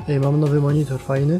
Ej, mam nowy monitor, fajny.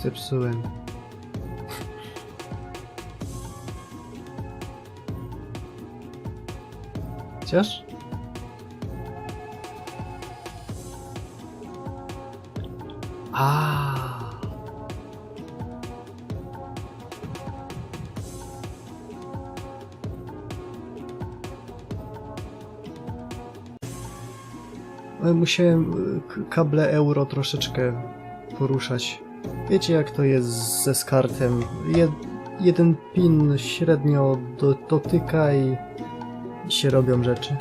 Zepsułem. Chociaż? Musiałem kable euro troszeczkę poruszać. Wiecie jak to jest ze skartem. Jeden pin średnio dotyka i się robią rzeczy.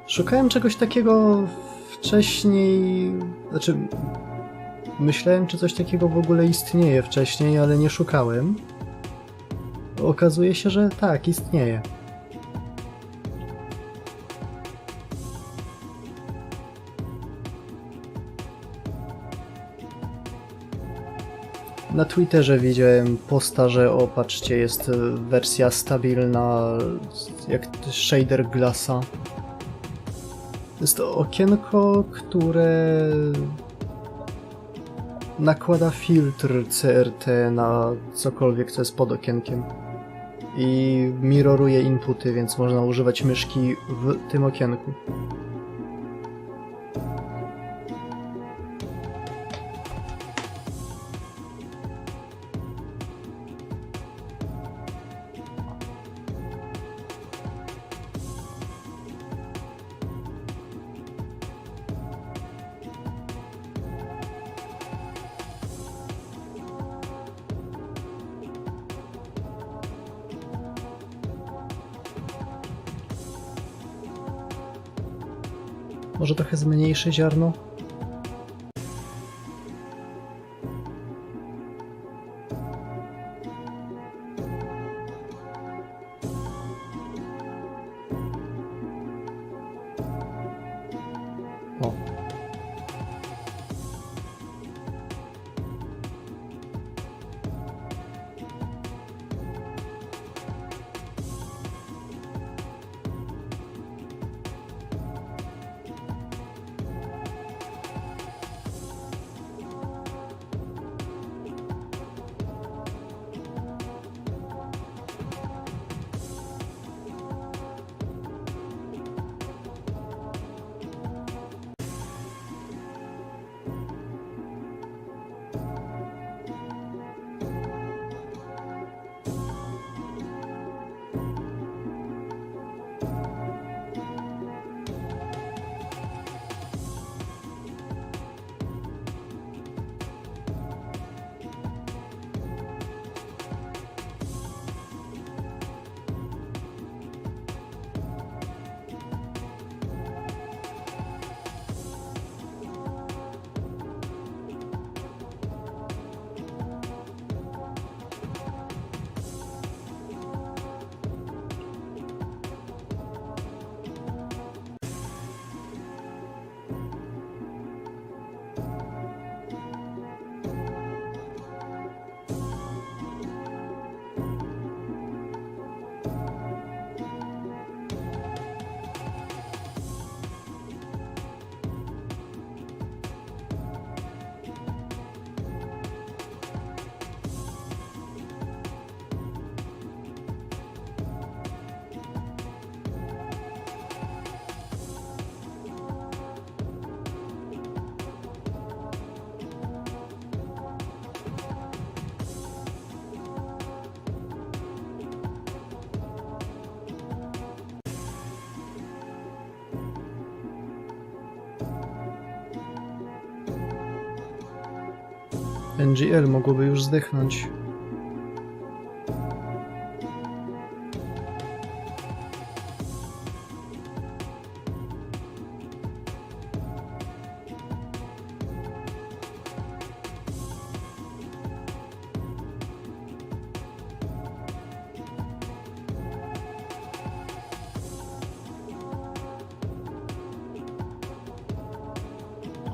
Szukałem czegoś takiego wcześniej, znaczy myślałem, czy coś takiego w ogóle istnieje wcześniej, ale nie szukałem. Okazuje się, że tak, istnieje. Na Twitterze widziałem posta, że o patrzcie, jest wersja stabilna, jak shader glassa. Jest to okienko, które nakłada filtr CRT na cokolwiek, co jest pod okienkiem. I mirroruje inputy, więc można używać myszki w tym okienku. Może trochę zmniejszy ziarno? O. NGL mogłoby już zdechnąć.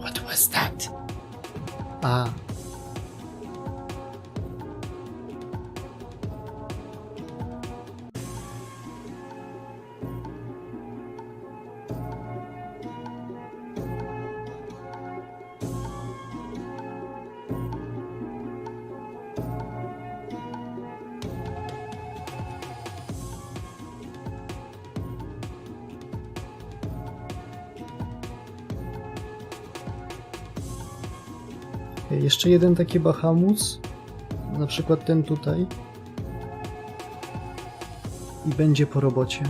What was that? A. Jeszcze jeden taki bahamus, na przykład ten tutaj, i będzie po robocie.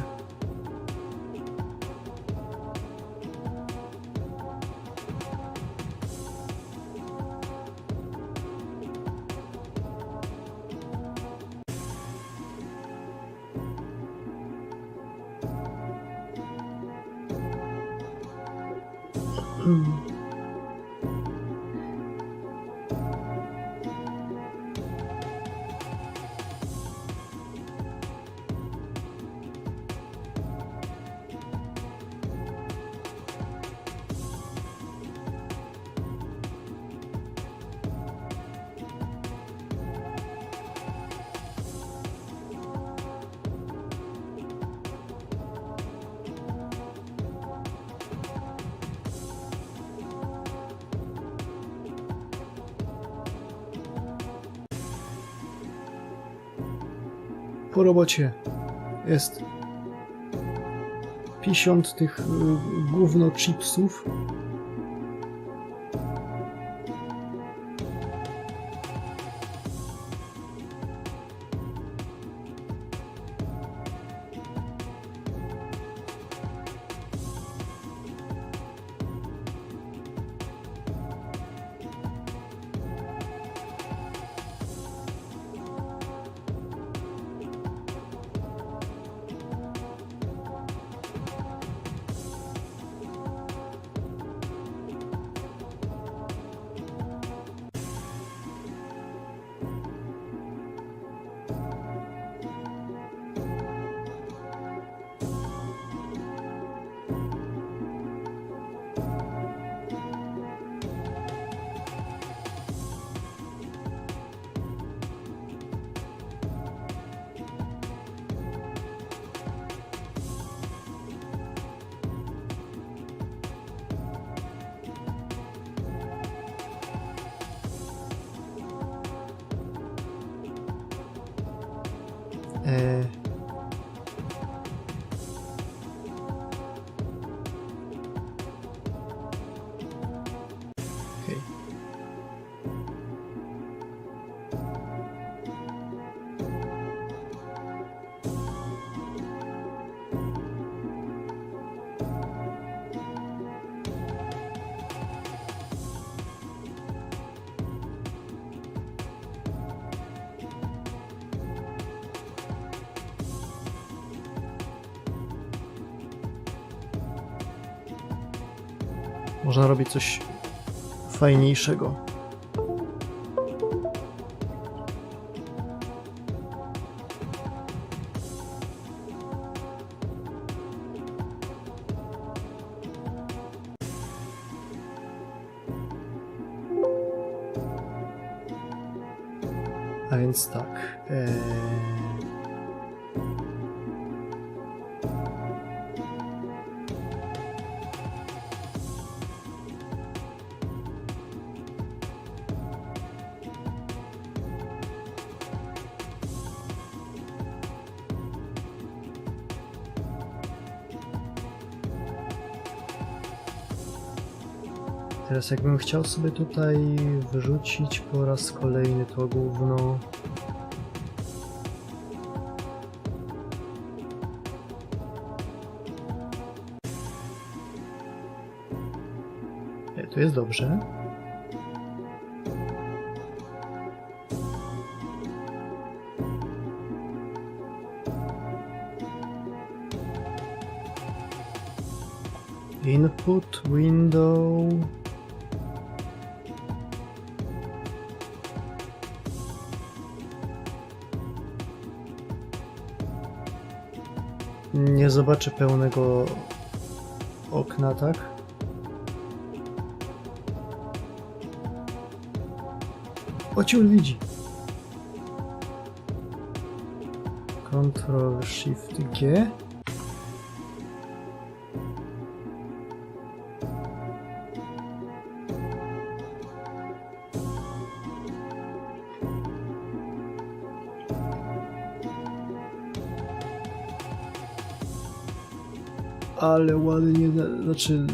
Po robocie jest 50 tych gówno chipsów. Okej. Można robić coś fajniejszego. A więc tak. Teraz jakbym chciał sobie tutaj wyrzucić po raz kolejny to gówno. Tu jest dobrze. Input, window... Nie zobaczę pełnego okna, tak? Ociul widzi. Ctrl Shift G. Ale ładnie, znaczy...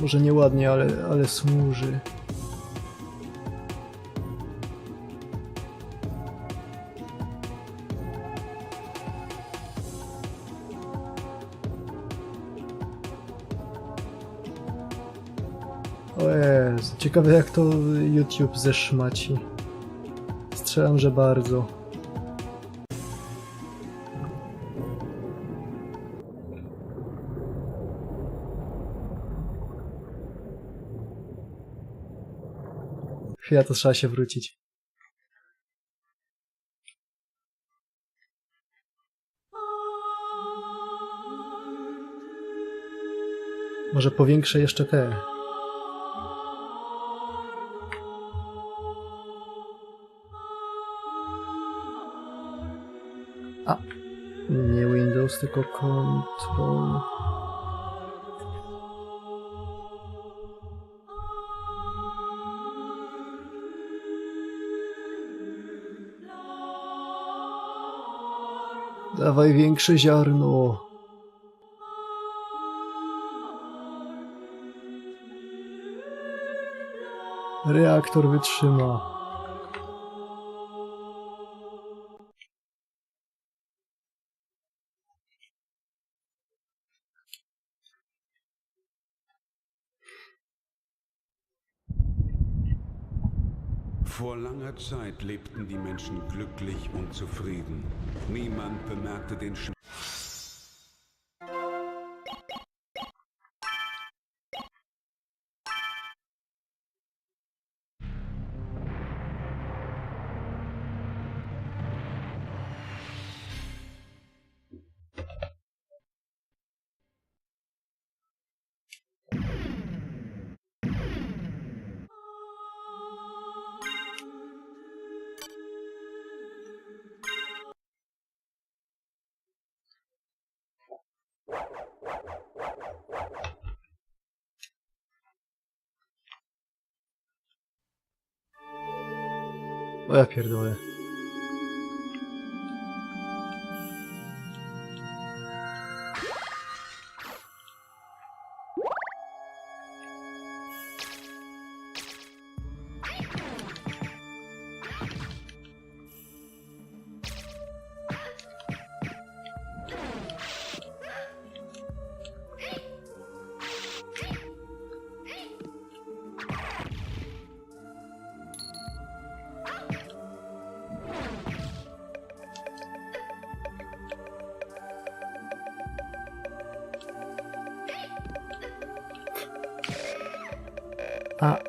Może nie ładnie, ale służy. O Jezu, ciekawe jak to YouTube zeszmaci. Strzelam, że bardzo. Chwila, to trzeba się wrócić. Może powiększę jeszcze te. A, nie Windows, tylko Control. Dawaj większe ziarno. Reaktor wytrzyma. Vor langer Zeit lebten die Menschen glücklich und zufrieden. Niemand bemerkte den O ja pierdolę. A.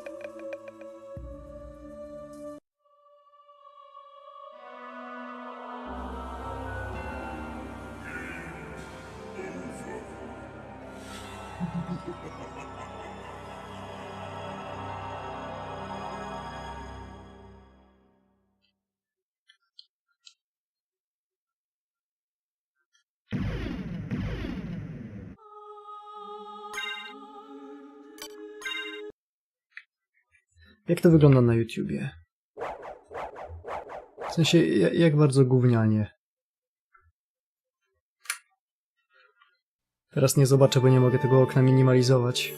Jak to wygląda na YouTubie? W sensie, jak bardzo gównianie. Teraz nie zobaczę, bo nie mogę tego okna minimalizować.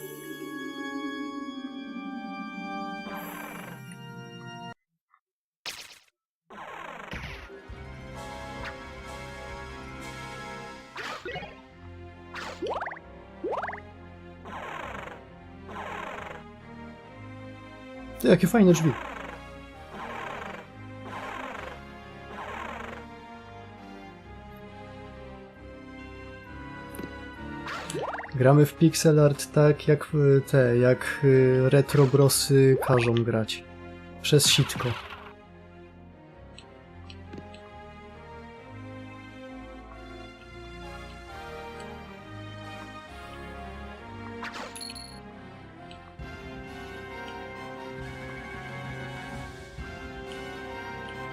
Ty, jakie fajne drzwi. Gramy w pixel art tak jak jak retrobrosy każą grać. Przez sitko.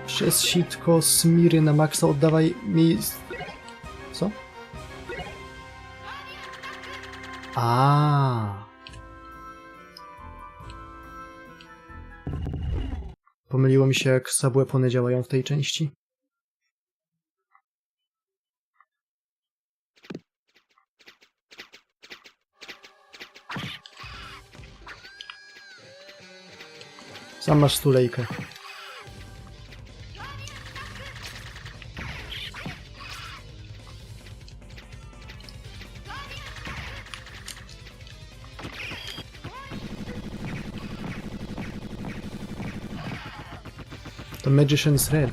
Przez sitko, smiry na maksa, oddawaj mi... Co? Pomyliło mi się, jak subweapony działają w tej części. Sam masz stulejkę. To Magician's Red.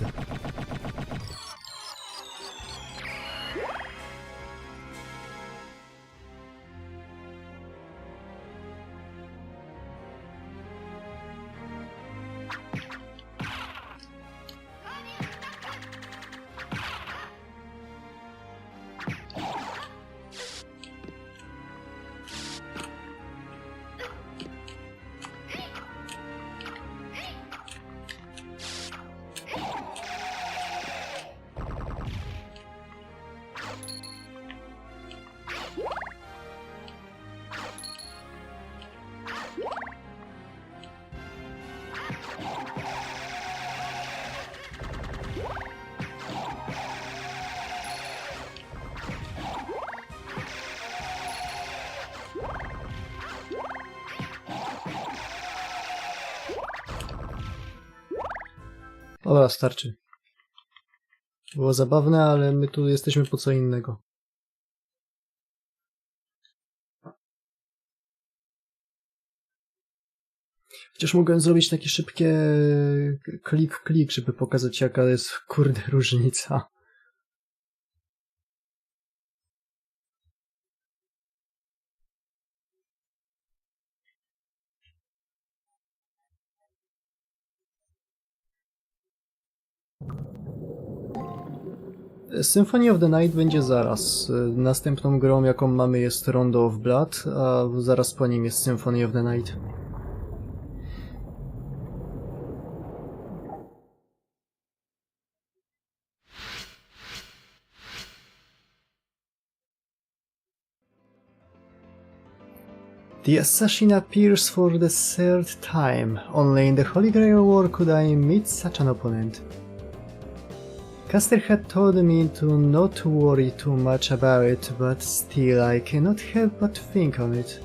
Dobra, starczy. Było zabawne, ale my tu jesteśmy po co innego. Chociaż mogłem zrobić takie szybkie klik, żeby pokazać, jaka jest kurde różnica. Symphony of the Night będzie zaraz. Następną grą, jaką mamy, jest Rondo of Blood, a zaraz po nim jest Symphony of the Night. The assassin appears for the third time. Only in the Holy Grail War could I meet such an opponent. Caster had told me to not worry too much about it, but still I cannot help but think on it.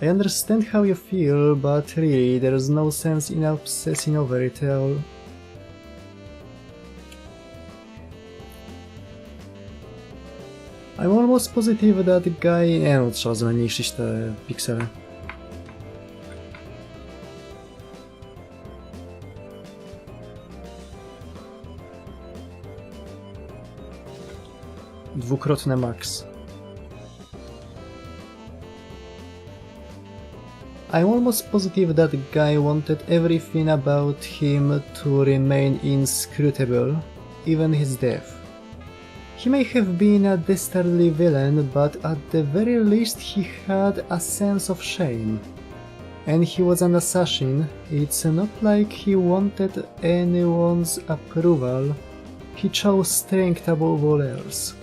I understand how you feel, but really there's no sense in obsessing over it all. I'm almost positive that the guy... no, trzeba zmniejszyć te piksele. Dwukrotne max. I'm almost positive that the guy wanted everything about him to remain inscrutable, even his death. He may have been a dastardly villain, but at the very least he had a sense of shame. And he was an assassin. It's not like he wanted anyone's approval. He chose strength above all else.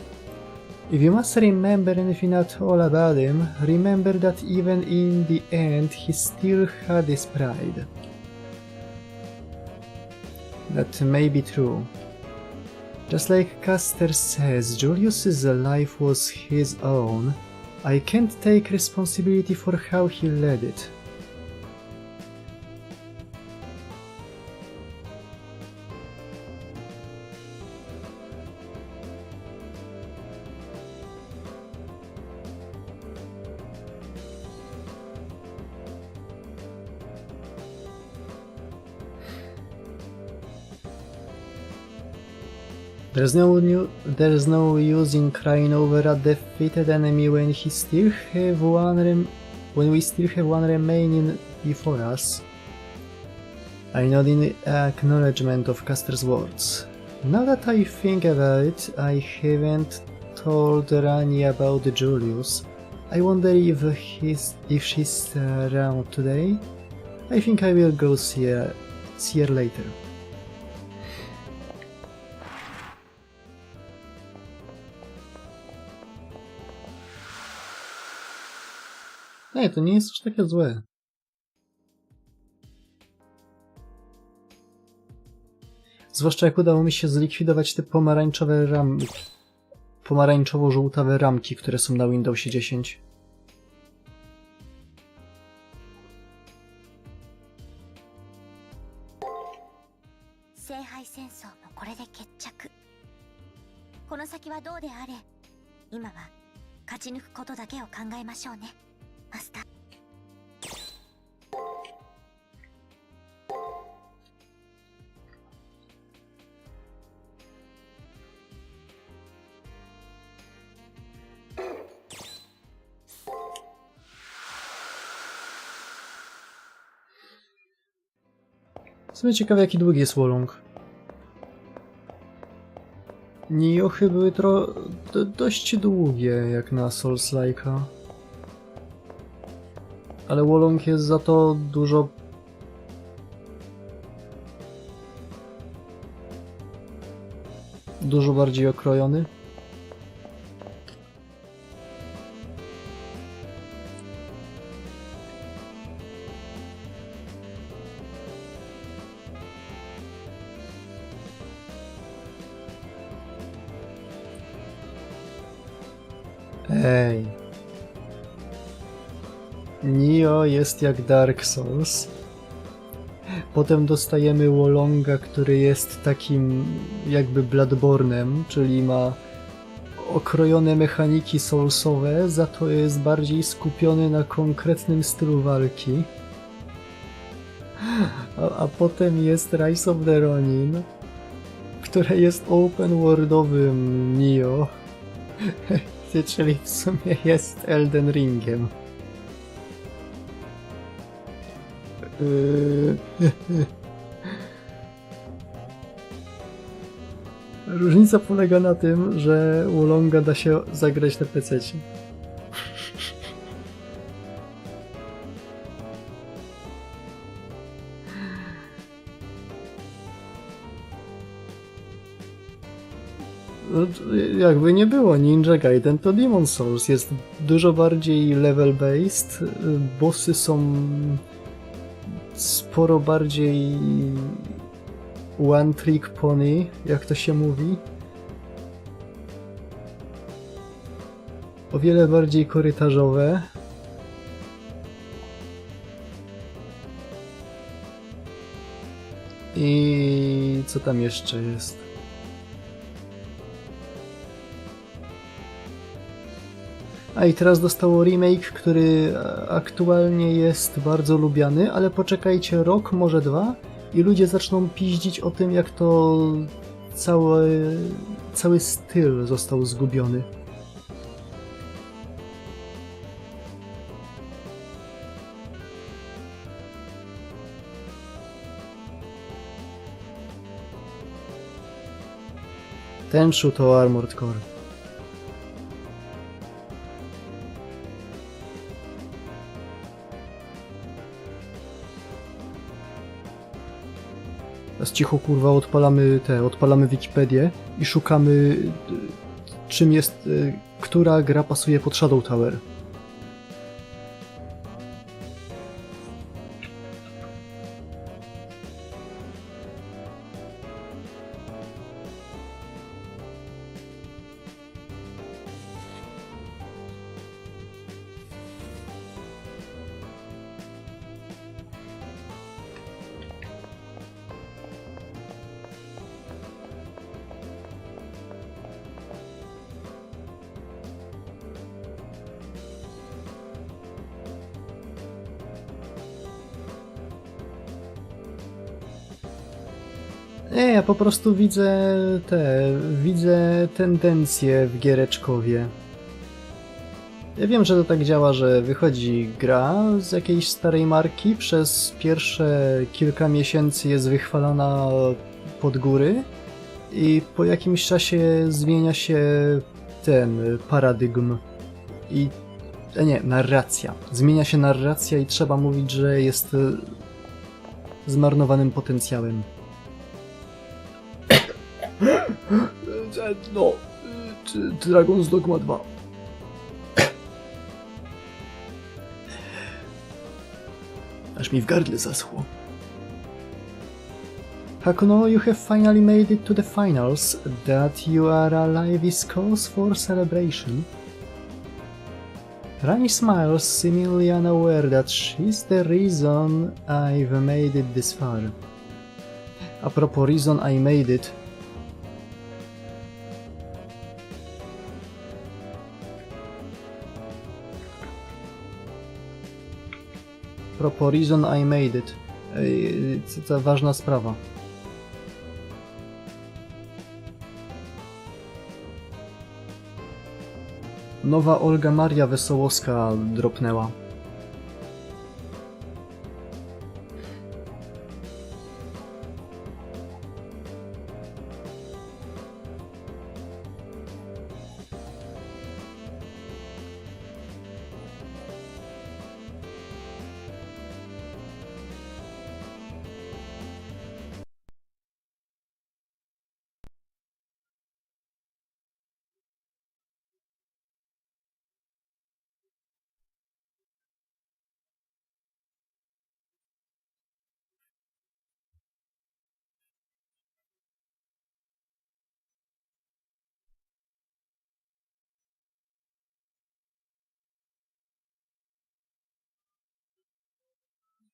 If you must remember anything at all about him, remember that even in the end he still had his pride. That may be true. Just like Caster says, Julius's life was his own. I can't take responsibility for how he led it. There's no use in crying over a defeated enemy when we still have one remaining before us. I nod in acknowledgement of Caster's words. Now that I think about it, I haven't told Rani about Julius. I wonder if she's around today. I think I will go see her later. Nie, to nie jest aż takie złe. Zwłaszcza jak udało mi się zlikwidować te pomarańczowe pomarańczowo-żółtawe ramki, które są na Windowsie 10. W sumie ciekawe, jaki długi jest Wolong. Niochy były dość długie, jak na Souls-like'a. Ale Wolong jest za to dużo bardziej okrojony. Ej. Nio jest jak Dark Souls. Potem dostajemy Wolonga, który jest takim jakby Bloodborne'em, czyli ma okrojone mechaniki soulsowe, za to jest bardziej skupiony na konkretnym stylu walki. A potem jest Rise of the Ronin, które jest open worldowym Nio. Czyli w sumie jest Elden Ringiem. Różnica polega na tym, że Wolonga da się zagrać na PC-cie. No, jakby nie było, Ninja Gaiden to Demon Souls, jest dużo bardziej level-based, bossy są sporo bardziej one trick pony, jak to się mówi. O wiele bardziej korytarzowe. I co tam jeszcze jest? A i teraz dostało remake, który aktualnie jest bardzo lubiany, ale poczekajcie rok, może 2 i ludzie zaczną piździć o tym, jak to cały styl został zgubiony. Tenshu to Armored Core. Teraz cicho kurwa odpalamy Wikipedię i szukamy czym jest, która gra pasuje pod Shadow Tower. Nie, ja po prostu widzę tendencje w giereczkowie. Ja wiem, że to tak działa, że wychodzi gra z jakiejś starej marki, przez pierwsze kilka miesięcy jest wychwalana pod góry i po jakimś czasie zmienia się ten paradygm i... nie, narracja. Zmienia się narracja i trzeba mówić, że jest zmarnowanym potencjałem. No, Dragon's Dogma 2. Aż mi w gardle zaschło. Hakuno, you have finally made it to the finals. That you are alive is cause for celebration. Rani smiles, seemingly unaware that she's the reason I've made it this far. A propos reason I made it. Propos reason I made it. To ważna sprawa. Nowa Olga Maria Wesołowska dropnęła.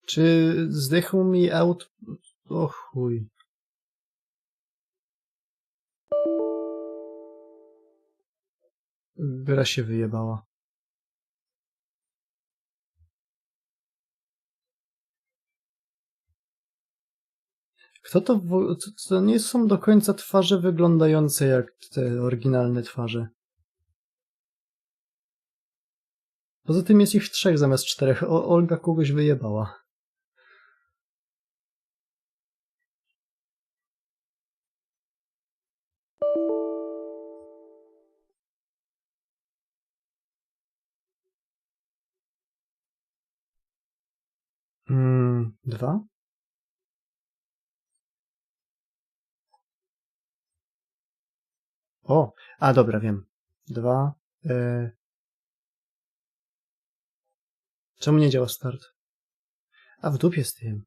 Czy zdechł mi aut... O chuj. Gra się wyjebała. Kto to... To nie są do końca twarze wyglądające jak te oryginalne twarze. Poza tym jest ich 3 zamiast 4. Olga kogoś wyjebała. Dwa? O! A, dobra, wiem. 2. Czemu nie działa start? A, w dupie z tym.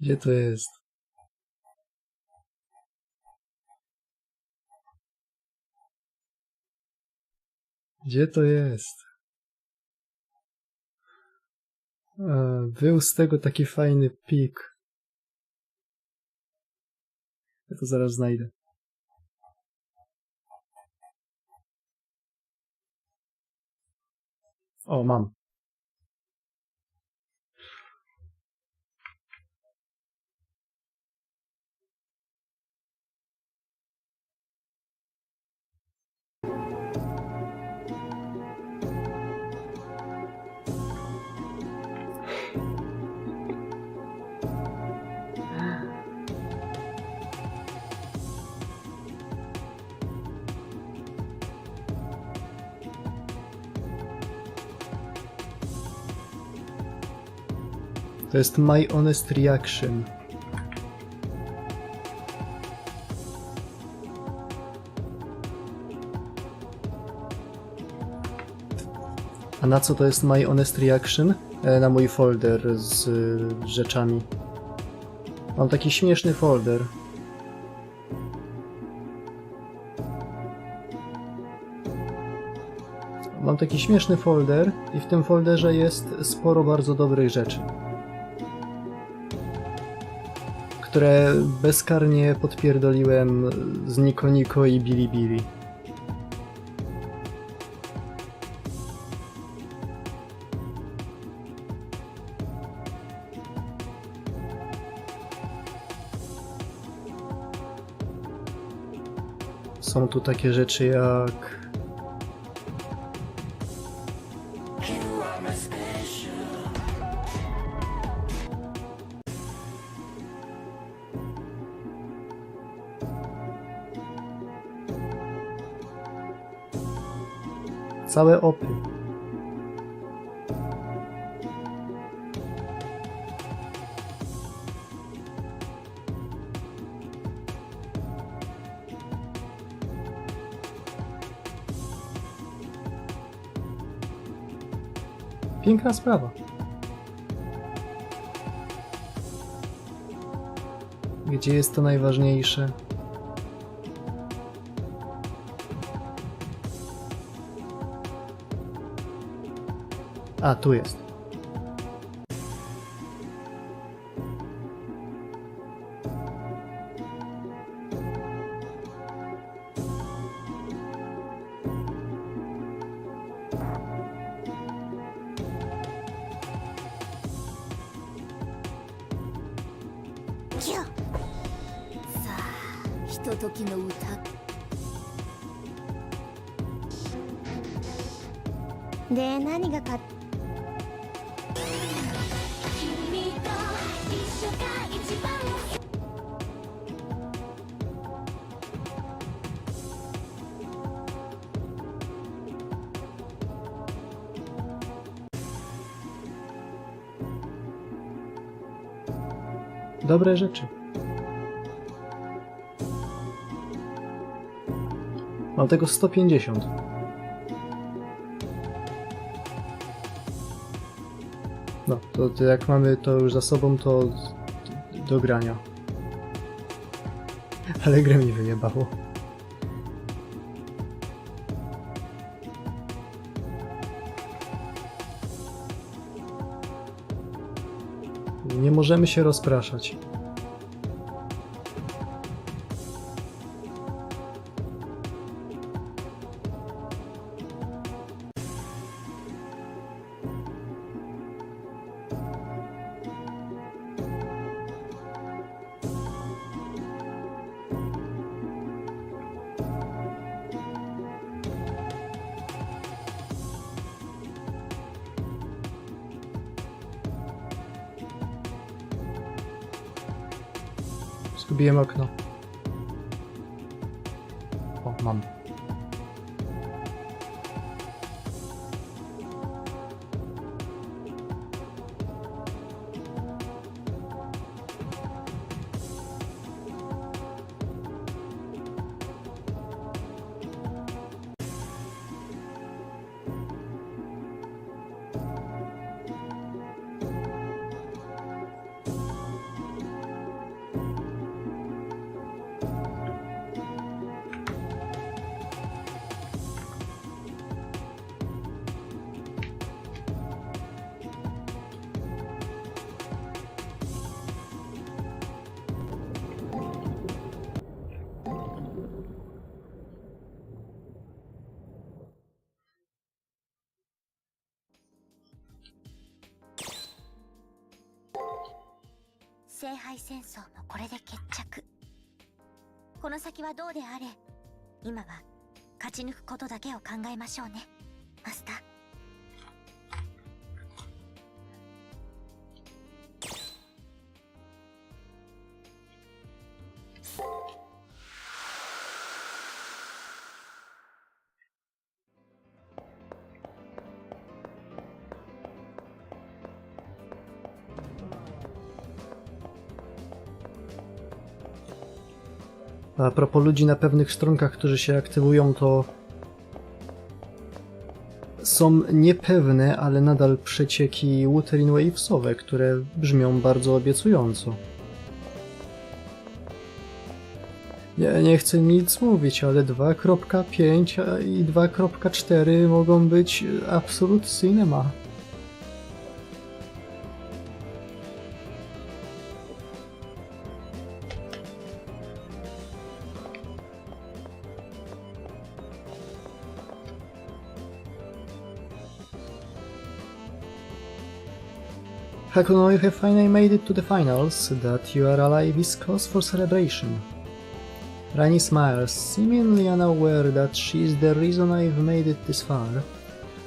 Gdzie to jest? Gdzie to jest? Był z tego taki fajny pik. Ja to zaraz znajdę. O, mam. To jest My Honest Reaction. A na co to jest My Honest Reaction? Na mój folder z rzeczami. Mam taki śmieszny folder. Mam taki śmieszny folder i w tym folderze jest sporo bardzo dobrych rzeczy, które bezkarnie podpierdoliłem z Niko Niko i Bilibili. Są tu takie rzeczy jak całe opy. Piękna sprawa. Gdzie jest to najważniejsze? A, tu jest. Dobre rzeczy. Mam tego 150. No, to jak mamy to już za sobą, to do grania. Ale grę mi wyjebało. Nie możemy się rozpraszać. Zgubiłem okno. O, mam. A propos ludzi na pewnych stronkach, którzy się aktywują, to są niepewne, ale nadal przecieki Wuthering Wavesowe, które brzmią bardzo obiecująco. Nie chcę nic mówić, ale 2.5 i 2.4 mogą być absolut cinema. Hakuno, you have finally made it to the finals. That you are alive is cause for celebration. Rani smiles, seemingly unaware that she is the reason I've made it this far.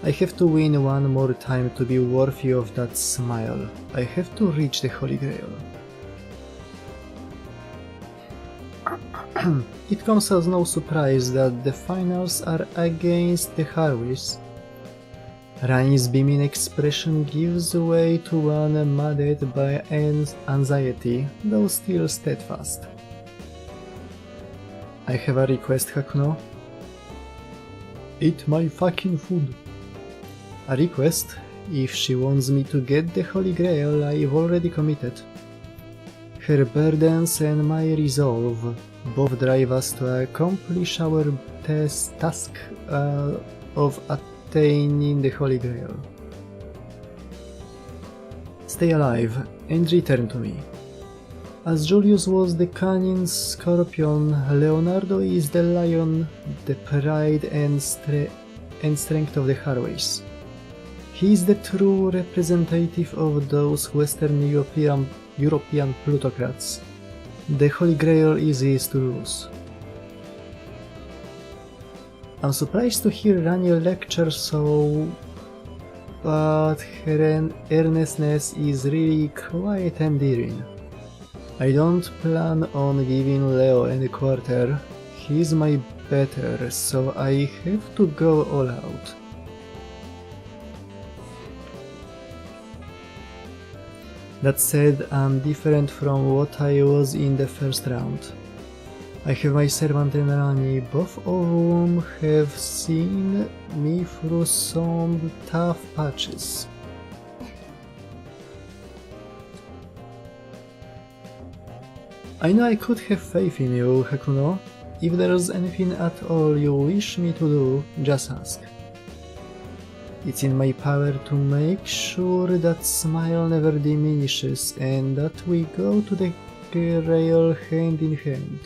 I have to win one more time to be worthy of that smile. I have to reach the Holy Grail. It comes as no surprise that the finals are against the Harwis. Rani's beaming expression gives way to one muddied by anxiety, though still steadfast. I have a request, Hakuno. Eat my fucking food. A request? If she wants me to get the Holy Grail, I've already committed. Her burdens and my resolve both drive us to accomplish our task of attaining the Holy Grail. Stay alive and return to me. As Julius was the cunning scorpion, Leonardo is the lion, the pride and strength of the Harways. He is the true representative of those Western European plutocrats. The Holy Grail is his to lose. I'm surprised to hear Rani lecture so, but her earnestness is really quite endearing. I don't plan on giving Leo any quarter. He's my better, so I have to go all out. That said, I'm different from what I was in the first round. I have my servant and Rani, both of whom have seen me through some tough patches. I know I could have faith in you, Hakuno. If there's anything at all you wish me to do, just ask. It's in my power to make sure that smile never diminishes and that we go to the Grail hand in hand.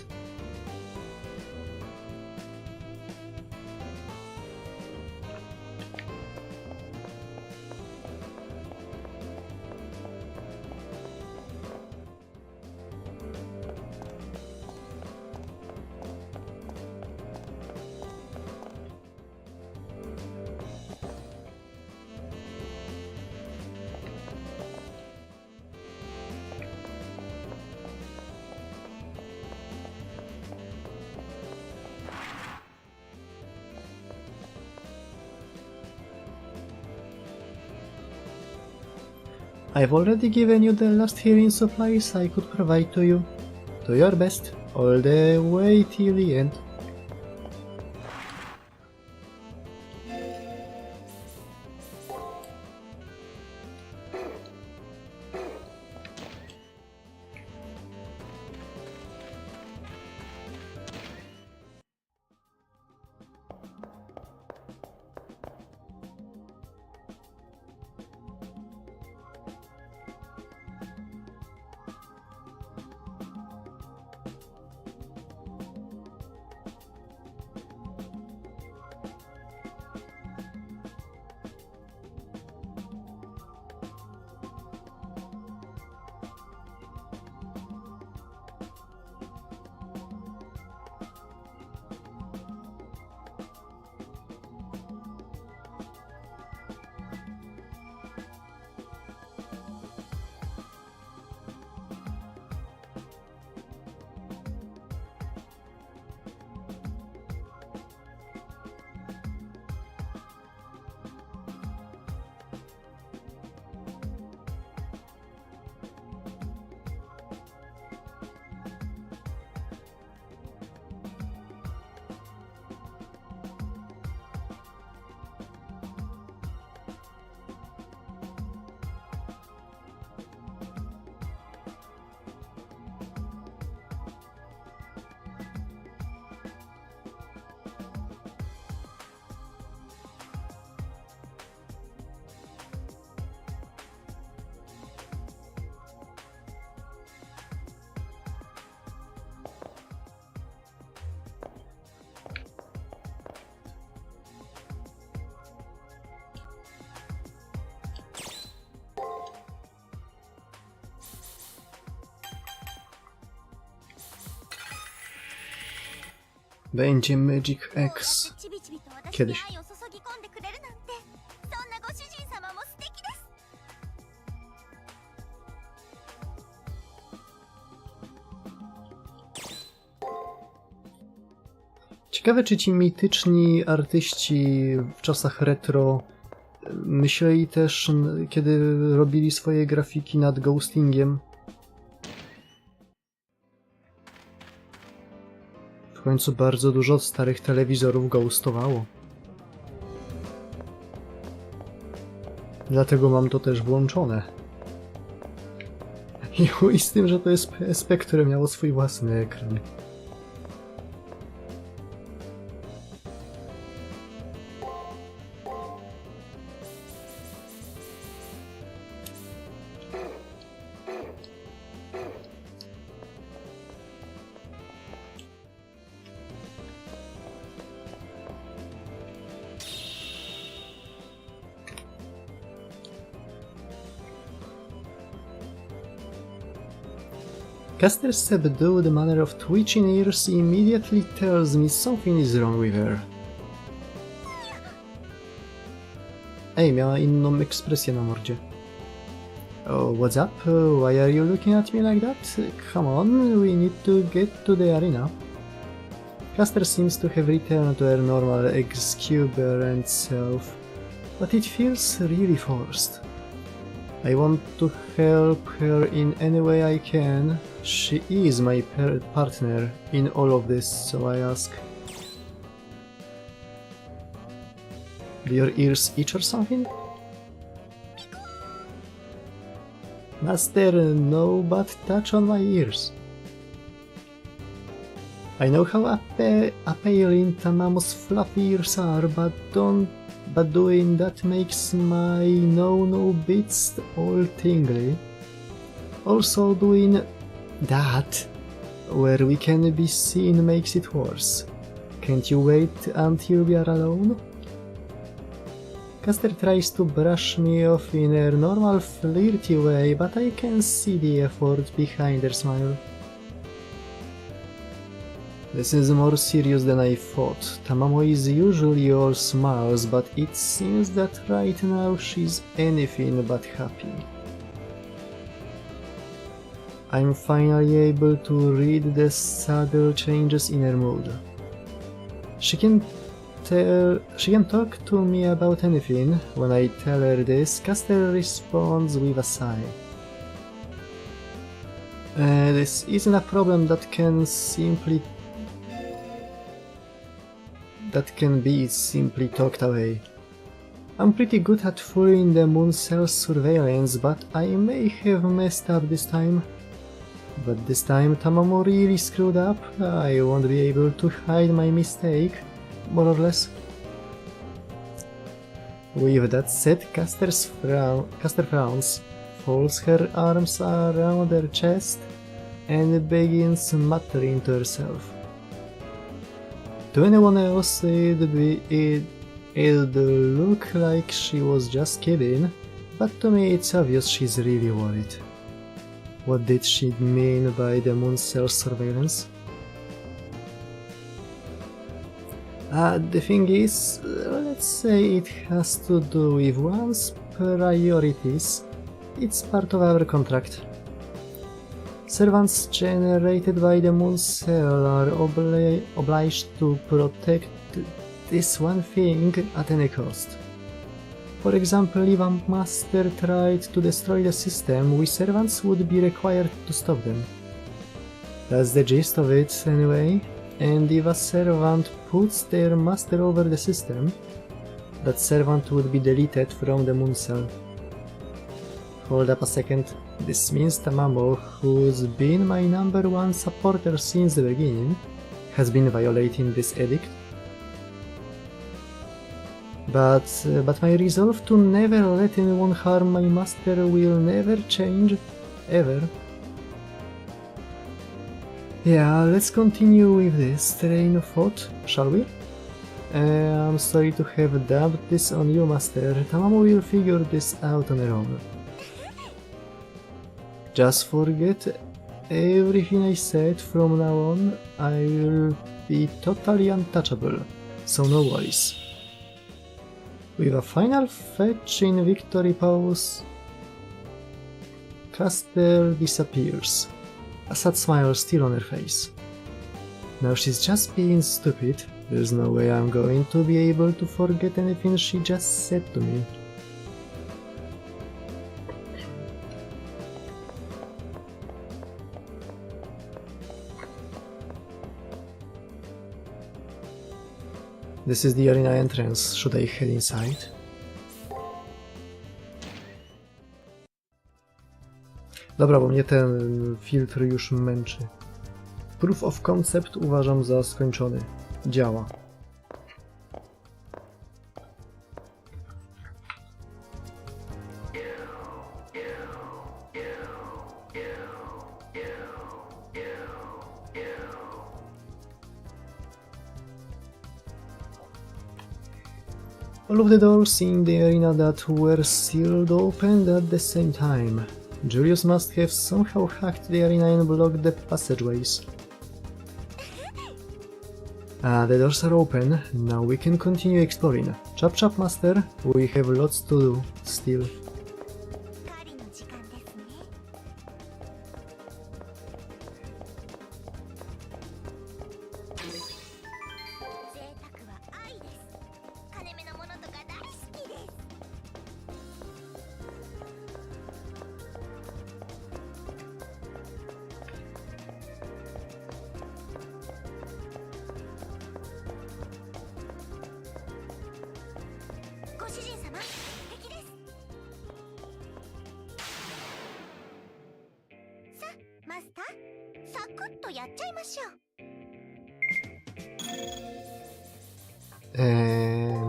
I've already given you the last healing supplies I could provide to you. Do your best, all the way till the end. Będzie Magic X. Kiedyś. Ciekawe, czy ci mityczni artyści w czasach retro myśleli też, kiedy robili swoje grafiki nad ghostingiem. W końcu bardzo dużo starych telewizorów ghostowało. Dlatego mam to też włączone. I chuj z tym, że to jest PSP, które miało swój własny ekran. Caster's subdued manner of twitching ears immediately tells me something is wrong with her. Ej, miała inną ekspresję na mordzie. Oh, what's up? Why are you looking at me like that? Come on, we need to get to the arena. Caster seems to have returned to her normal exuberant self, but it feels really forced. I want to help her in any way I can. She is my partner in all of this, so I ask. Do your ears itch or something? Master, no but touch on my ears. I know how appealing Tamamo's fluffy ears are, but doing that makes my no bits all tingly. Also doing that where we can be seen makes it worse. Can't you wait until we are alone? Caster tries to brush me off in her normal flirty way, but I can see the effort behind her smile. This is more serious than I thought. Tamamo is usually all smiles, but it seems that right now she's anything but happy. I'm finally able to read the subtle changes in her mood. She can talk to me about anything. When I tell her this, Caster responds with a sigh. This isn't a problem that can be simply talked away. I'm pretty good at fooling the moon cell surveillance, but I may have messed up this time. But this time Tamamo really screwed up. I won't be able to hide my mistake, more or less. With that said, Caster frowns, folds her arms around her chest, and begins muttering to herself. To anyone else, it'd look like she was just kidding, but to me it's obvious she's really worried. What did she mean by the moon cell surveillance? The thing is, let's say it has to do with one's priorities. It's part of our contract. Servants generated by the moon cell are obliged to protect this one thing at any cost. For example, if a master tried to destroy the system, we servants would be required to stop them. That's the gist of it, anyway. And if a servant puts their master over the system, that servant would be deleted from the moon cell. Hold up a second. This means Tamamo, who's been my #1 supporter since the beginning, has been violating this edict. But my resolve to never let anyone harm my master will never change, ever. Yeah, let's continue with this train of thought, shall we? I'm sorry to have dumped this on you, master. Tamamo will figure this out on her own. Just forget Everything I said from now on, I will be totally untouchable, so no worries. With a final fetch in victory pose, Caster disappears, a sad smile still on her face. Now she's just being stupid. There's no way I'm going to be able to forget anything she just said to me. This is the arena entrance. Should I head inside? Dobra, bo mnie ten filtr już męczy. Proof of concept uważam za skończony. Działa. All of the doors in the arena that were sealed opened at the same time. Julius must have somehow hacked the arena and blocked the passageways. The doors are open, now we can continue exploring. Chop chop, master, we have lots to do, still.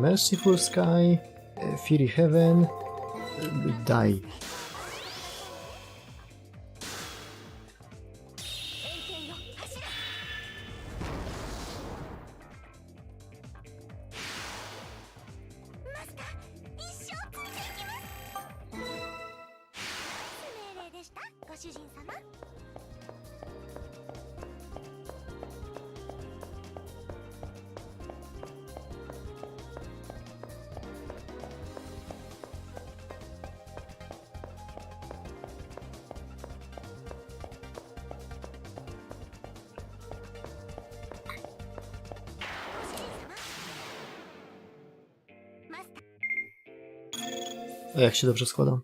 Merciful Sky, Fiery Heaven, die. A jak się dobrze składa?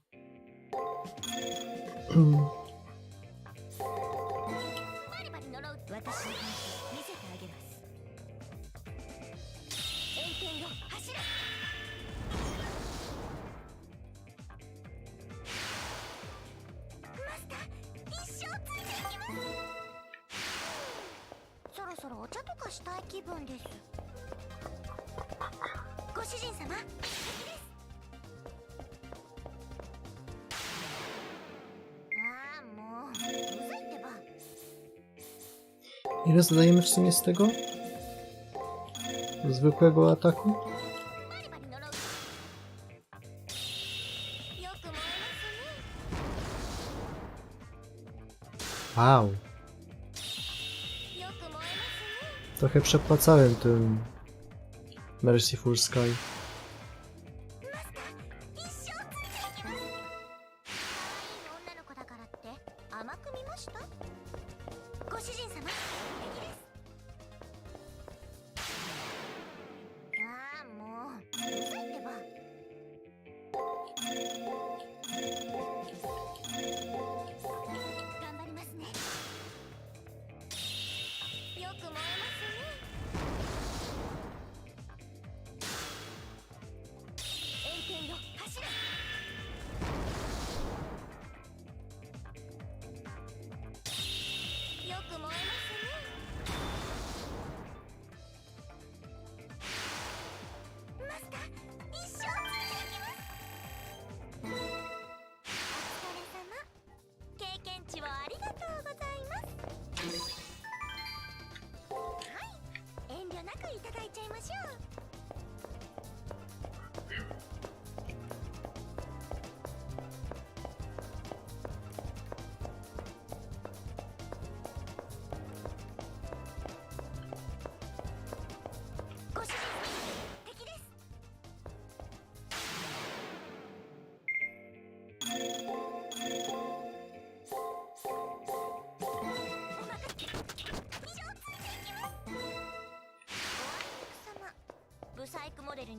Ile zadajemy w sumie z tego? Zwykłego ataku? Wow. Trochę przepłacałem tym Merciful Sky.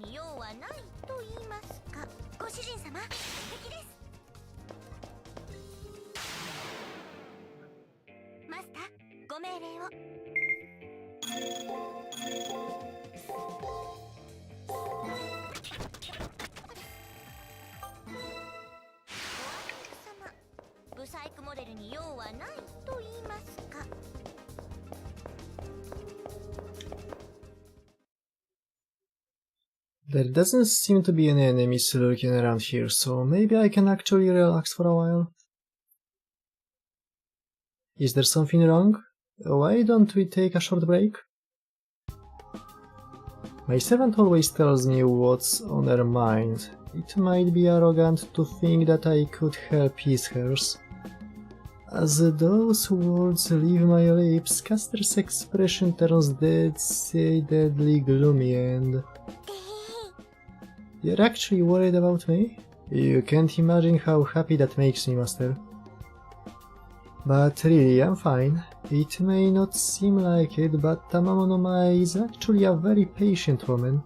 に用はないと言いますか。ご主人様、敵です。マスター、ご命令を。ブサイクモデルに用はないと言いますか。There doesn't seem to be any enemies lurking around here, so maybe I can actually relax for a while. Is there something wrong? Why don't we take a short break? My servant always tells me what's on her mind. It might be arrogant to think that I could help ease hers. As those words leave my lips, Caster's expression turns deadly gloomy and... You're actually worried about me? You can't imagine how happy that makes me, Master. But really, I'm fine. It may not seem like it, but Tamamonoma is actually a very patient woman.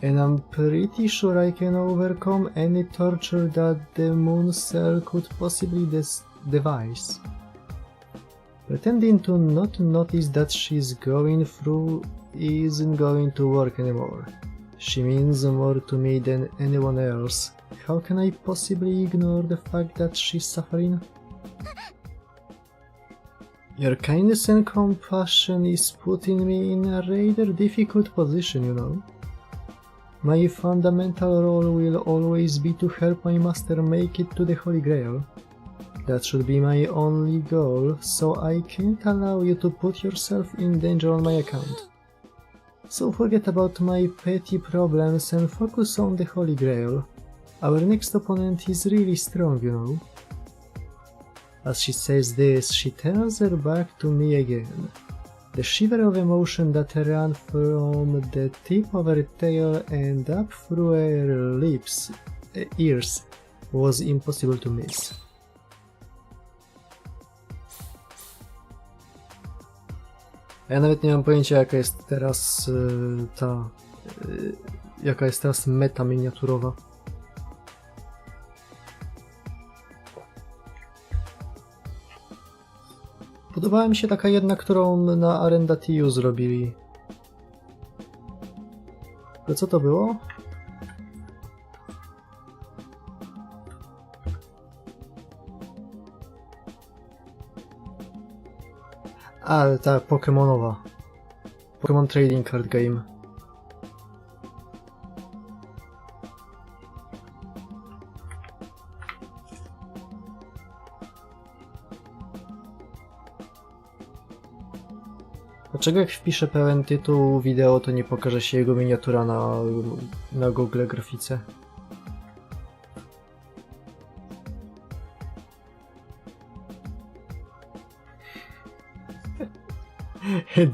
And I'm pretty sure I can overcome any torture that the moon cell could possibly devise. Pretending to not notice that she's going through isn't going to work anymore. She means more to me than anyone else. How can I possibly ignore the fact that she's suffering? Your kindness and compassion is putting me in a rather difficult position, you know. My fundamental role will always be to help my master make it to the Holy Grail. That should be my only goal, so I can't allow you to put yourself in danger on my account. So forget about my petty problems and focus on the Holy Grail. Our next opponent is really strong, you know. As she says this, she turns her back to me again. The shiver of emotion that ran from the tip of her tail and up through her ears was impossible to miss. Ja nawet nie mam pojęcia, jaka jest teraz jaka jest teraz meta miniaturowa. Podobała mi się taka jedna, którą na Arendatiu zrobili. Ale co to było? A, ta Pokemonowa. Pokemon Trading Card Game. Dlaczego jak wpiszę pełen tytuł wideo, to nie pokaże się jego miniatura na Google Grafice?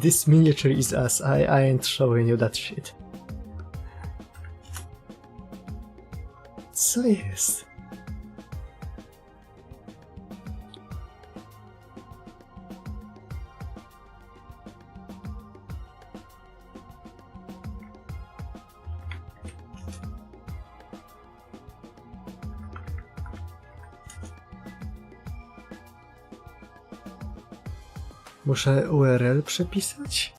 This miniature is us. I ain't showing you that shit. Co jest? Muszę URL przepisać?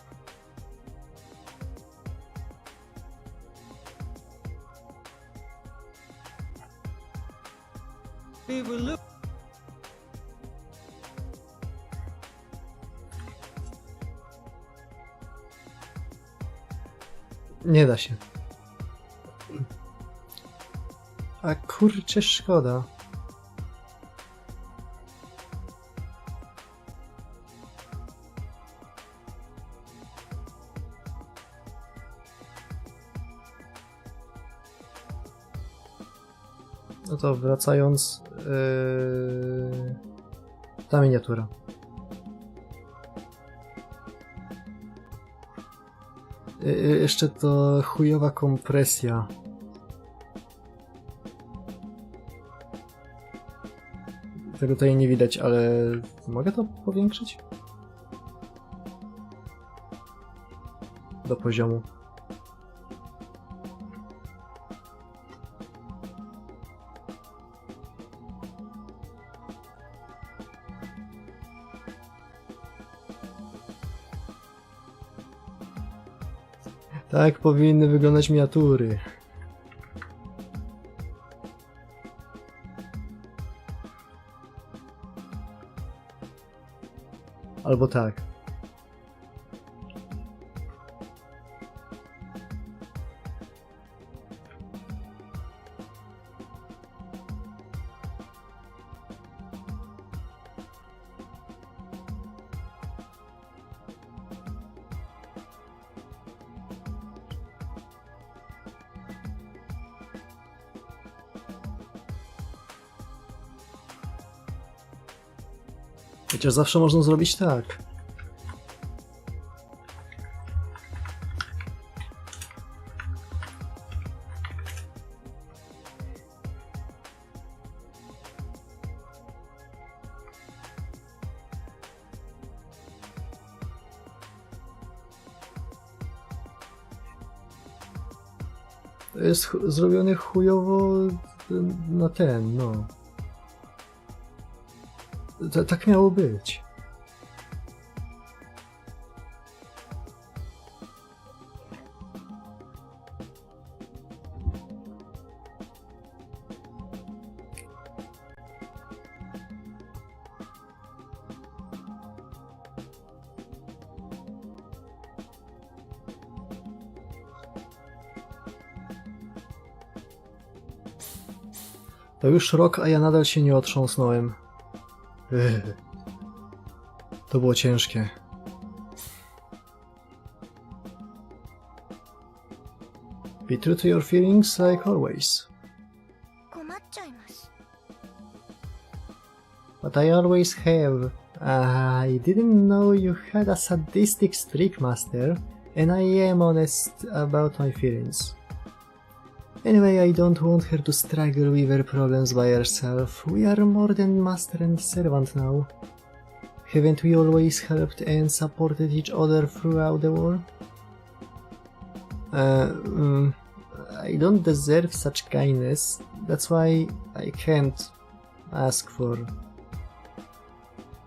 Nie da się. A kurczę, szkoda. No to wracając, ta miniatura. Jeszcze to chujowa kompresja. Tego tutaj nie widać, ale mogę to powiększyć? Do poziomu. Tak powinny wyglądać miniatury. Albo tak. Chociaż zawsze można zrobić tak. To jest zrobione chujowo na ten, no. Tak miało być. To już rok, a ja nadal się nie otrząsnąłem. To było ciężkie. Be true to your feelings like always. 困っちゃいます。 But I always have. I didn't know you had a sadistic streak, master, and I am honest about my feelings. Anyway, I don't want her to struggle with her problems by herself. We are more than master and servant now. Haven't we always helped and supported each other throughout the war? I don't deserve such kindness. That's why I can't ask for.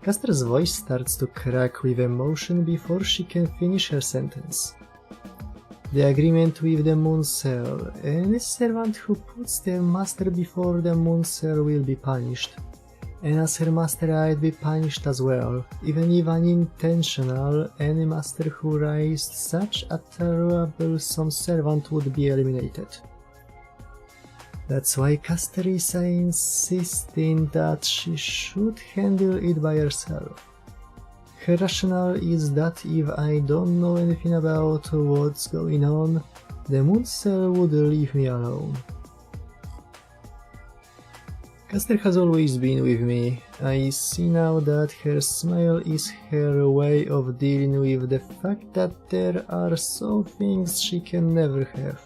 Caster's voice starts to crack with emotion before she can finish her sentence. The agreement with the Mooncell. Any servant who puts their master before the Mooncell will be punished. And as her master I'd be punished as well, even if unintentional. Any master who raised such a troublesome servant would be eliminated. That's why Caster is insisting that she should handle it by herself. Her rationale is that if I don't know anything about what's going on, the Mooncell would leave me alone. Caster has always been with me. I see now that her smile is her way of dealing with the fact that there are some things she can never have.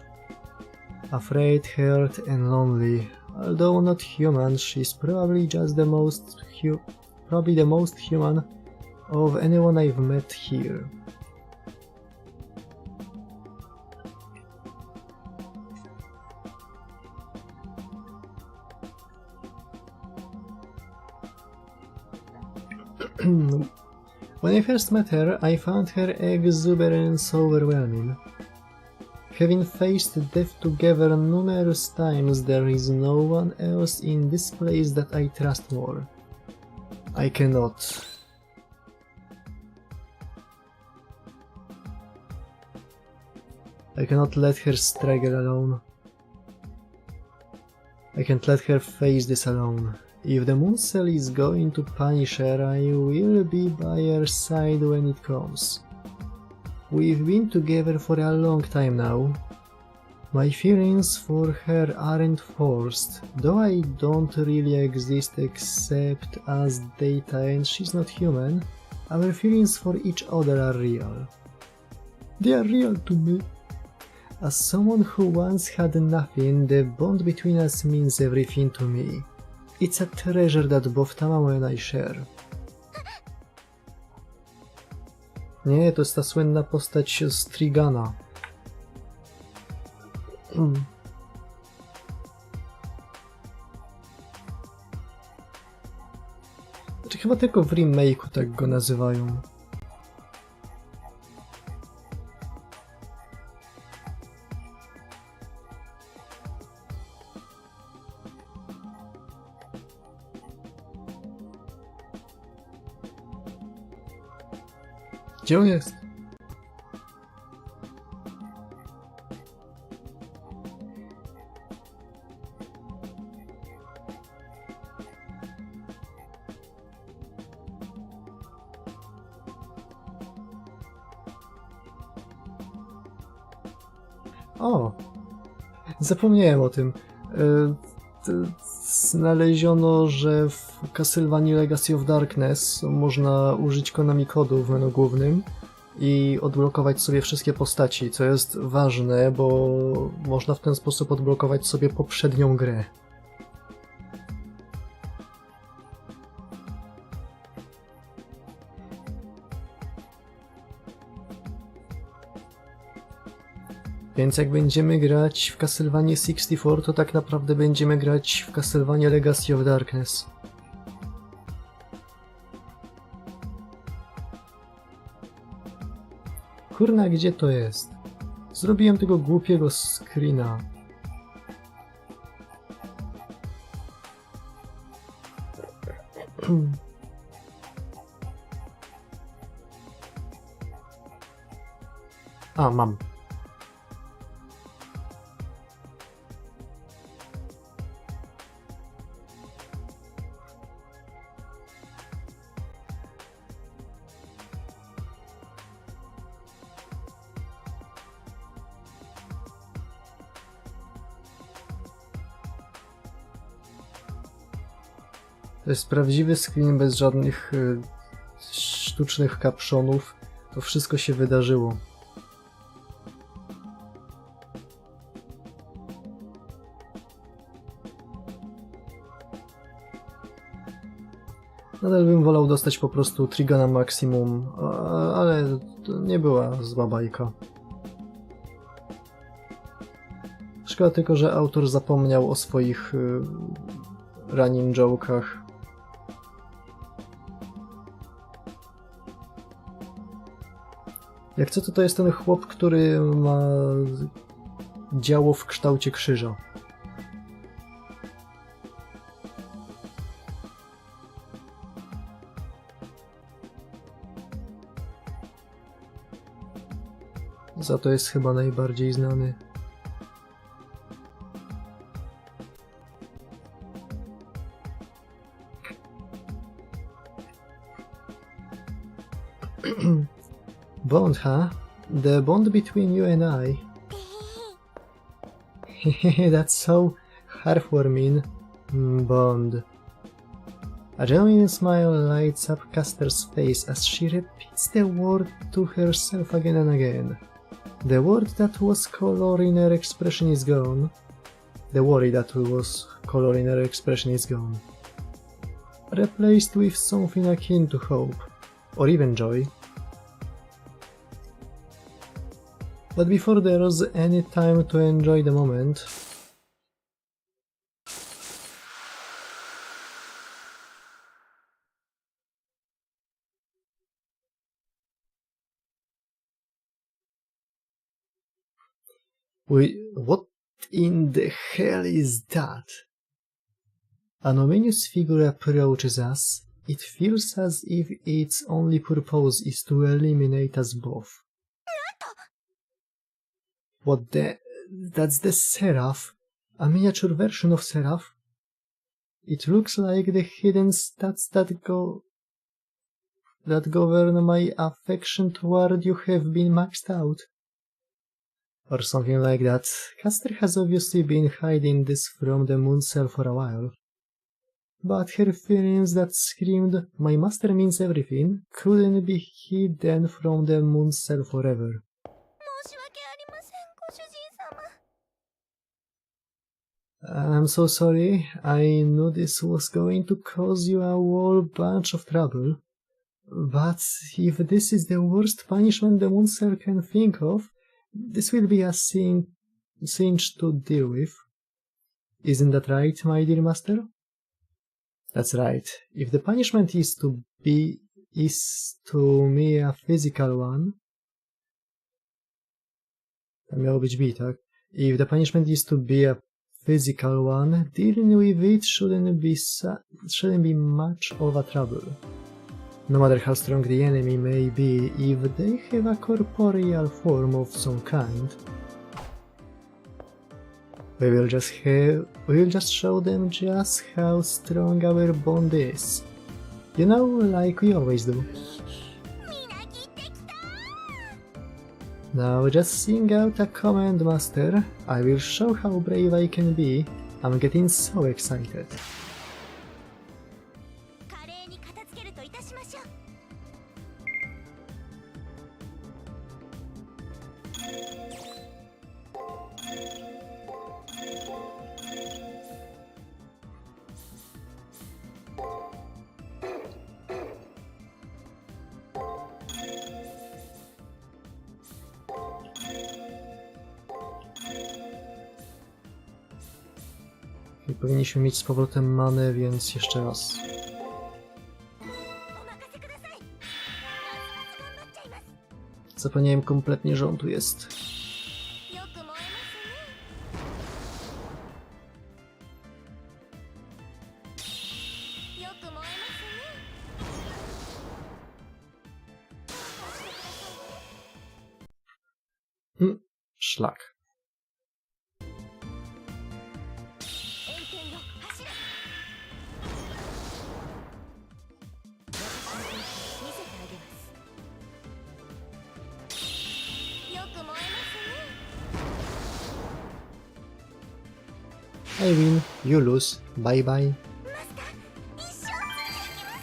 Afraid, hurt, and lonely. Although not human, she's probably just the most human of anyone I've met here. When I first met her, I found her exuberance overwhelming. Having faced death together numerous times, there is no one else in this place that I trust more. I cannot let her struggle alone. I can't let her face this alone. If the Mooncell is going to punish her, I will be by her side when it comes. We've been together for a long time now. My feelings for her aren't forced, though I don't really exist except as data and she's not human. Our feelings for each other are real. They are real to me. As someone who once had nothing, the bond between us means everything to me. It's a treasure that both Tamamo and I share. Nie, to jest ta słynna postać z Trigana. Znaczy chyba tylko w remake'u tak go nazywają. Gdzie on jest? O! Zapomniałem o tym. Znaleziono, że w Castlevanii Legacy of Darkness można użyć Konami kodu w menu głównym i odblokować sobie wszystkie postaci, co jest ważne, bo można w ten sposób odblokować sobie poprzednią grę. Więc jak będziemy grać w Castlevania 64, to tak naprawdę będziemy grać w Castlevania Legacy of Darkness. Kurna, gdzie to jest? Zrobiłem tego głupiego screena. A, mam. To jest prawdziwy screen bez żadnych sztucznych kapszonów. To wszystko się wydarzyło. Nadal bym wolał dostać po prostu Trigana Maximum, ale to nie była zła bajka. Szkoda tylko, że autor zapomniał o swoich running joke'ach. Jak co, to jest ten chłop, który ma działo w kształcie krzyża. Za to jest chyba najbardziej znany. Bond, huh? The bond between you and I. That's so heartwarming. Bond. A genuine smile lights up Caster's face as she repeats the word to herself again and again. The word that was color in her expression is gone. The worry that was color in her expression is gone. Replaced with something akin to hope, or even joy. But before there's any time to enjoy the moment, what in the hell is that? An ominous figure approaches us. It feels as if its only purpose is to eliminate us both. What the... That's the Seraph. A miniature version of Seraph. It looks like the hidden stats that govern my affection toward you have been maxed out. Or something like that. Caster has obviously been hiding this from the moon cell for a while. But her feelings that screamed, "My master means everything," couldn't be hidden from the moon cell forever. I'm so sorry. I knew this was going to cause you a whole bunch of trouble. But if this is the worst punishment the moon cell can think of, this will be a cinch to deal with. Isn't that right, my dear master? That's right. If the punishment is to me a physical one... To miało być B, tak? If the punishment is to be a physical one, dealing with it shouldn't be much of a trouble. No matter how strong the enemy may be, if they have a corporeal form of some kind, we will just show them just how strong our bond is. You know, like we always do. みなぎってきた Now just sing out a command, Master. I will show how brave I can be. I'm getting so excited. 華麗に片付けるといたしましょう I powinniśmy mieć z powrotem manę, więc jeszcze raz. お任せくださいますます頑張っちゃいます Zapomniałem kompletnie, że on tu jest. よく燃えますねよく燃えますね Szlak. 炎天よ走れ見せてあげますよく燃えますね I win, you lose, bye bye. マスター一生ついていきます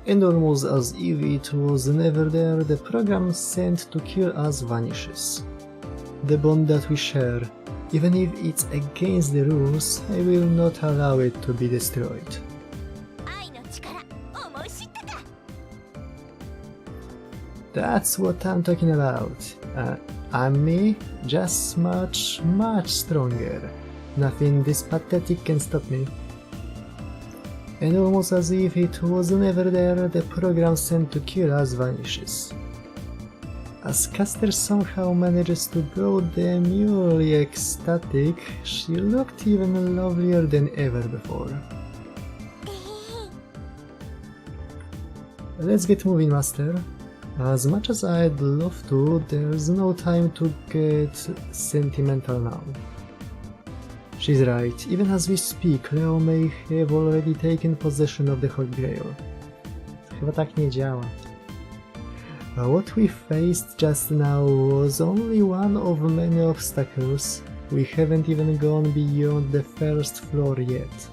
And almost as if it was never there, the program sent to kill us vanishes. The bond that we share, even if it's against the rules, I will not allow it to be destroyed. 愛の力思い知ったか That's what I'm talking about. I'm me, just much, much stronger. Nothing this pathetic can stop me. And almost as if it was never there, the program sent to kill us vanishes. As Caster somehow manages to grow demurely ecstatic, she looked even lovelier than ever before. Let's get moving, Master. As much as I'd love to, there's no time to get sentimental now. She's right, even as we speak, Leo may have already taken possession of the Holy Grail. Chyba tak nie działa. What we faced just now was only one of many obstacles. We haven't even gone beyond the first floor yet.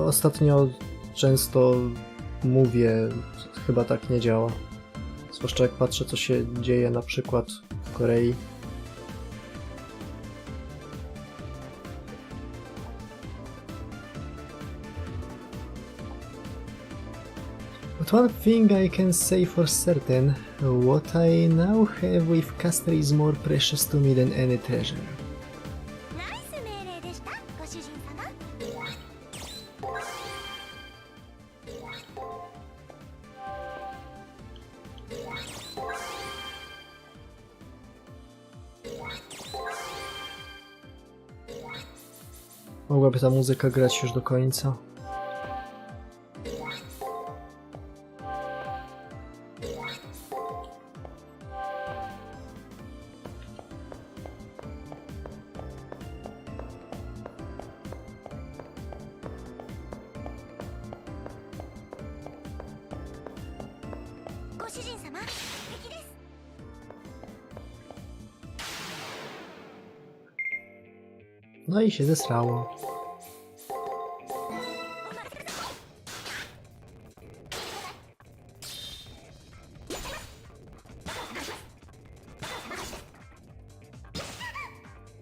Ostatnio często mówię, chyba tak nie działa. Zwłaszcza jak patrzę, co się dzieje na przykład w Korei. But one thing I can say for certain, what I now have with Caster is more precious to me than any treasure. ナイス命令でしたご主人様 Mogłaby ta muzyka grać już do końca. No i się zesrało.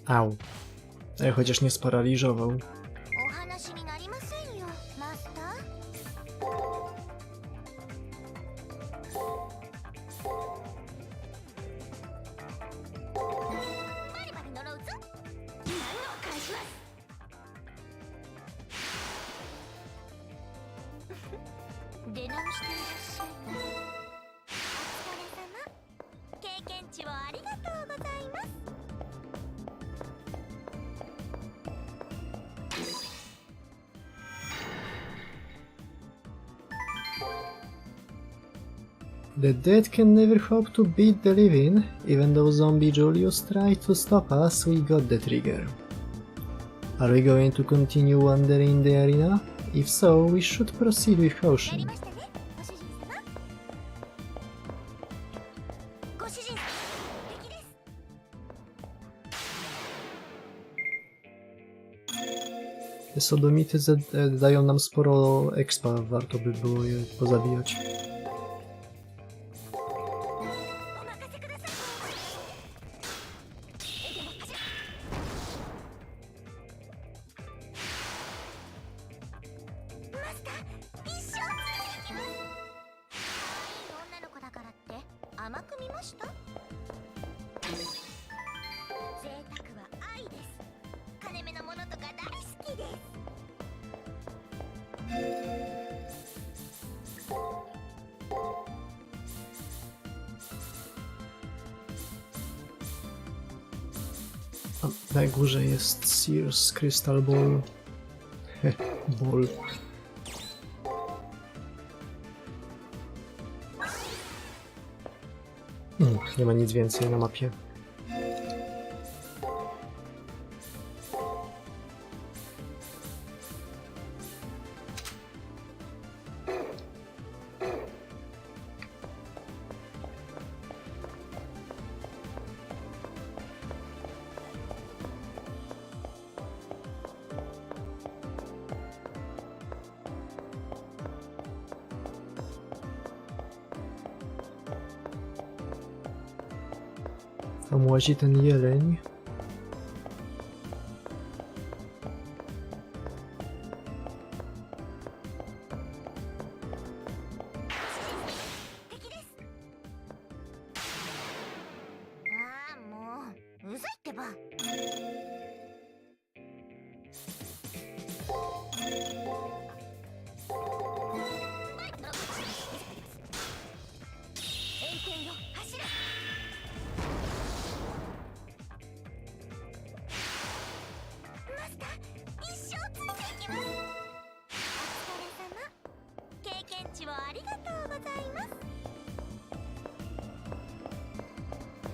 Au. Chociaż nie sparaliżował. お話になりませんよマスター バリバリ呪うぞ何を返します出直していらっしゃいお疲れ様経験値をありがとうございます The dead can never hope to beat the living. Even though zombie Julius tried to stop us, we got the trigger. Are we going to continue wandering the arena? If so, we should proceed with やり caution. ましたね、ご主人様。ご主人様、敵です。 Te sodomity dają nam sporo expa, warto by było je pozabijać. お任せください。マスター、一生ついていきます。可愛い女の子だからって甘く見ました？贅沢は愛です。金目のものとか大好きです。 A na górze jest Sears Crystal Ball. Ball. Nie ma nic więcej na mapie. Tam łazi ten jeleń.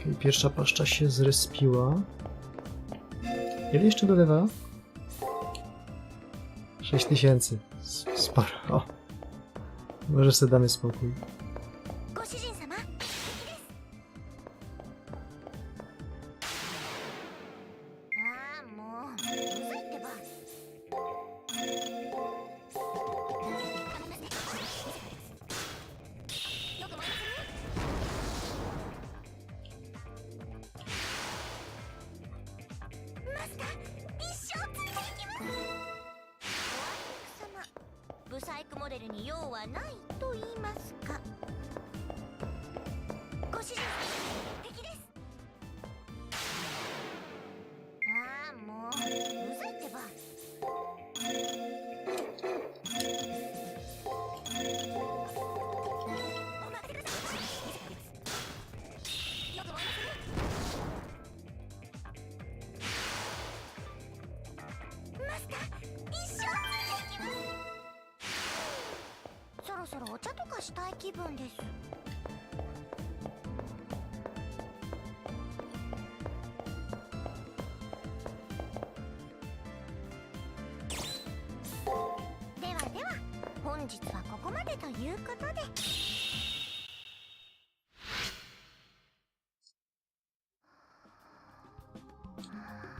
Okay, pierwsza paszcza się zrespiła. Ile jeszcze dolewa? 6000. Sporo. O. Może sobie damy spokój.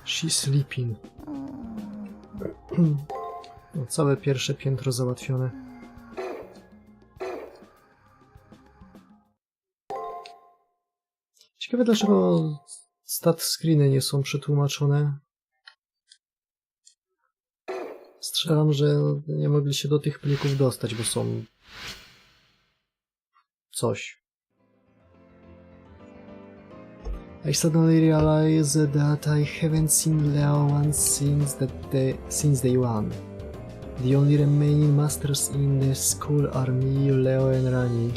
She's sleeping. No, całe pierwsze piętro załatwione. Ciekawe, dlaczego stat screeny nie są przetłumaczone. Strzelam, że nie mogli się do tych plików dostać, bo są coś. I suddenly realized that I haven't seen Leo once since day one. The only remaining masters in the school are me, Leo and Rani.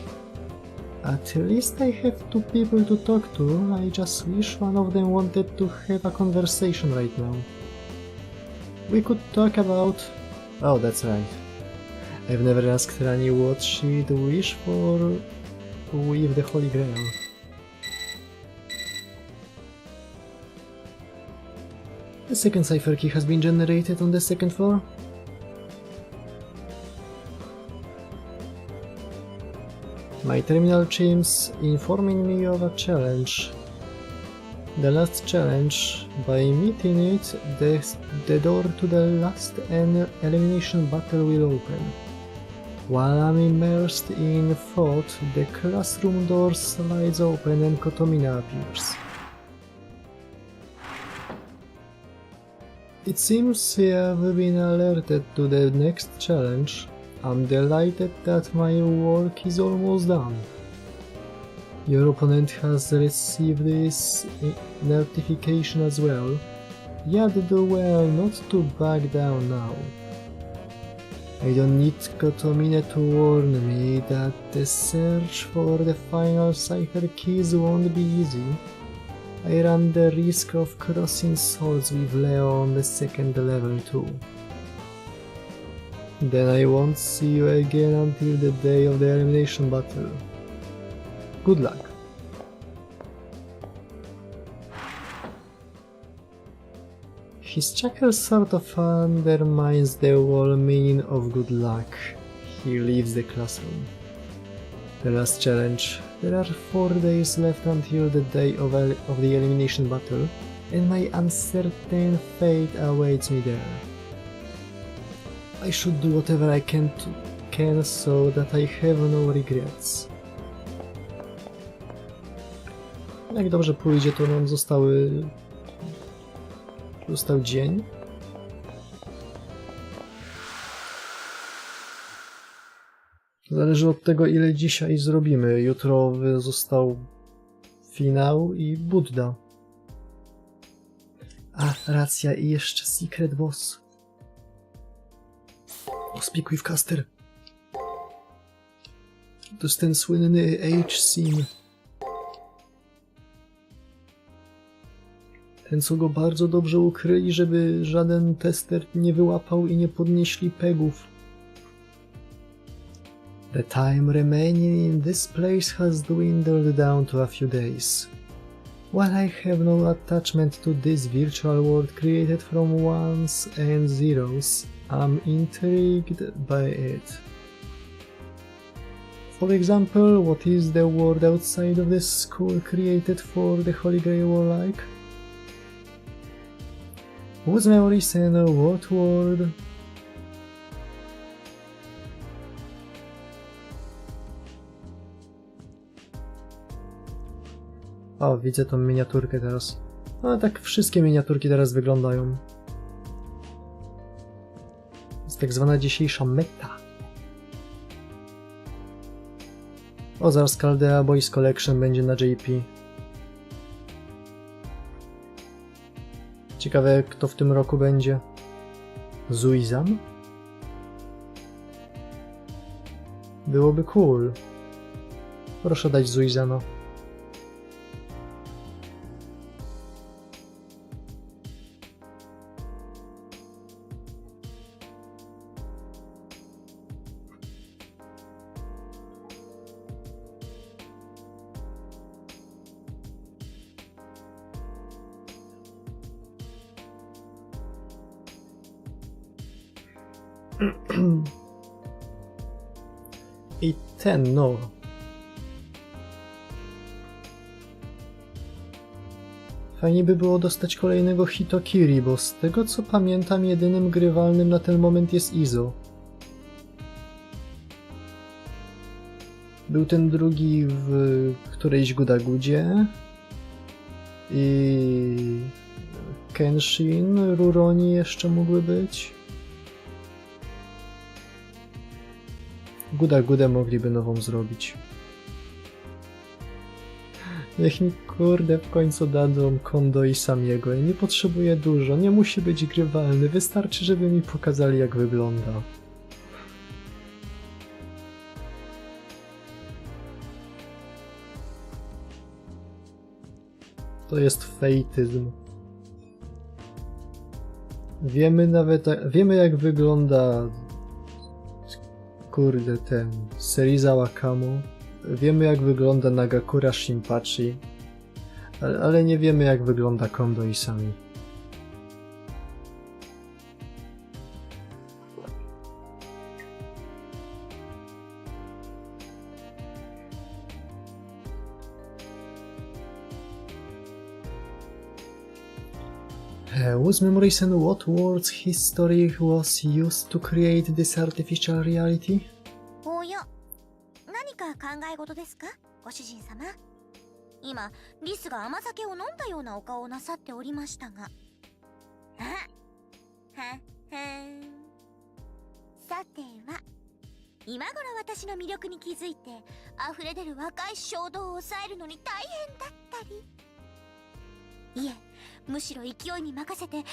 At least I have two people to talk to. I just wish one of them wanted to have a conversation right now. We could talk about... Oh, that's right. I've never asked Rani what she'd wish for with the Holy Grail. The second cipher key has been generated on the second floor. My terminal chimes informing me of a challenge. The last challenge. By meeting it, the door to the last elimination battle will open. While I'm immersed in thought, the classroom door slides open and Kotomina appears. It seems you have been alerted to the next challenge. I'm delighted that my work is almost done. Your opponent has received this notification as well. You'd do well not to back down now. I don't need Kotomine to warn me that the search for the final cipher keys won't be easy. I run the risk of crossing swords with Leo on the second level too. Then I won't see you again until the day of the elimination battle. Good luck. His chuckle sort of undermines the whole meaning of good luck. He leaves the classroom. The last challenge. There are 4 days left until the day of the elimination battle, and my uncertain fate awaits me there. I should do whatever I can so that I have no regrets. Jak dobrze pójdzie, to nam został dzień. Zależy od tego, ile dzisiaj zrobimy. Jutro został finał i Budda. A, racja, i jeszcze Secret Boss. Speak with Caster. To jest ten słynny H-Sim. Ten, co go bardzo dobrze ukryli, żeby żaden tester nie wyłapał i nie podnieśli pegów. The time remaining in this place has dwindled down to a few days. While I have no attachment to this virtual world created from ones and zeros, I'm intrigued by it. For example, what is the world outside of this school created for the Holy Grail like? Whose memories and what world? O, widzę tą miniaturkę teraz. No tak wszystkie miniaturki teraz wyglądają. To jest tak zwana dzisiejsza meta. O, zaraz Caldea Boys Collection będzie na JP. Ciekawe, kto w tym roku będzie. Zuizan? Byłoby cool. Proszę dać Zuizana. I ten, no. Fajnie by było dostać kolejnego Hitokiri, bo z tego co pamiętam, jedynym grywalnym na ten moment jest Izo. Był ten drugi w którejś Gudagudzie i Kenshin, Ruroni jeszcze mógłby być. Gudę mogliby nową zrobić. Niech mi kurde w końcu dadzą Kondo i Samiego. Ja nie potrzebuję dużo, nie musi być grywalny, wystarczy, żeby mi pokazali, jak wygląda. To jest fejtyzm. Wiemy jak wygląda kurde ten Serizawa Kamo. wiemy jak wygląda Nagakura Shinpachi, ale nie wiemy jak wygląda Kondo Isami. Whose memories and what world's history was used to create this artificial reality? おや、何か考え事ですか、ご主人様。今、リスが甘酒を飲んだようなお顔をなさっておりましたが。はん。さては、今頃私の魅力に気づいて、溢れ出る若い衝動を抑えるのに大変だったり。いえ、むしろ勢いに任せてどう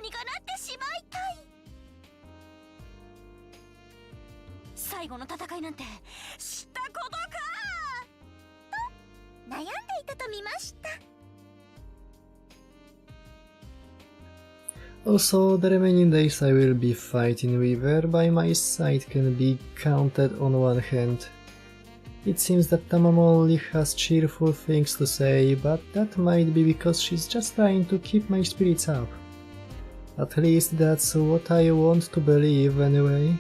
にかなってしまいたい。最後の戦いなんて知ったことかと悩んでいたと見ました。 Also, the remaining days I will be fighting with her by my side can be counted on one hand. It seems that Tamamo only has cheerful things to say, but that might be because she's just trying to keep my spirits up. At least that's what I want to believe anyway.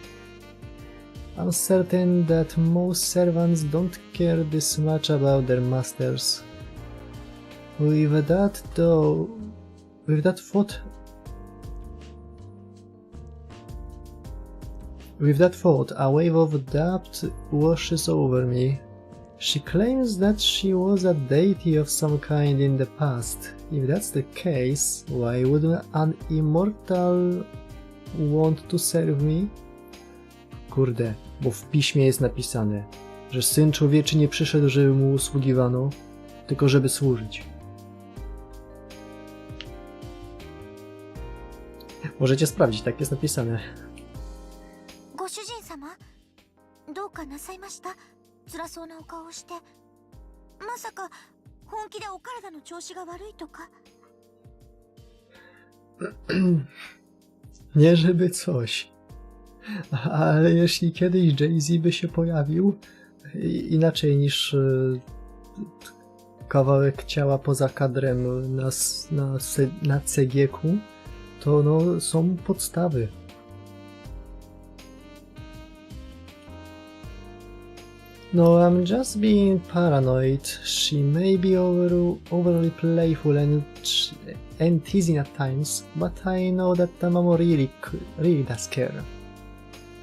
I'm certain that most servants don't care this much about their masters. With that thought, a wave of doubt washes over me. She claims that she was a deity of some kind in the past. If that's the case, why would an immortal want to serve me? Kurde, bo w piśmie jest napisane, że Syn Człowieczy nie przyszedł, żeby mu usługiwano, tylko żeby służyć. Możecie sprawdzić, tak jest napisane. ご主人様、どうかなさいました？辛そうなお顔をして。まさか本気でお体の調子が悪いとか？ Nie żeby coś, ale jeśli kiedyś Jay-Z by się pojawił, inaczej niż kawałek ciała poza kadrem na cegieku, to no, są podstawy. No, I'm just being paranoid. She may be overly playful and teasing at times, but I know that Tamamo really does care.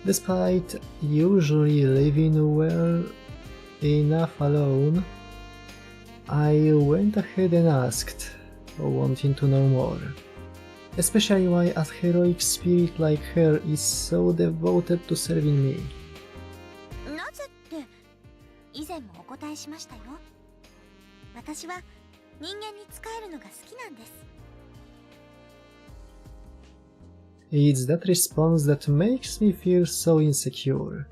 Despite usually living well enough alone, I went ahead and asked, wanting to know more. Especially why a heroic spirit like her is so devoted to serving me. なぜって以前もお答えしましたよ。私は人間に仕えるのが好きなんです。 It's that response that makes me feel so insecure.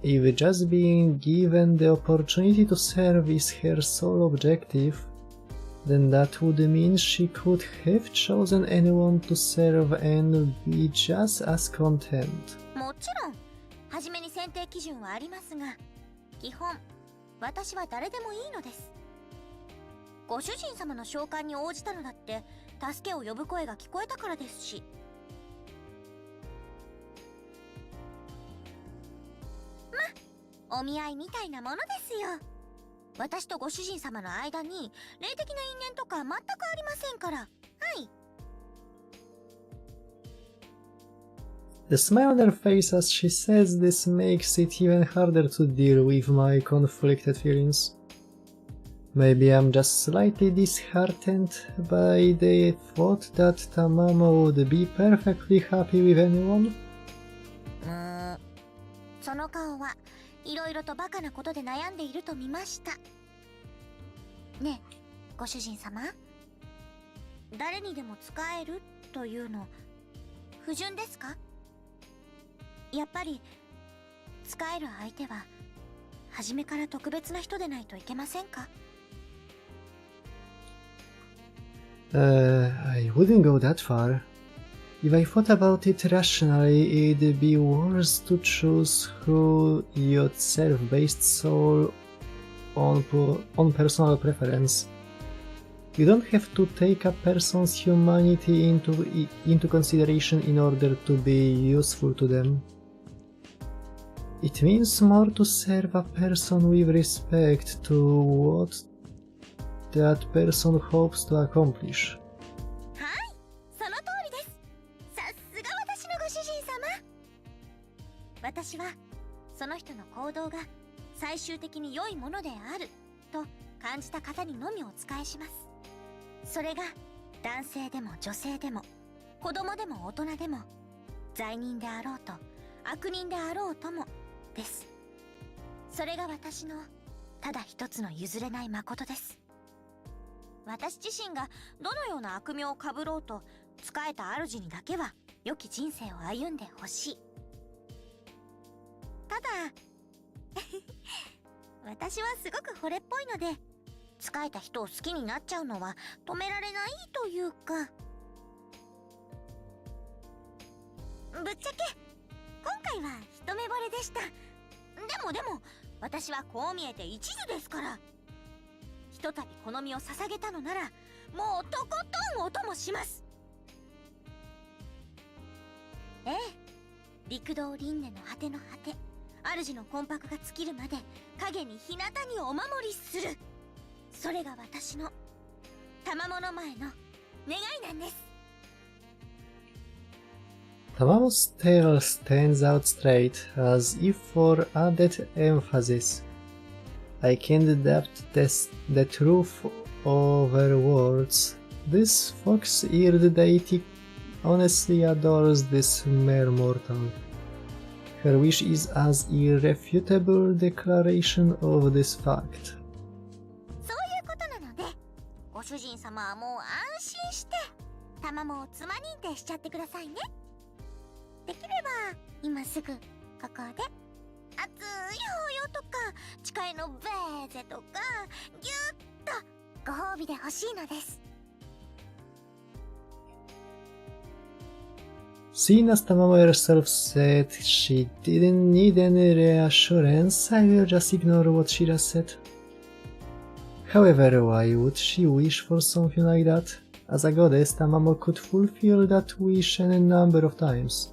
If just being given the opportunity to serve is her sole objective, then that would mean she could have chosen anyone to serve and be just as content. もちろん、初めに選定基準はありますが、基本、私は誰でもいいのです。ご主人様の召喚に応じたのだって、助けを呼ぶ声が聞こえたからですし。ま、お見合いみたいなものですよ。私とご主人様の間に霊的な因縁とか全くありませんから。はい。 The smile on her face as she says this makes it even harder to deal with my conflicted feelings. Maybe I'm just slightly disheartened by the thought that Tamamo would be perfectly happy with anyone. その顔はいろいろとバカなことで悩んでいると見ました。ねえ、ご主人様。誰にでも仕えるというの不純ですか？やっぱり仕える相手は初めから特別な人でないといけませんか？ I wouldn't go that far. If I thought about it rationally, it'd be worse to choose through yourself based solely on personal preference. You don't have to take a person's humanity into consideration in order to be useful to them. It means more to serve a person with respect to what that person hopes to accomplish. はい、その通りです。さすが私のご主人様。私はその人の行動が最終的に良いものであると感じた方にのみお仕えします。それが男性でも女性でも子供でも大人でも罪人であろうと悪人であろうともです。それが私のただ一つの譲れない誠です。私自身がどのような悪名をかぶろうと仕えた主にだけは良き人生を歩んでほしい。ただ私はすごく惚れっぽいので仕えた人を好きになっちゃうのは止められないというか、ぶっちゃけ今回は一目惚れでした。でも私はこう見えて一途ですから、ひとたびこの身を捧げたのならもうとことんお供します。ええ、陸道輪廻の果ての果て、主の魂魄が尽きるまで影に日向にお守りする。それが私の賜物前の願いなんです。Tamamo's tail stands out straight, as if for added emphasis. I can't doubt the truth over words. This fox-eared deity honestly adores this mere mortal. Her wish is an irrefutable declaration of this fact. そういうことなので、ご主人様はもう安心して卵を妻認定しちゃってくださいね。できれば今すぐここで熱い抱擁とか誓いのベーゼとかぎゅっとご褒美で欲しいのです。Seeing as Tamamo herself said she didn't need any reassurance, I will just ignore what she just said. However, why would she wish for something like that? As a goddess, Tamamo could fulfill that wish any number of times.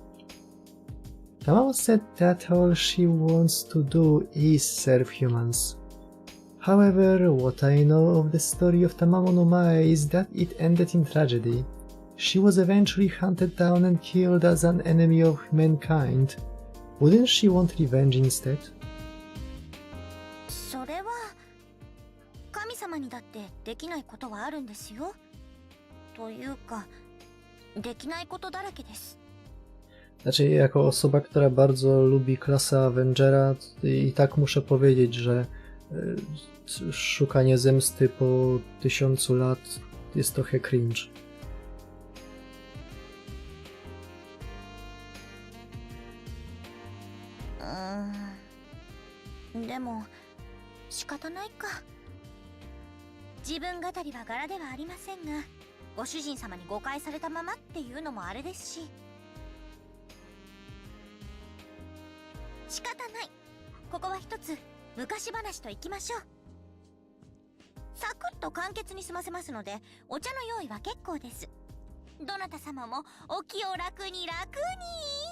Tamamo said that all she wants to do is serve humans. However, what I know of the story of Tamamo no Mae is that it ended in tragedy. She was eventually hunted down and killed as an enemy of mankind. Wouldn't she want revenge instead? それは神様にだってできないことはあるんですよ。というか、できないことだらけです。Znaczy, jako osoba, która bardzo lubi klasę Avengera, i tak muszę powiedzieć, że szukanie zemsty po 1000 lat jest trochę cringe. でも仕方ないか。自分語りは柄ではありませんが、ご主人様に誤解されたままっていうのもあれですし、仕方ない。ここは一つ昔話といきましょう。サクッと簡潔に済ませますので、お茶の用意は結構です。どなた様もお気を楽に楽に。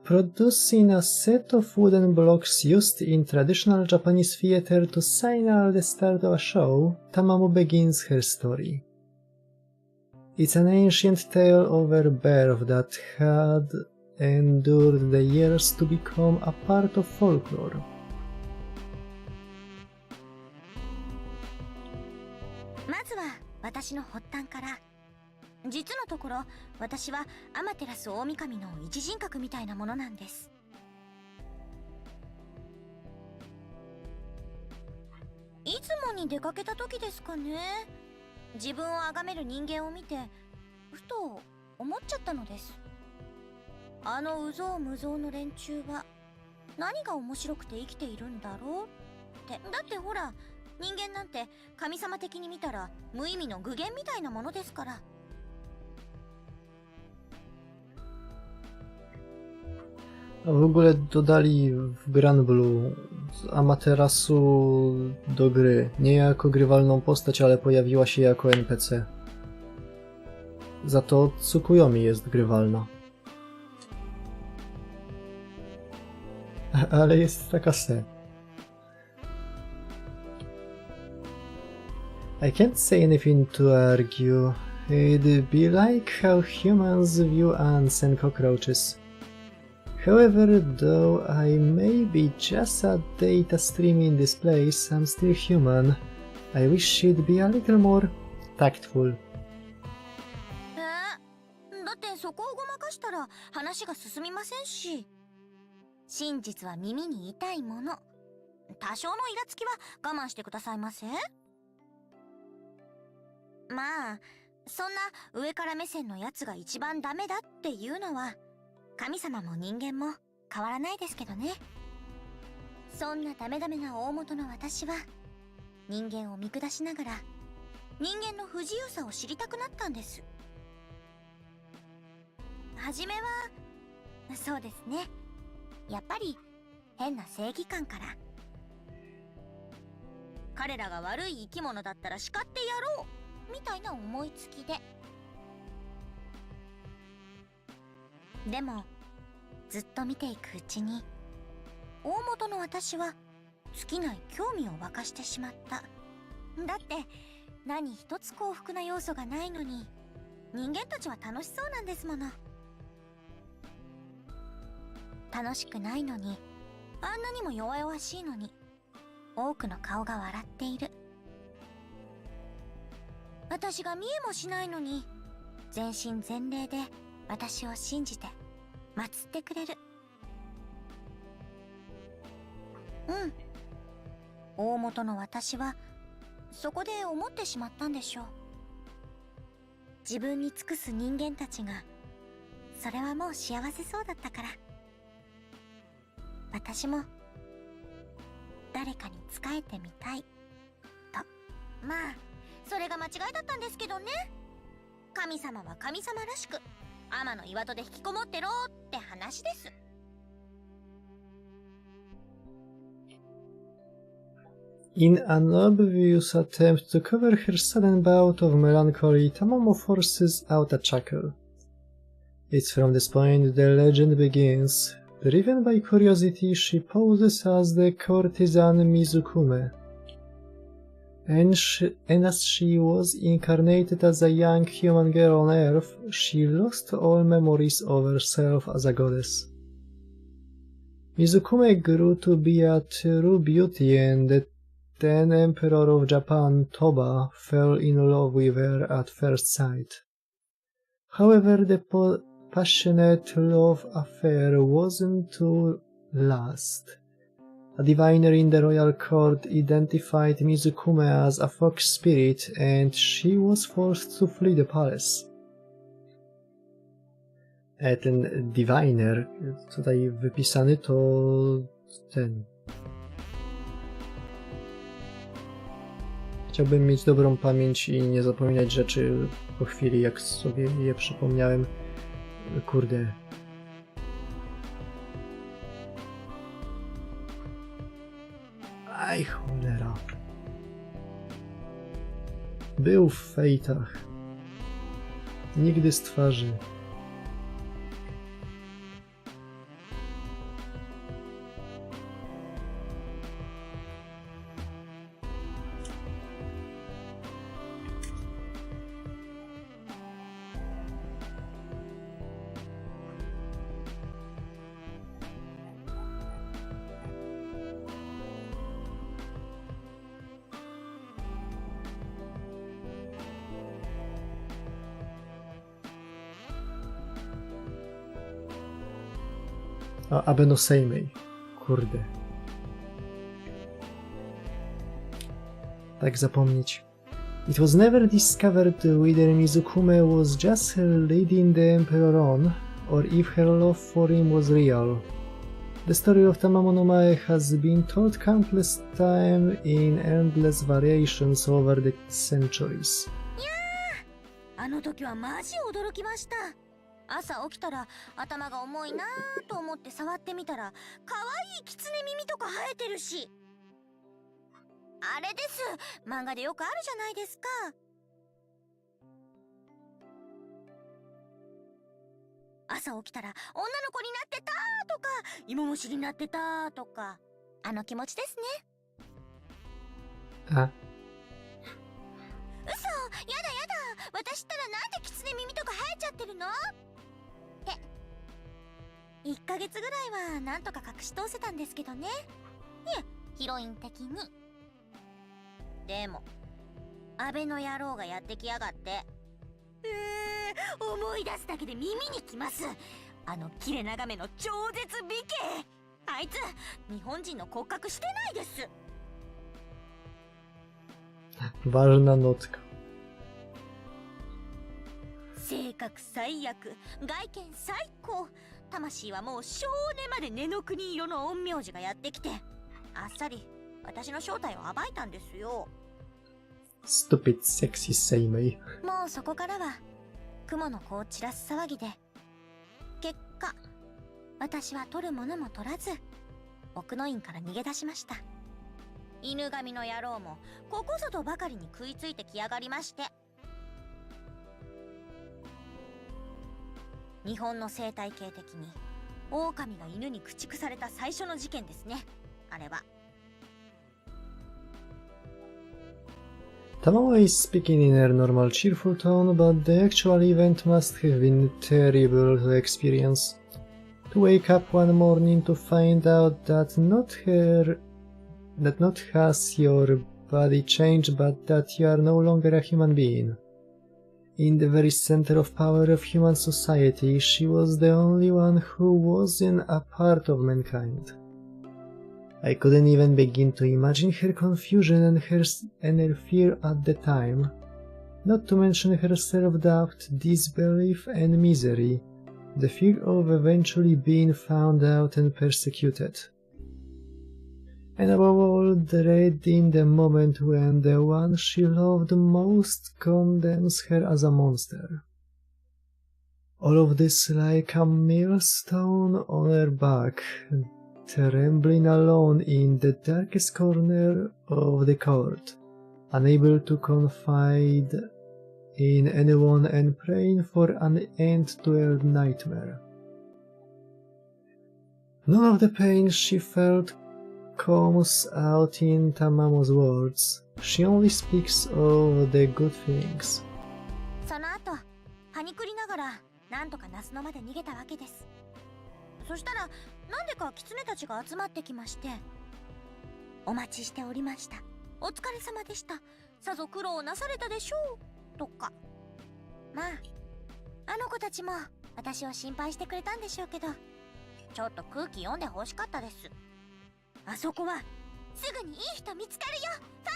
Producing a set of wooden blocks used in traditional Japanese theater to signal the start of a show, Tamamo begins her story. It's an ancient tale of a birth that had endured the years to become a part of folklore. まずは私の発端から。実のところ、私はアマテラス大神の一人格みたいなものなんです。いつもに出かけた時ですかね。自分を崇める人間を見て、ふと思っちゃったのです。あのうぞうむぞうの連中は何が面白くて生きているんだろうって。だってほら、人間なんて神様的に見たら無意味の具現みたいなものですから。W ogóle dodali w Granblu Amaterasu do gry. Nie jako grywalną postać, ale pojawiła się jako NPC. Za to Tsukuyomi jest grywalna. Ale jest taka se. I can't say anything to argue. It'd be like how humans view ants and cockroaches. However, though I may be just a data stream in this place, I'm still human. I wish she'd be a little more tactful. だってそこをごまかしたら話が進みませんし。真実は耳に痛いもの。多少のイラつきは我慢してくださいませ。まあ、そんな上から目線のやつが一番ダメだっていうのは神様も人間も変わらないですけどね。そんなダメダメな大元の私は人間を見下しながら人間の不自由さを知りたくなったんです。はじめはそうですね、やっぱり変な正義感から。彼らが悪い生き物だったら叱ってやろうみたいな思いつきで。でもずっと見ていくうちに大元の私は尽きない興味を沸かしてしまった。だって何一つ幸福な要素がないのに人間たちは楽しそうなんですもの。楽しくないのにあんなにも弱々しいのに多くの顔が笑っている。私が見えもしないのに全身全霊で私を信じて祀ってくれる。大元の私はそこで思ってしまったんでしょう。自分に尽くす人間たちがそれはもう幸せそうだったから、私も誰かに仕えてみたいと。まあそれが間違いだったんですけどね。神様は神様らしく天の岩戸で引きこもってろって話です。In an obvious attempt to cover her sudden bout of melancholy, Tamamo forces out a chuckle. It's from this point the legend begins. Driven by curiosity, she poses as the courtesan Mizukume. And as she was incarnated as a young human girl on Earth, she lost all memories of herself as a goddess. Mizukume grew to be a true beauty, and the then Emperor of Japan, Toba, fell in love with her at first sight. However, the passionate love affair wasn't to last. A diviner in the royal court identified Mizukume as a fox spirit, and she was forced to flee the palace. Ten diviner, tutaj wypisany, to ten... Chciałbym mieć dobrą pamięć i nie zapominać rzeczy po chwili, jak sobie je przypomniałem. Kurde. Aj, cholera. Był w fejtach. Nigdy z twarzy. Abe no Seimei. Kurde. Tak zapomnieć. It was never discovered whether Mizukume was just leading the Emperor on, or if her love for him was real. The story of Tamamo no Mae has been told countless times in endless variations over the centuries. あの時はマジ驚きました。朝起きたら頭が重いなぁと思って触ってみたら可愛い狐耳とか生えてるし。あれです。漫画でよくあるじゃないですか。朝起きたら女の子になってたとか芋虫になってたとか、あの気持ちですね。あ、嘘、やだやだ。私ったらなんで狐耳とか生えちゃってるのって1ヶ月ぐらいはなんとか隠し通せたんですけどね。いえ、ヒロイン的に。でも安倍の野郎がやってきやがって、思い出すだけで耳にきます。あの切れ長めの超絶美形。あいつ日本人の骨格してないです。ważna notka. 性格最悪、外見最高。魂はもう少年まで根の国色の陰陽師がやってきて、あっさり私の正体を暴いたんですよ。Stupid sexy seimei. もうそこからは雲の子を散らす騒ぎで、結果私は取るものも取らず奥の院から逃げ出しました。犬神の野郎もここぞとばかりに食いついてきやがりまして。日本の生態系的に狼が犬に駆逐された最初の事件ですね、あれは。Tamamo is speaking in her normal cheerful tone, but the actual event must have been terrible to experience. To wake up one morning to find out that not has your body changed, but that you are no longer a human being. In the very center of power of human society, she was the only one who wasn't a part of mankind. I couldn't even begin to imagine her confusion and her fear at the time, not to mention her self-doubt, disbelief and misery, the fear of eventually being found out and persecuted. And above all, dread in the moment when the one she loved most condemns her as a monster. All of this like a millstone on her back, trembling alone in the darkest corner of the court, unable to confide in anyone and praying for an end to her nightmare. None of the pain she felt comes out in Tamamo's words. She only speaks of the good things. その後、はにくりながらなんとか那須野まで逃げたわけです。そしたらなんでか狐たちが集まってきまして、お待ちしておりました。お疲れ様でした。さぞ苦労なされたでしょう。とか。まあ、あの子たちも私を心配してくれたんでしょうけど、ちょっと空気読んで欲しかったです。あそこはすぐにいい人見つかるよ、フ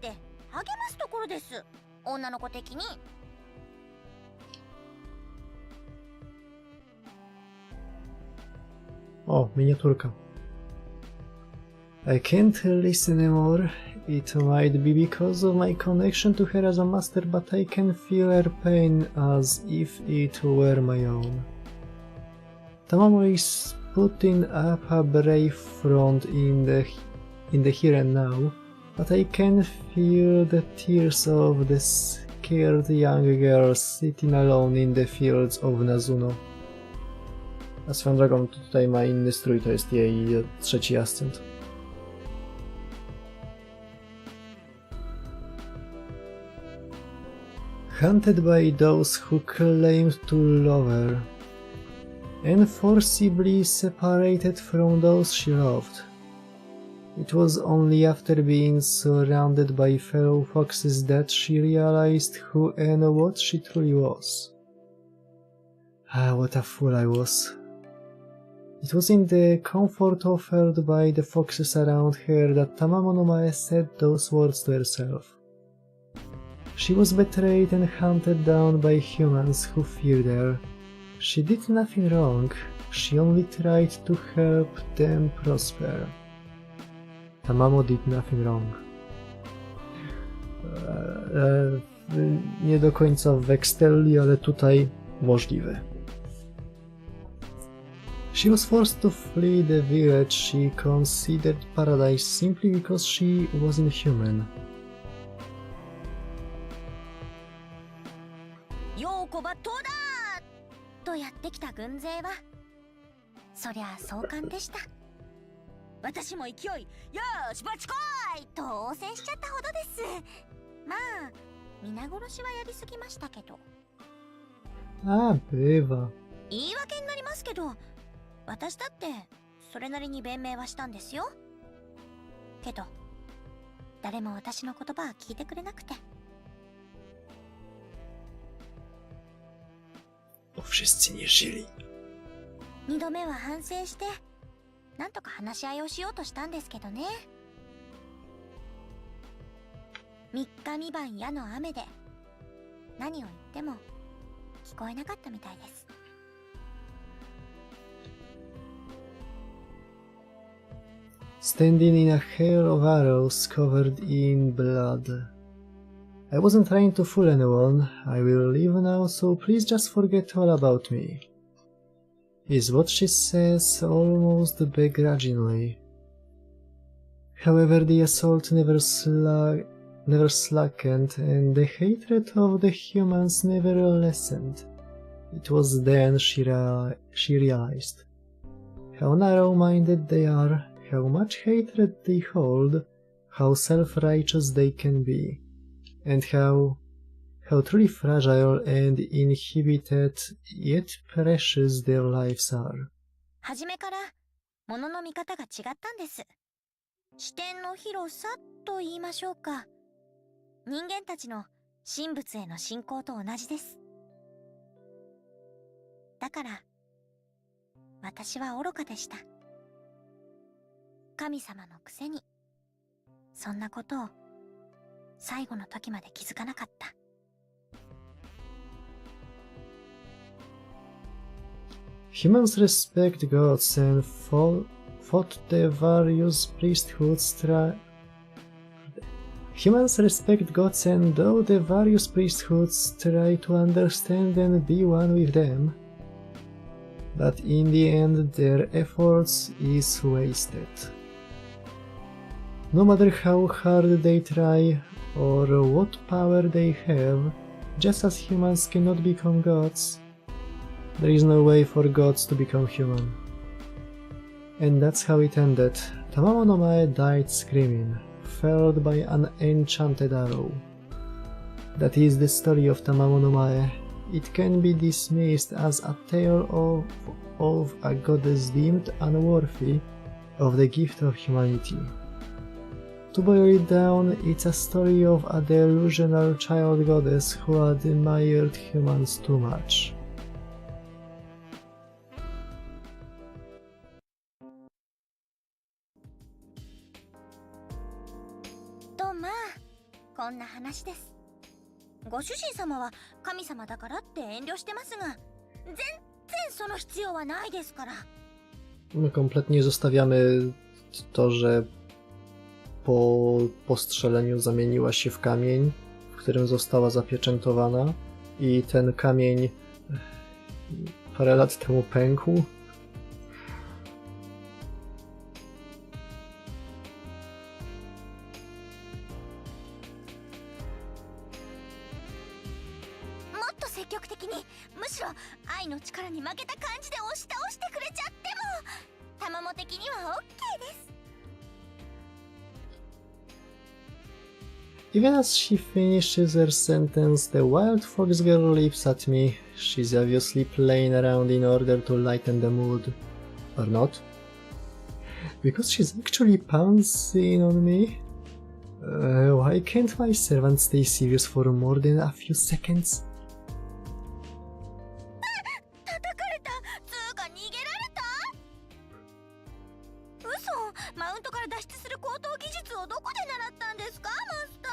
ァイって励ますところです。女の子的に。Oh, miniaturka. I can't listen anymore. It might be because of my connection to her as a master, but I can feel her pain as if it were my own. Tamamo is putting up a brave front in the here and now, but I can feel the tears of the scared young girl sitting alone in the fields of Nazuno. A swoją drogą tutaj ma inny strój, to jest jej trzeci ascent. Hunted by those who claimed to love her, and forcibly separated from those she loved. It was only after being surrounded by fellow foxes that she realized who and what she truly was. Ah, what a fool I was. It was in the comfort offered by the foxes around her that Tamamo no Mae said those words to herself. She was betrayed and hunted down by humans who feared her. She did nothing wrong. She only tried to help them prosper. Tamamo did nothing wrong. Nie do końca w Wextelli, ale tutaj możliwe. She was forced to flee the village she considered paradise simply because she wasn't human. ようこばとだとやってきた軍勢はそりゃ壮観でした。私も勢いよーしバチコーイと応戦しちゃったほどです。まあ皆殺しはやりすぎましたけど。A, bywa. 言い訳になりますけど、私だってそれなりに弁明はしたんですよ。けど誰も私の言葉は聞いてくれなくて。Wszyscy nie żyli. 2度目は反省してなんとか話し合いをしようとしたんですけどね。3日3晩夜の雨で何を言っても聞こえなかったみたいです。Standing in a hail of arrows covered in blood. I wasn't trying to fool anyone. I will leave now, so please just forget all about me. Is what she says almost begrudgingly. However, the assault never slackened, and the hatred of the humans never lessened. It was then she realized how narrow-minded they are, how much hatred they hold, how self-righteous they can be, and how truly fragile and inhibited yet precious their lives are. 初めから物の見方が違ったんです。視点の広さと言いましょうか。人間たちの神仏への信仰と同じです。だから私は愚かでした。神様のくせにそんなことを最後の時まで気づかなかった。Humans respect gods and fought the various priesthoods Humans respect gods, and though the various priesthoods try to understand and be one with them, but in the end their efforts is wasted. No matter how hard they try or what power they have, just as humans cannot become gods, there is no way for gods to become human. And that's how it ended. Tamamo no Mae died screaming, felled by an enchanted arrow. That is the story of Tamamo no Mae. It can be dismissed as a tale of a goddess deemed unworthy of the gift of humanity. To boil it down, it's a story of a delusional child goddess who admired humans too much. とまあこんな話です。ご主人様は神様だからって遠慮してますが、全然その必要はないですから。My kompletnie zostawiamy to, że po postrzeleniu zamieniła się w kamień, w którym została zapieczętowana, i ten kamień parę lat temu pękł. Even as she finishes her sentence, the wild fox girl leaps at me. She's obviously playing around in order to lighten the mood. Or not. Because she's actually pouncing on me. Why can't my servant stay serious for more than a few seconds? 叩かれたつうか逃げられた？嘘、マウントから脱出する高等技術をどこで習ったんですか、マスター。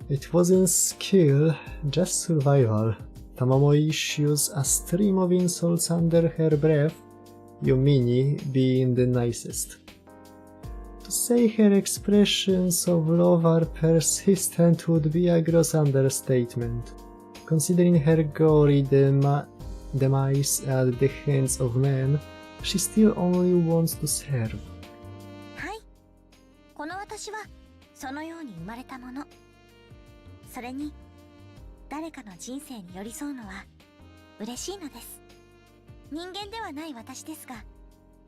It wasn't skill, just survival. Tamamo issues a stream of insults under her breath, Yumini being the nicest. To say her expressions of love are persistent would be a gross understatement. Considering her gory demise at the hands of men, she still only wants to serve. はい。この私はそのように生まれたもの。それに誰かの人生に寄り添うのは嬉しいのです。人間ではない私ですが、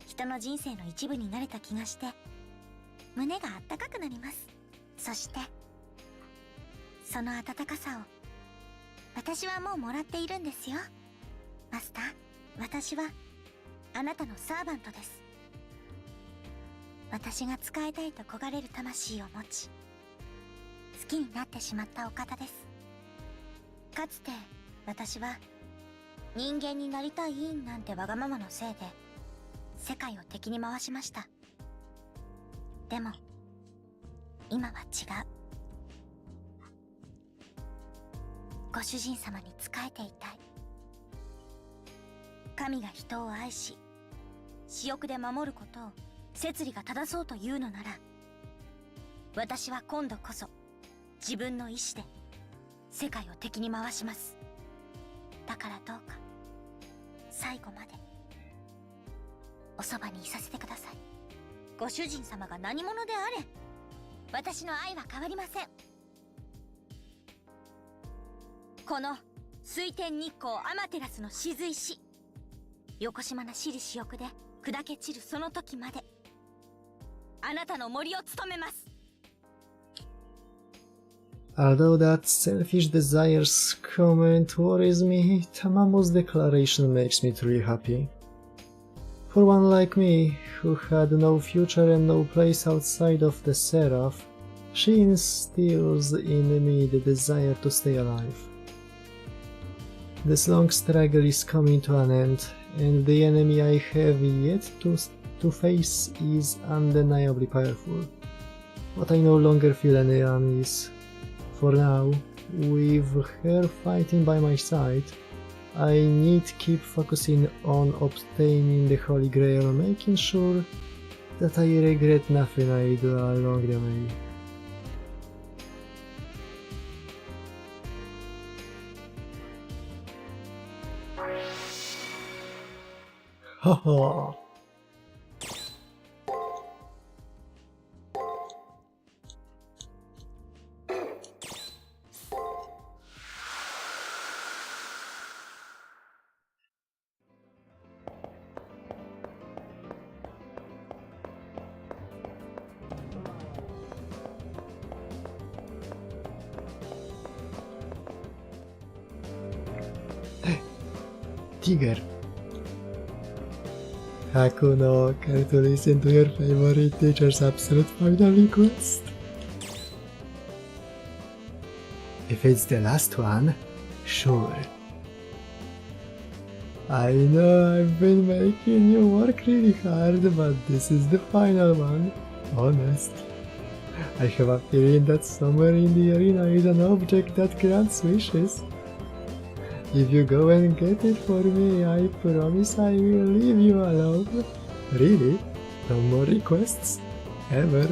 人の人生の一部になれた気がして胸があったかくなります。そしてその温かさを私はもうもらっているんですよ。マスター、私はあなたのサーバントです。私が仕えたいと焦がれる魂を持ち、好きになってしまったお方です。かつて私は人間になりたいなんてわがままのせいで世界を敵に回しました。でも今は違う。ご主人様に仕えていたい。神が人を愛し私欲で守ることを摂理が正そうというのなら、私は今度こそ自分の意志で世界を敵に回します。だからどうか最後までおそばにいさせてください。ご主人様が何者であれ、私の愛は変わりません。この水天日光アマテラスの雫石、横島な私利私欲で砕け散るその時まであなたの森を務めます。 Although that selfish desires comment worries me, Tamamo's declaration makes me truly happy. For one like me, who had no future and no place outside of the Seraph, she instills in me the desire to stay alive. This long struggle is coming to an end, and the enemy I have yet to face is undeniably powerful. But I no longer feel any unease. For now, with her fighting by my side, I need to keep focusing on obtaining the Holy Grail, making sure that I regret nothing I do along the way. Haha! Tiger. Hakuno, care to listen to your favorite teacher's absolute final request? If it's the last one, sure. I know I've been making you work really hard, but this is the final one, honest. I have a feeling that somewhere in the arena is an object that grants wishes. If you go and get it for me, I promise I will leave you alone. Really? No more requests? Ever?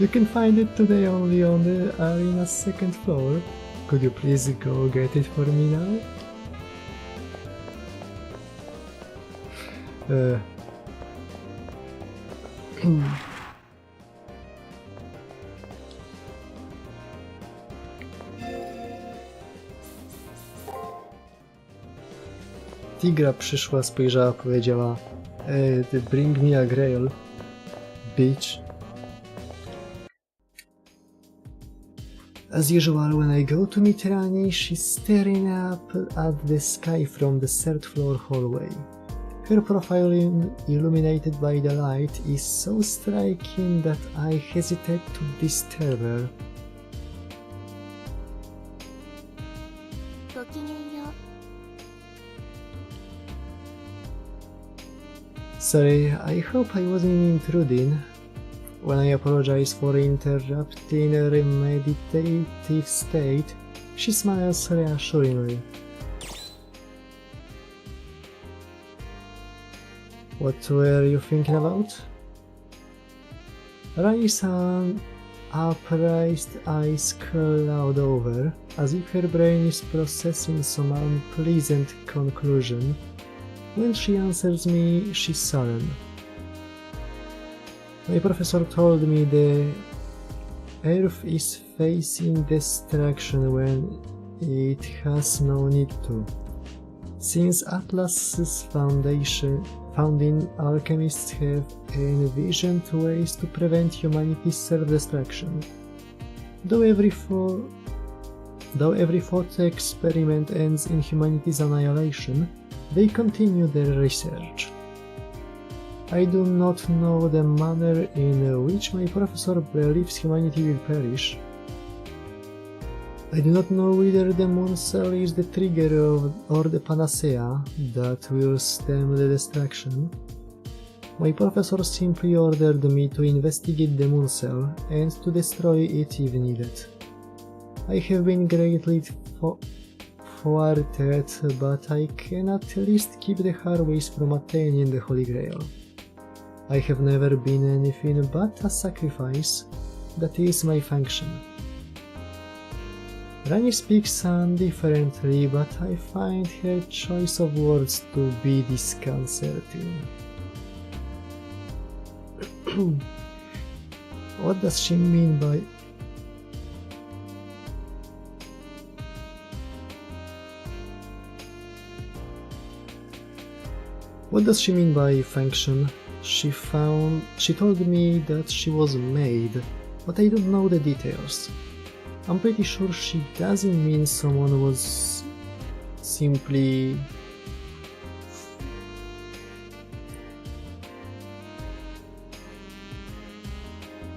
You can find it today only on the arena's second floor. Could you please go get it for me now? Tigra przyszła, spojrzała, powiedziała bring me a grail, bitch. As usual, when I go to meet Rani, she's staring up at the sky from the third floor hallway. Her profile illuminated by the light is so striking that I hesitate to disturb her. Sorry, I hope I wasn't intruding. When I apologize for interrupting her meditative state, she smiles reassuringly. What were you thinking about? Rani's upraised eyes cloud over, as if her brain is processing some unpleasant conclusion. When she answers me, she's sullen. My professor told me the Earth is facing destruction when it has no need to. Since Atlas's founding, alchemists have envisioned ways to prevent humanity's self-destruction. Though every thought experiment ends in humanity's annihilation, they continue their research. I do not know the manner in which my professor believes humanity will perish. I do not know whether the moon cell is the trigger or the panacea that will stem the destruction. My professor simply ordered me to investigate the moon cell and to destroy it if needed. I have been greatly thwarted, but I can at least keep the Harways from attaining the Holy Grail. I have never been anything but a sacrifice. That is my function. Rani speaks indifferently, but I find her choice of words to be disconcerting. What does she mean by... What does she mean by function? She told me that she was made, but I don't know the details. I'm pretty sure she doesn't mean someone was simply...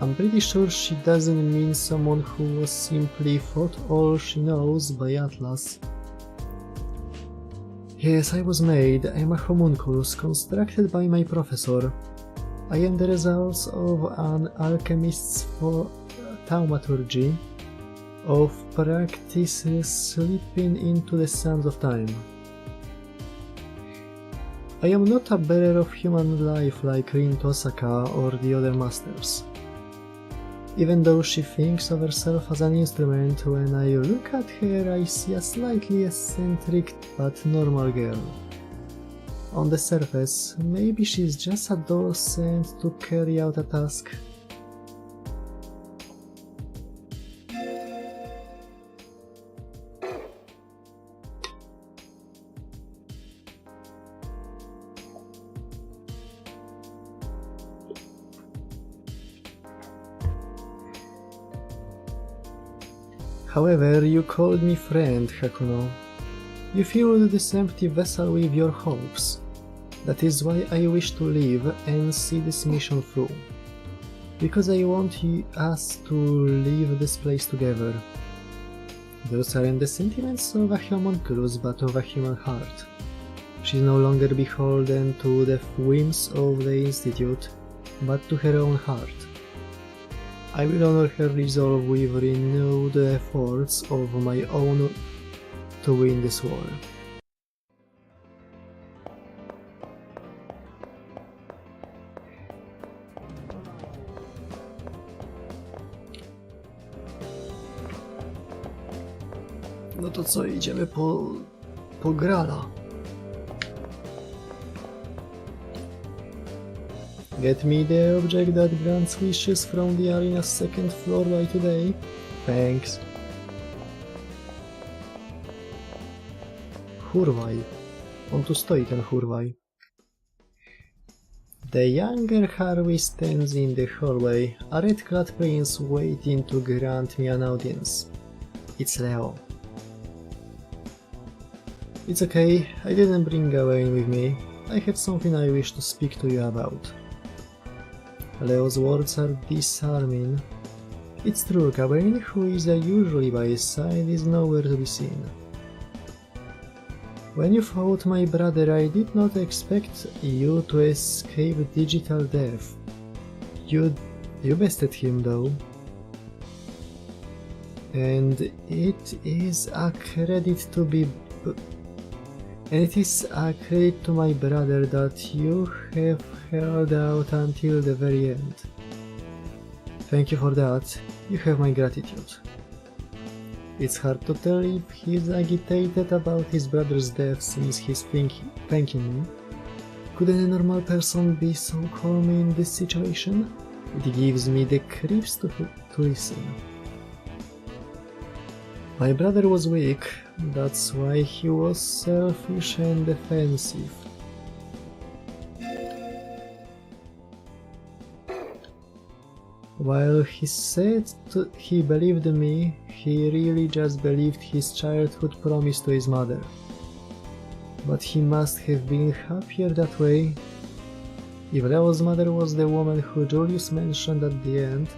I'm pretty sure she doesn't mean someone who was simply taught all she knows by Atlas. Yes, I was made. I am a homunculus constructed by my professor. I am the results of an alchemist's thaumaturgy, of practices slipping into the sands of time. I am not a bearer of human life like Rin Tosaka or the other masters. Even though she thinks of herself as an instrument, when I look at her I see a slightly eccentric but normal girl. On the surface, maybe she's just a doll sent to carry out a task. However, you called me friend, Hakuno. You filled this empty vessel with your hopes. That is why I wish to live and see this mission through. Because I want us to leave this place together. Those aren't the sentiments of a homunculus, but of a human heart. She's no longer beholden to the whims of the Institute, but to her own heart. I will honor her resolve with renewed efforts of my own to win this war. No to co, idziemy po Grala. Get me the object that grants wishes from the arena's second floor by today. Thanks. Hurwaj. On tu stoi, ten Hurwaj. The younger Harvey stands in the hallway, a red-clad prince waiting to grant me an audience. It's Leo. It's okay, I didn't bring Gawain with me. I have something I wish to speak to you about. Leo's words are disarming. It's true, Gawain, who is usually by his side, is nowhere to be seen. When you fought my brother, I did not expect you to escape digital death. You You bested him though. And it is a credit to my brother that you have held out until the very end. Thank you for that. You have my gratitude. It's hard to tell if he's agitated about his brother's death since he's thanking me. Could any normal person be so calm in this situation? It gives me the creeps to listen. My brother was weak, that's why he was selfish and defensive. While he said he believed me, he really just believed his childhood promise to his mother. But he must have been happier that way. If Leo's mother was the woman who Julius mentioned at the end,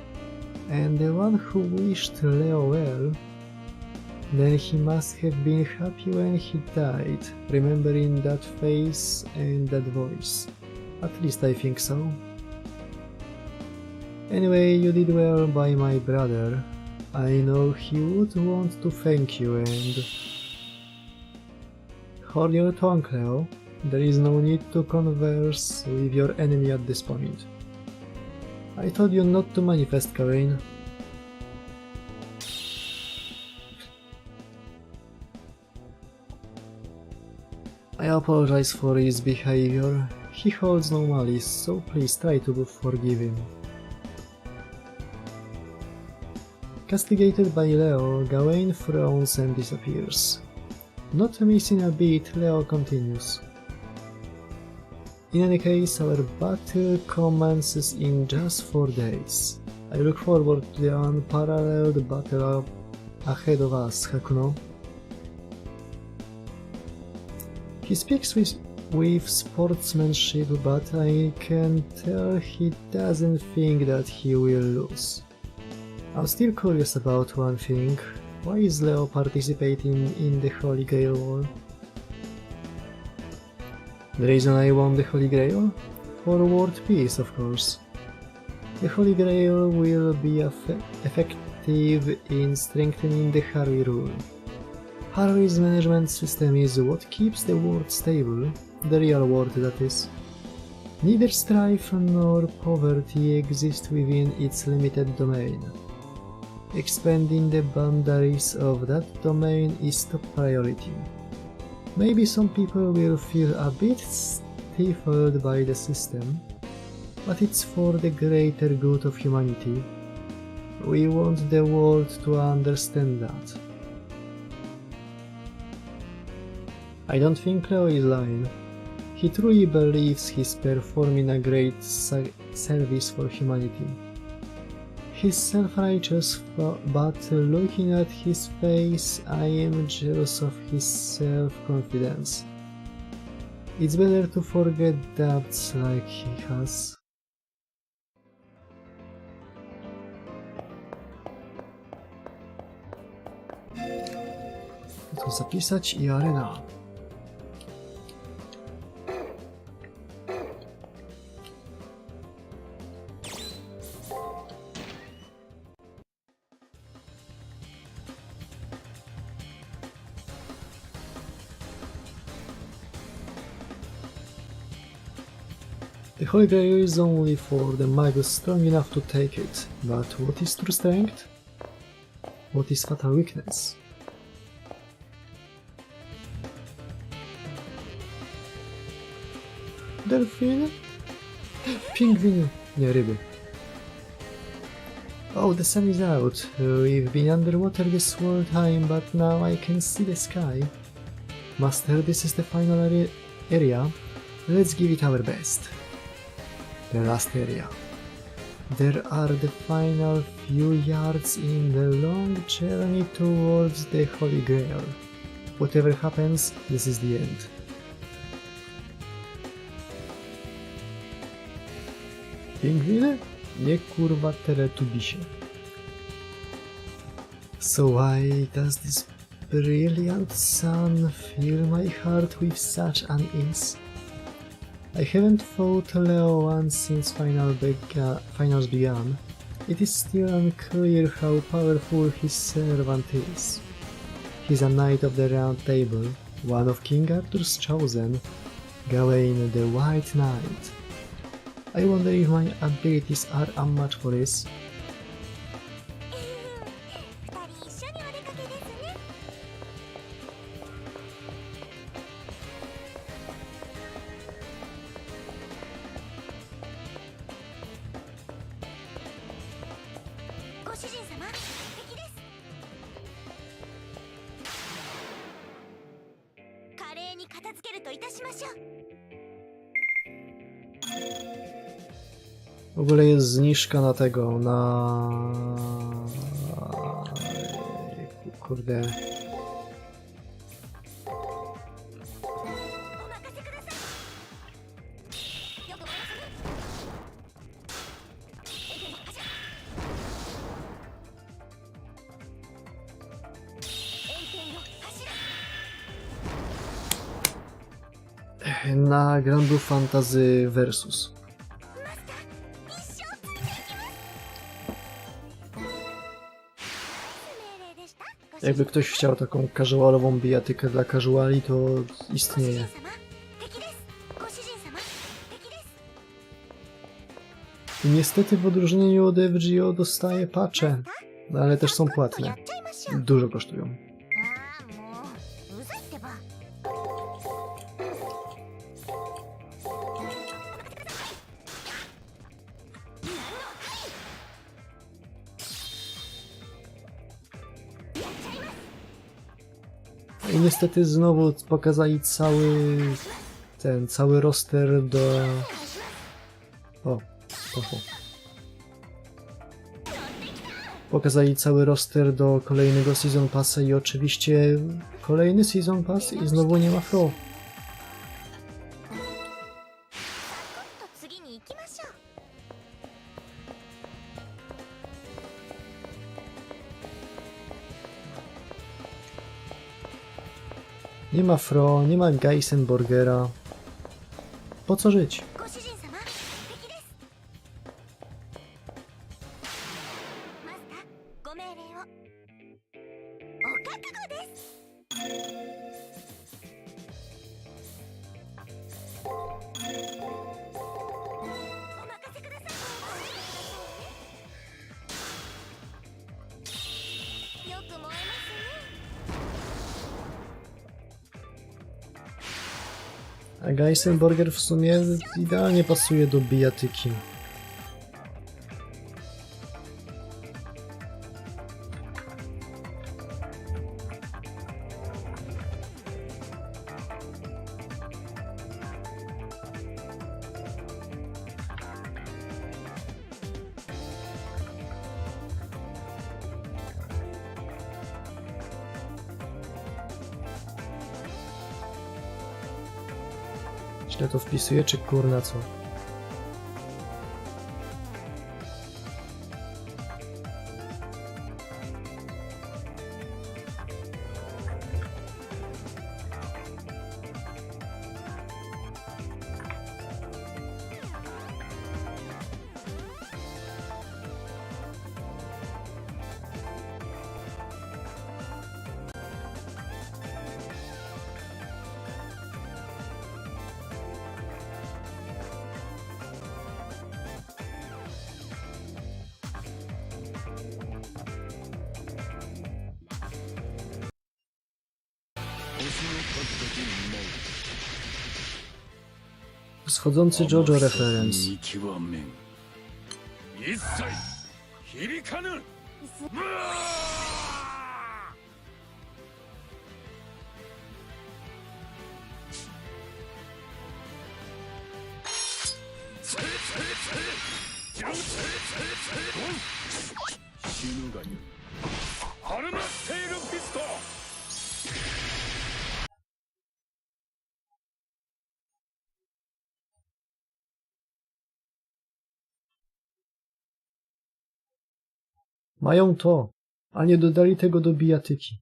and the one who wished Leo well, then he must have been happy when he died, remembering that face and that voice. At least I think so. Anyway, you did well by my brother. I know he would want to thank you and... Hold your tongue, Leo. There is no need to converse with your enemy at this point. I told you not to manifest, Karen. I apologize for his behavior. He holds no malice, so please try to forgive him. Castigated by Leo, Gawain frowns and disappears. Not missing a beat, Leo continues. In any case, our battle commences in just 4 days. I look forward to the unparalleled battle ahead of us, Hakuno. He speaks with sportsmanship, but I can tell he doesn't think that he will lose. I'm still curious about one thing. Why is Leo participating in the Holy Grail War? The reason I won the Holy Grail? For world peace, of course. The Holy Grail will be effective in strengthening the Harry rule. Harry's management system is what keeps the world stable, the real world that is. Neither strife nor poverty exist within its limited domain. Expanding the boundaries of that domain is top priority. Maybe some people will feel a bit stifled by the system, but it's for the greater good of humanity. We want the world to understand that. I don't think Leo is lying. He truly believes he's performing a great service for humanity. He's self-righteous, but looking at his face, I am jealous of his self-confidence. It's better to forget doubts like he has. To zapisać i arena. The Holy Grail is only for the magus strong enough to take it, but what is true strength? What is fatal weakness? Delfiny? Pingwiny, nie ryby. Oh, the sun is out. We've been underwater this whole time, but now I can see the sky. Master, this is the final area. Let's give it our best. The last area. There are the final few yards in the long journey towards the Holy Grail. Whatever happens, this is the end. Pingwiny? Nie kurwa teletubisie. So why does this brilliant sun fill my heart with such unease? I haven't fought Leo once since finals began, It is still unclear how powerful his servant is. He's a knight of the Round Table, one of King Arthur's chosen, Gawain the White Knight. I wonder if my abilities are a match for this. 二人一緒にお出かけですね。ご主人様、敵です。華麗に片付けるといたしましょう。 W ogóle jest zniżka na tego, na... Kurde... お任せください。よくお休み。炎天よ、走れ。 Na Grandu Fantasy Versus. マスター、一生ついていきます。命令でした。ご主人 Jakby ktoś chciał taką casualową bijatykę dla casuali, to istnieje. 敵です。ご主人様、敵です。 I niestety w odróżnieniu od FGO dostaje patche, no ale też są や płatne. っちゃいましょう。 Dużo kosztują. ああ、もううざいってば。 I niestety znowu pokazali cały roster do... O. Pokazali cały roster do kolejnego Season Passa i oczywiście kolejny Season Pass i znowu nie ma Fro. と次に行きましょう。 Nie ma Fro, nie ma Geisenborgera. Po co żyć? ご主人様、敵です。マスター、ご命令を。お覚悟です。お任せください。よく燃えますね。 A Geisenborger w sumie idealnie pasuje do bijatyki. Źle to wpisuję, czy kurna co? Schodzący JoJo reference. 一切響かぬ。死ぬがよい。ハルナステールピスト。 Mają to, a nie dodali tego do bijatyki.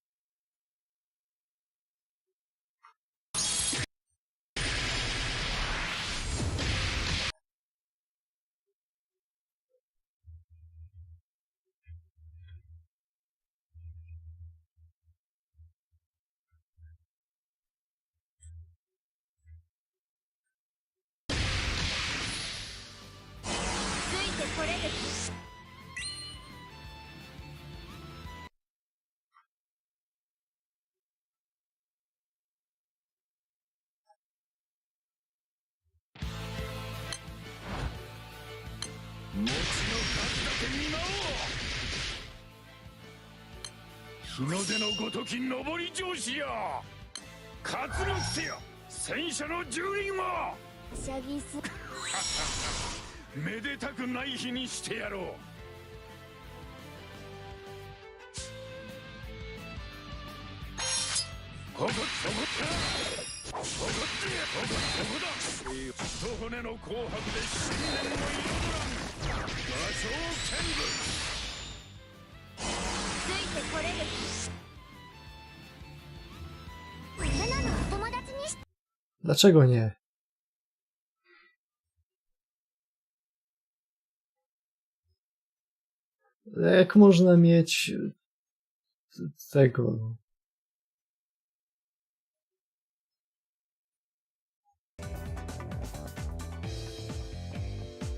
日の出のごとき上り調子や活力せよ戦車の蹂躙はシャギスめでたくない日にしてやろう。ここだ一骨の紅白で新年の彩らん画商見ついてこれるルナのお友達にして Dlaczego nie? Jak można mieć tego?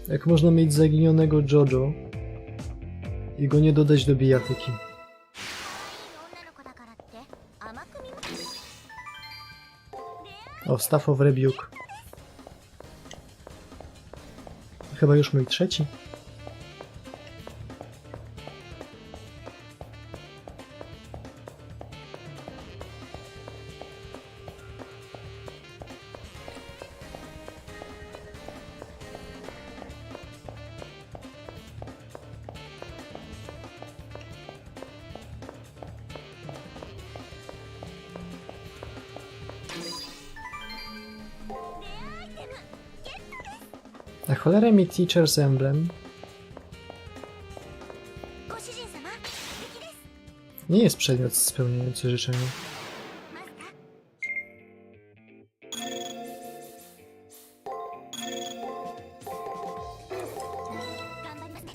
Jak można mieć zaginionego Jojo i go nie dodać do bijatyki? 女の子だからって甘く見ま O, Staff of Rebuke. Chyba już mój trzeci. Na cholerę mi Teacher's Emblem. ご主人様敵です Nie jest przedmiot spełniający życzenie. マスター頑張りますね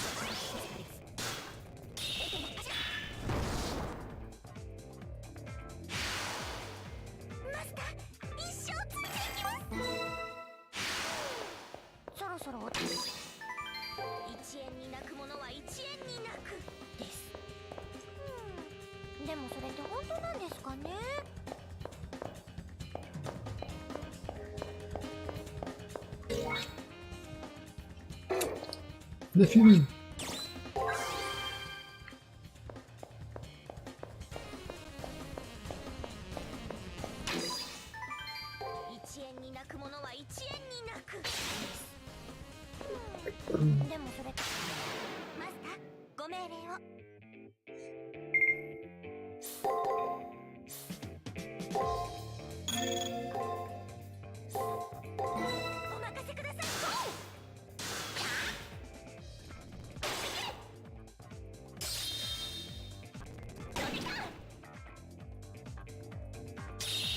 マスター一生ついていきますそろそろ1円に泣くものは1円に泣くですでもそれって本当なんですかね The film. 1円に泣くものは1円に泣くですでもそれマスターご命令をお任せください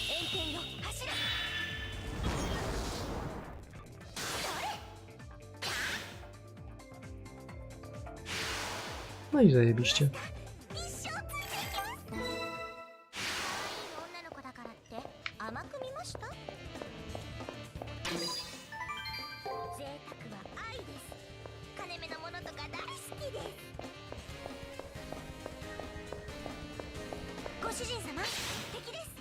炎天よ走れ No i zajebiście. 一生ついていきます女の子だからって甘く見ました贅沢は愛です金目のものとか大好きですご主人様敵です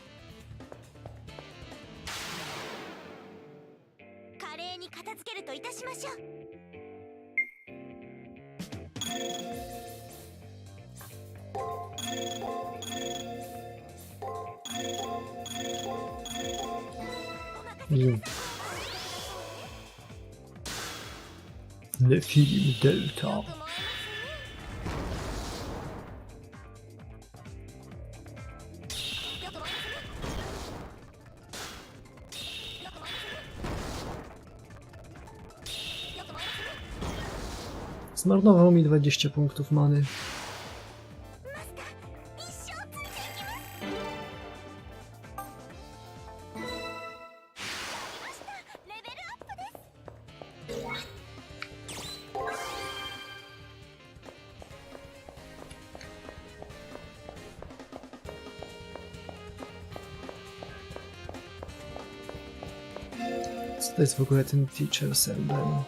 華麗に片付けるといたしましょう I... The film Delta. Zmarnował mi 20 punktów many. Co to jest w ogóle ten Teacher's Emblem?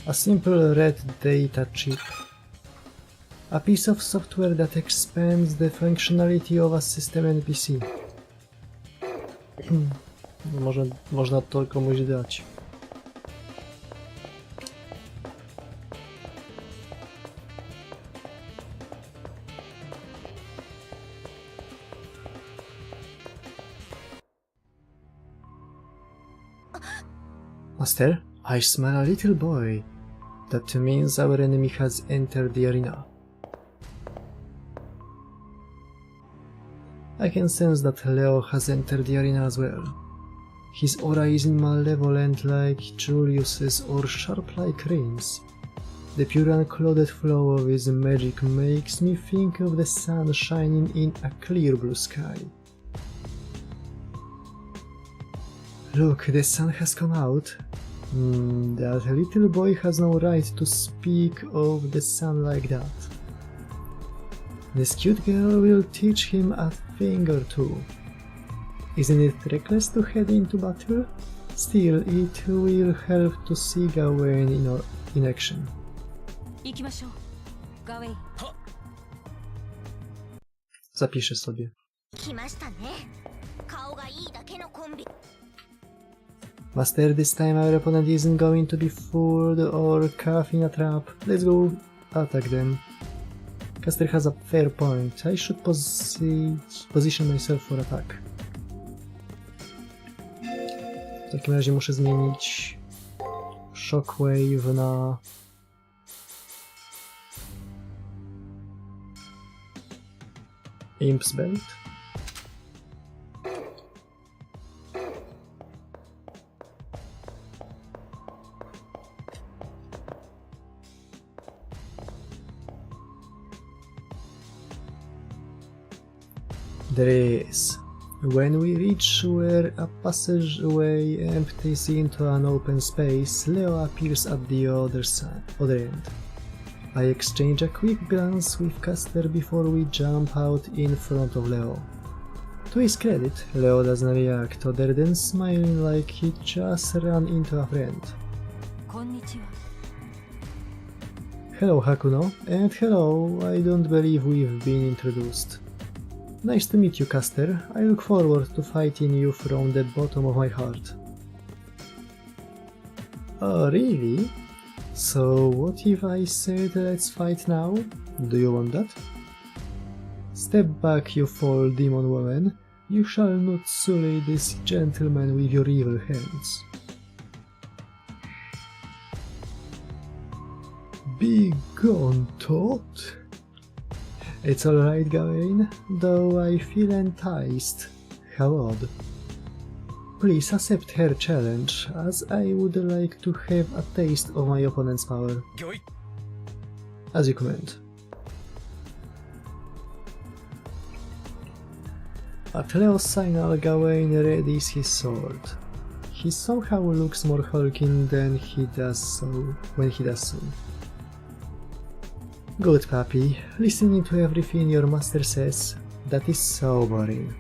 A simple red data chip. A piece of software that expands the functionality of a system NPC. Można to komuś dać. Master, I smell a little boy. That means our enemy has entered the arena. I can sense that Leo has entered the arena as well. His aura isn't malevolent like Julius's or sharp like Rain's. The pure unclouded flow of his magic makes me think of the sun shining in a clear blue sky. Look, the sun has come out. That little boy has no right to speak of the sun like that. This cute girl will teach him a thing or two. Isn't it reckless to head into battle? Still, it will help to see Gawain in action. Zapiszę sobie. Master, this time our opponent isn't going to be fooled or caught in a trap. Let's go attack them. Caster has a fair point. I should position myself for attack. W takim razie muszę zmienić Shockwave na Imp's Belt. There is. When we reach where a passageway empties into an open space, Leo appears at the other end. I exchange a quick glance with Caster before we jump out in front of Leo. To his credit, Leo doesn't react other than smiling like he just ran into a friend. Hello Hakuno, and hello, I don't believe we've been introduced. Nice to meet you, Caster. I look forward to fighting you from the bottom of my heart. Oh, really? So, what if I said let's fight now? Do you want that? Step back, you foul demon woman. You shall not sully this gentleman with your evil hands. Be gone, Tot. It's alright, Gawain, though I feel enticed. How odd. Please accept her challenge, as I would like to have a taste of my opponent's power. As you command. At Leo's signal, Gawain readies his sword. He somehow looks more hulking than when he does so. Good puppy, listening to everything your master says, that is so boring.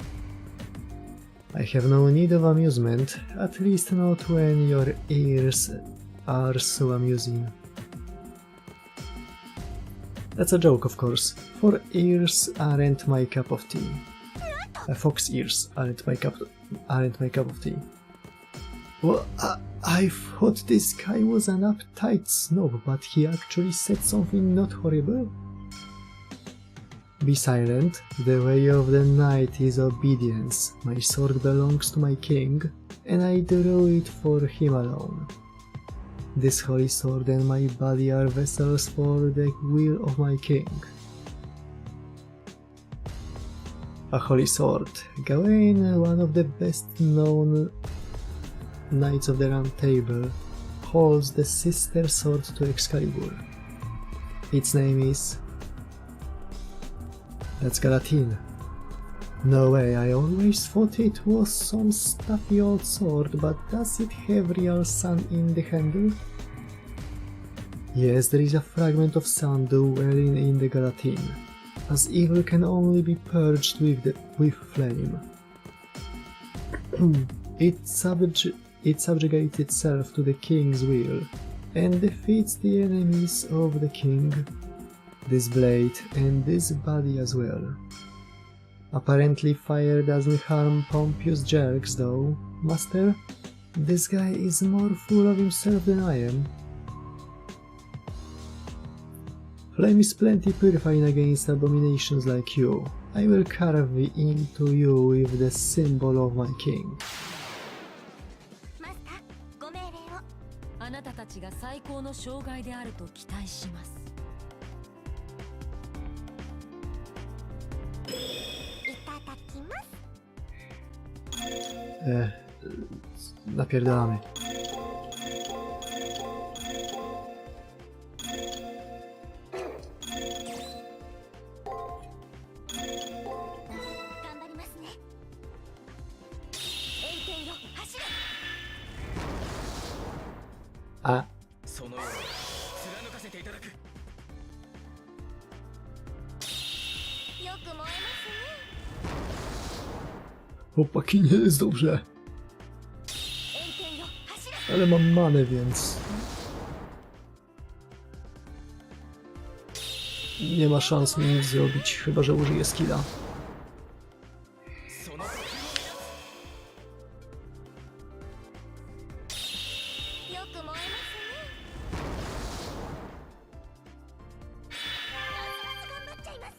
I have no need of amusement, at least not when your ears are so amusing. That's a joke, of course, for ears aren't my cup of tea. Fox ears aren't my cup of tea. Well, I thought this guy was an uptight snob, but he actually said something not horrible. Be silent, the way of the knight is obedience. My sword belongs to my king, and I drew it for him alone. This holy sword and my body are vessels for the will of my king. A holy sword. Gawain, one of the best known Knights of the Round Table, holds the sister sword to Excalibur. Its name is... That's Galatine. No way, I always thought it was some stuffy old sword, but does it have real sun in the handle? Yes, there is a fragment of sun dwelling in the Galatine, as evil can only be purged with flame. It subjugates itself to the king's will, and defeats the enemies of the king. this blade and this body as well. Apparently fire doesn't harm pompous jerks though. Master, this guy is more full of himself than I am. Flame is plenty purifying against abominations like you. I will carve into you with the symbol of my king. マスター、ご命令を。あなたたちが最高の障害であると期待します。いただきます。 Napierdalamy. 頑張りますね。炎天よ、走れ。あ、そのように貫かせていただく。よく燃えますね。 chłopaki, nie jest dobrze. 炎天よ、走れ。 Ale mam manę, więc... Nie ma szans mi nic zrobić, chyba że użyję skilla. その呼吸をよく燃えますね。ますます頑張っちゃいます。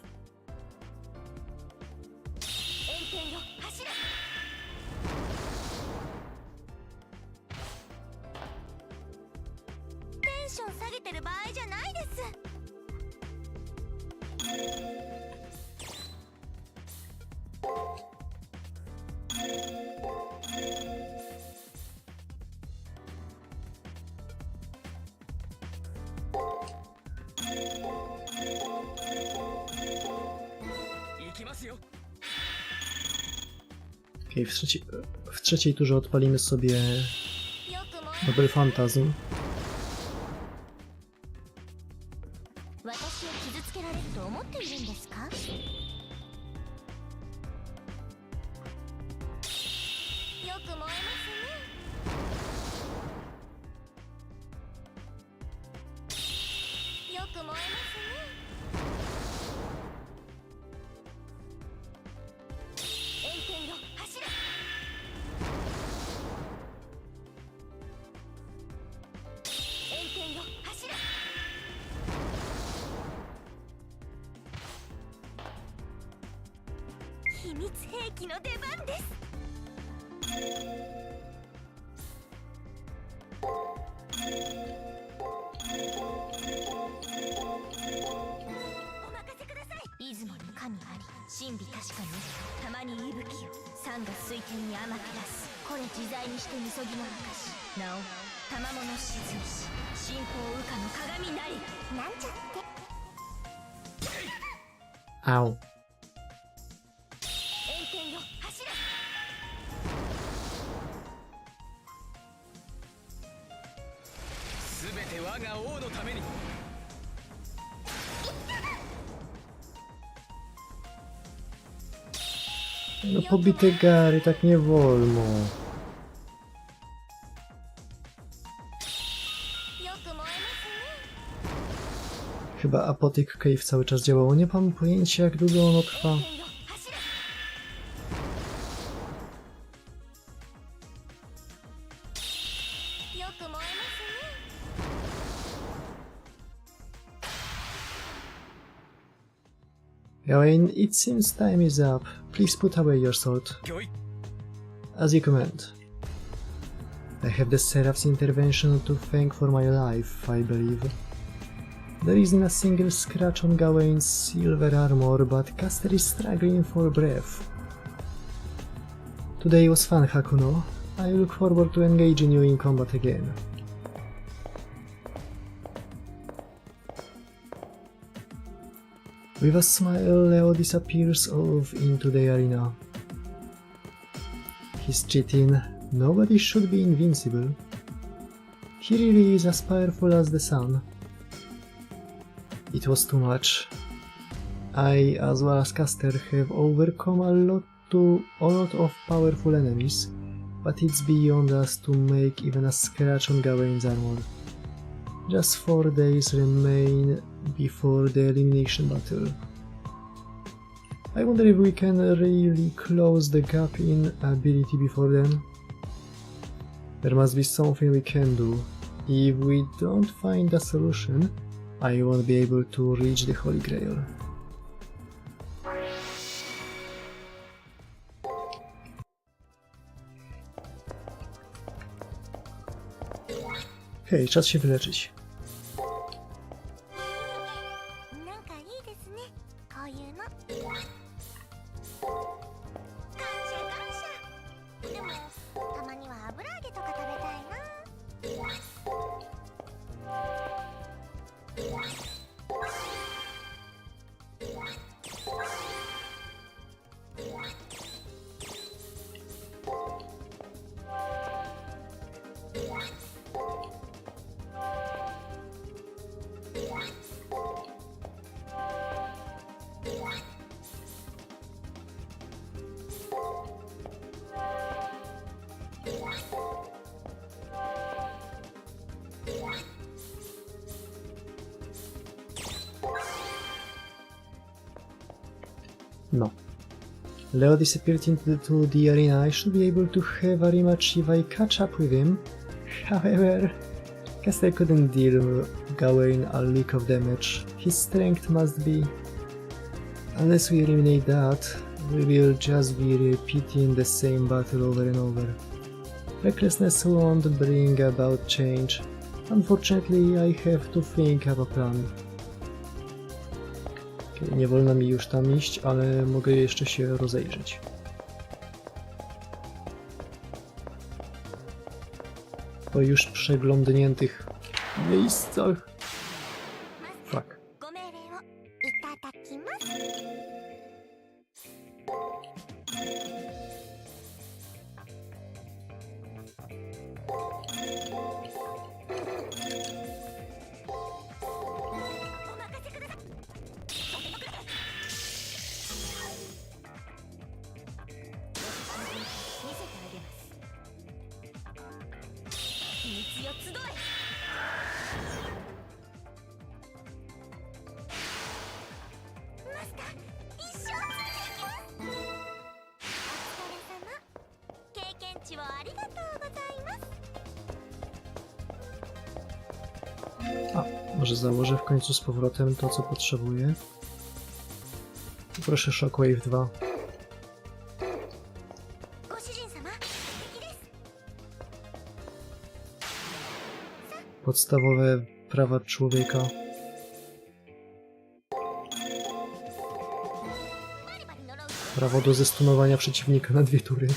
炎天よ、走れ。テンション下げてる場合じゃないです。 行きますよ。 Okej, w trzeciej turze odpalimy sobie よく燃え Nobel Phantasm. 私を傷つけられると思っているんですか？よく燃えますね。よく燃えますね。炎天よ、走れ。炎天よ、走れ。 秘密兵器の出番です。お任せください。出雲に神あり、神秘確かに、たまに息吹を、山が水天に甘く出す。これ自在にしてみそぎの証。なお、賜物沈みし、信仰羽化の鏡なり。なんちゃって。 Au. 炎天よ、走れ。すべて我が王のために。 No pobite gary, tak nie wolno. よく燃えますね。 Chyba Apothec Cave cały czas działało. Nie mam pojęcia, jak długo ono trwa. 炎天よ、走れ。よく燃えますね。 Yawain, it seems time is up. Please put away your sword. 御意。 As you command. I have the Seraph's intervention to thank for my life, I believe. There isn't a single scratch on Gawain's silver armor, but Caster is struggling for breath. Today was fun, Hakuno. I look forward to engaging you in combat again. With a smile, Leo disappears off into the arena. He's cheating. Nobody should be invincible. He really is as powerful as the sun. It was too much. I, as well as Caster, have overcome a lot of powerful enemies, but it's beyond us to make even a scratch on Gawain's armor. Just 4 days remain before the elimination battle. I wonder if we can really close the gap in ability before then. There must be something we can do. If we don't find a solution, I won't be able to reach the Holy Grail. Hej, czas się wyleczyć. なんかいいですね、こういうの。感謝感謝。でもたまには油揚げとか食べたいな。No. Leo disappeared into the arena. I should be able to have a rematch if I catch up with him. However, Caster couldn't deal Gawain a lick of damage. His strength must be... Unless we eliminate that, we will just be repeating the same battle over and over. Recklessness won't bring about change. Unfortunately, I have to think of a plan. Nie wolno mi już tam iść, ale mogę jeszcze się rozejrzeć. Po już przeglądniętych miejscach. Fuck. ご命令をいただきます。A, może założę w końcu z powrotem to, co potrzebuję. Proszę Shockwave 2. Podstawowe prawa człowieka. Prawo do zestunowania przeciwnika na 2 tury.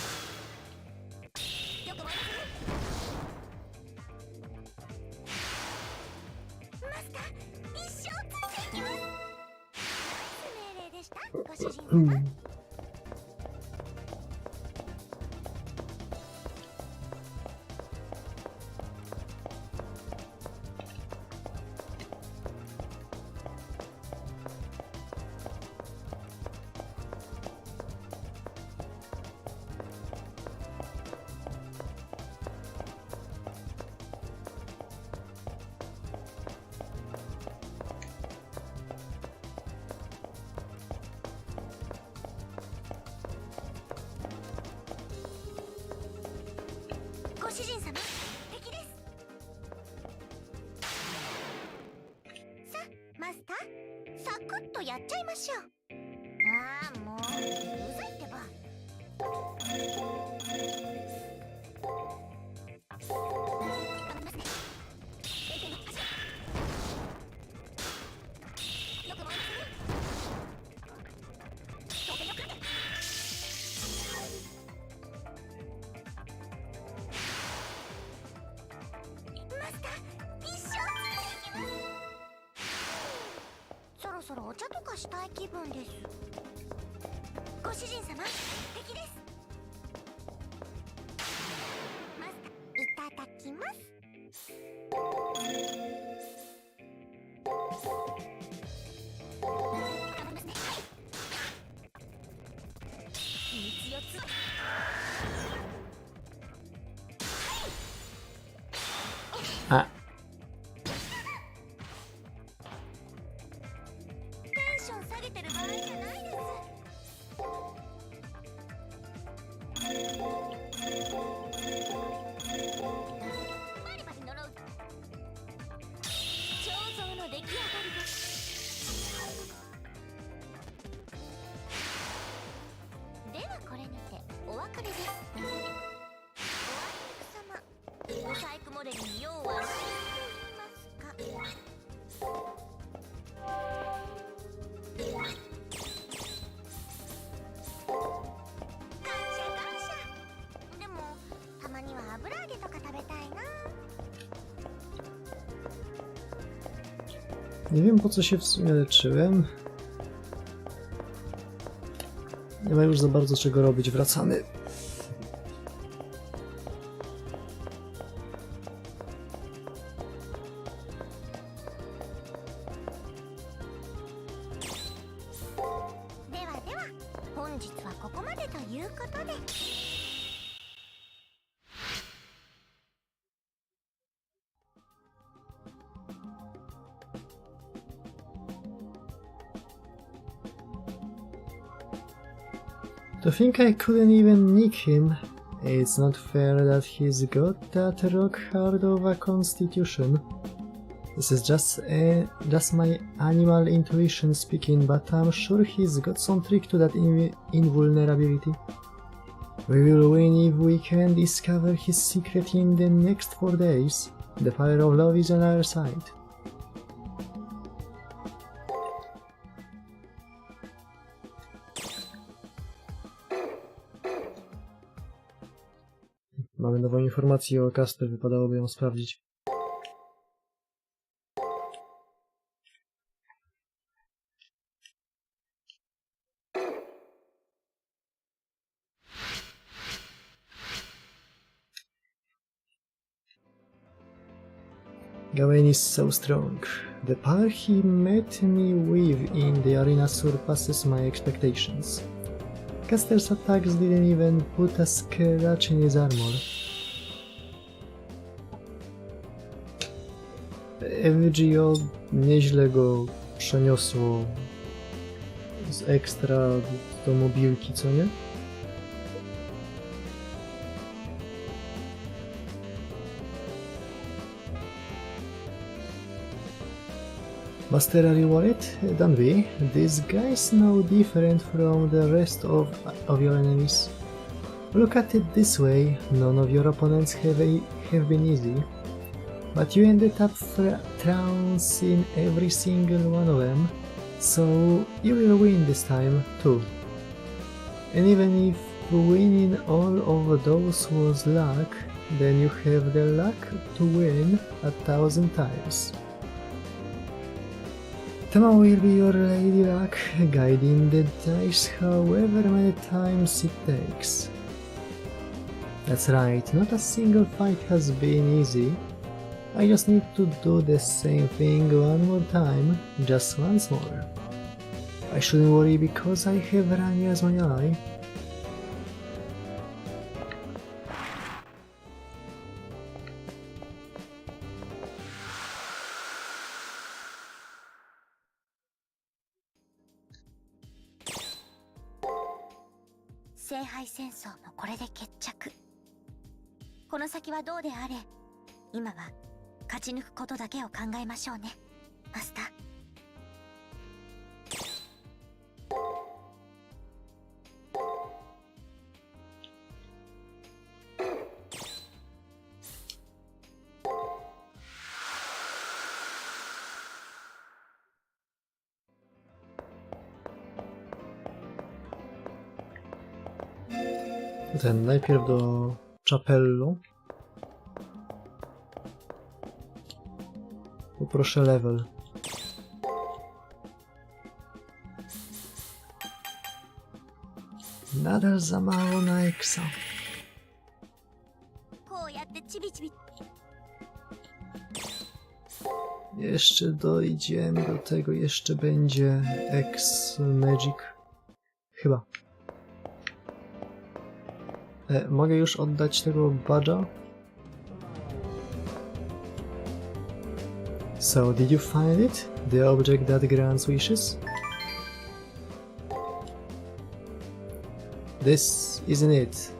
これに用はないと言いますか。感謝感謝。でもたまには油揚げとか食べたいな。 Nie wiem, po co się w sumie leczyłem. Nie ma już za bardzo czego robić, wracamy. To think I couldn't even nick him. It's not fair that he's got that rock hard of a constitution. This is just my animal intuition speaking, but I'm sure he's got some trick to that invulnerability. We will win if we can discover his secret in the next 4 days. The power of love is on our side. Mamy nową informację o Casper, wypadałoby ją sprawdzić. Gawain is so strong. The power he met me with in the arena surpasses my expectations. Caster's attacks didn't even put a scratch in his armor. MGO nieźle go przeniosło z ekstra do mobilki, co nie? Master, are you worried? Don't be. These guys no different from the rest of your enemies. Look at it this way, none of your opponents have been easy. But you ended up trouncing every single one of them, so you will win this time too. And even if winning all of those was luck, then you have the luck to win 1,000 times. Tama will be your lady luck, guiding the dice however many times it takes. That's right, not a single fight has been easy. I just need to do the same thing one more time, just once more. I shouldn't worry because I have Rani as my ally. Seihai もこれで決着。この先はどうであれ、今は勝ち抜くことだけを考えましょうね、マスター。Ten najpierw do Czapellu. Poproszę level. Nadal za mało na Exa. Jeszcze dojdziemy do tego, jeszcze będzie X Magic. Chyba. Mogę już oddać tego badża? So, did you find it? The object that grants wishes? This isn't it.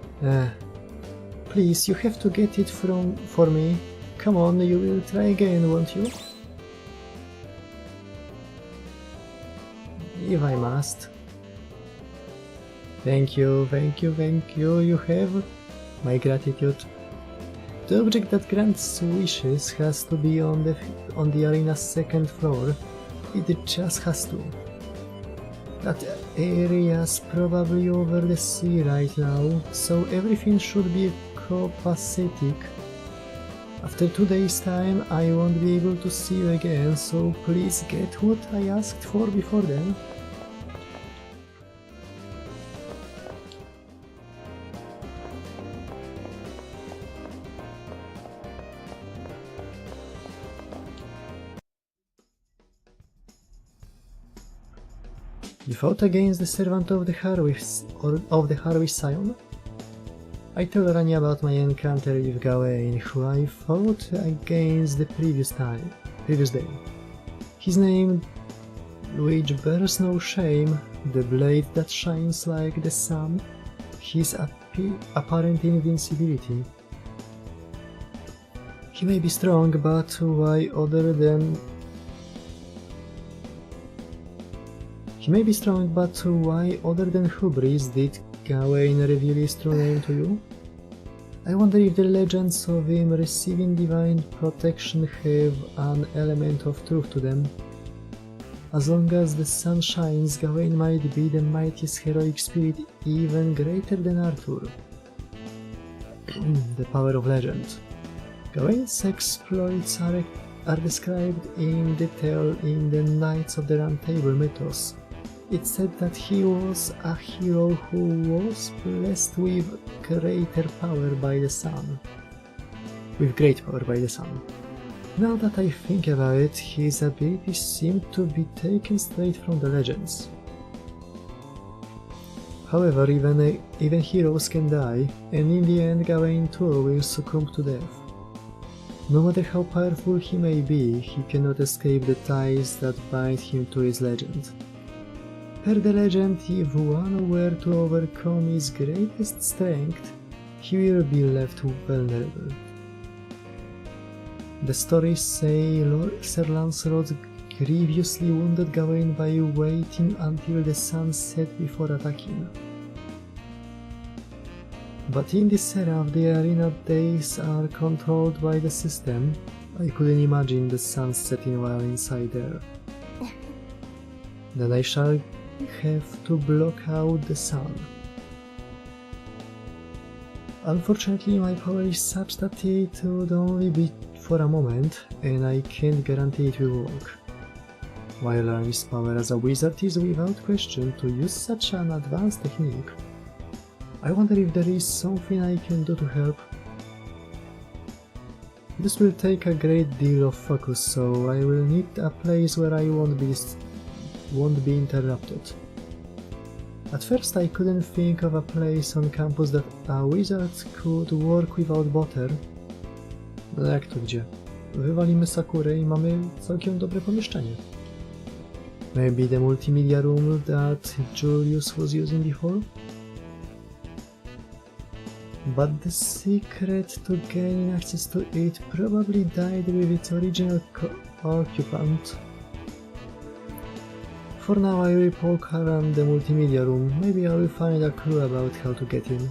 Please, you have to get it for me. Come on, you will try again, won't you? If I must. Thank you, thank you, thank you. You have my gratitude. The object that grants wishes has to be on the arena's second floor. It just has to. That area's probably over the sea right now, so everything should be copacetic. After 2 days' time, I won't be able to see you again, so please get what I asked for before then. You fought against the servant of the Harwish Scion? I tell Rani about my encounter with Gawain, who I fought against the previous day. His name, which bears no shame, the blade that shines like the sun, his apparent invincibility. He may be strong, but why other than hubris did Gawain reveal his true name to you? I wonder if the legends of him receiving divine protection have an element of truth to them. As long as the sun shines, Gawain might be the mightiest heroic spirit, even greater than Arthur. The power of legend. Gawain's exploits are described in detail in the Knights of the Round Table mythos. It said that he was a hero who was blessed with great power by the sun. Now that I think about it, his abilities seem to be taken straight from the legends. However, even heroes can die, and in the end Gawain too will succumb to death. No matter how powerful he may be, he cannot escape the ties that bind him to his legend. Per the legend, if one were to overcome his greatest strength, he will be left vulnerable. The stories say Sir Lancelot grievously wounded Gawain by waiting until the sun set before attacking. But in this era of the arena days are controlled by the system, I couldn't imagine the sun setting while inside there. Then I shall have to block out the sun. Unfortunately, my power is such that it would only be for a moment, and I can't guarantee it will work. While Rani's power as a wizard is without question to use such an advanced technique, I wonder if there is something I can do to help. This will take a great deal of focus, so I will need a place where I won't be interrupted. At first I couldn't think of a place on campus that a wizard could work without butter. No jak to gdzie? Wywalimy Sakurę i mamy całkiem dobre pomieszczenie. Maybe the multimedia room that Julius was using before? But the secret to gaining access to it probably died with its original occupant. For now I will poke around the multimedia room, maybe I will find a clue about how to get in.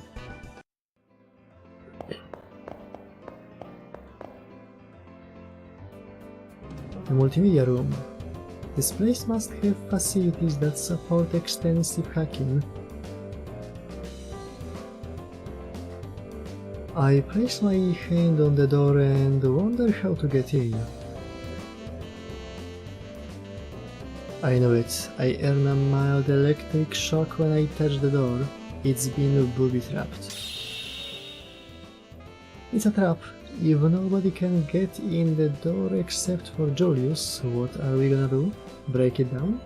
The multimedia room. This place must have facilities that support extensive hacking. I place my hand on the door and wonder how to get in. I know it. I earn a mild electric shock when I touch the door. It's been booby-trapped. It's a trap. If nobody can get in the door except for Julius, what are we gonna do? Break it down?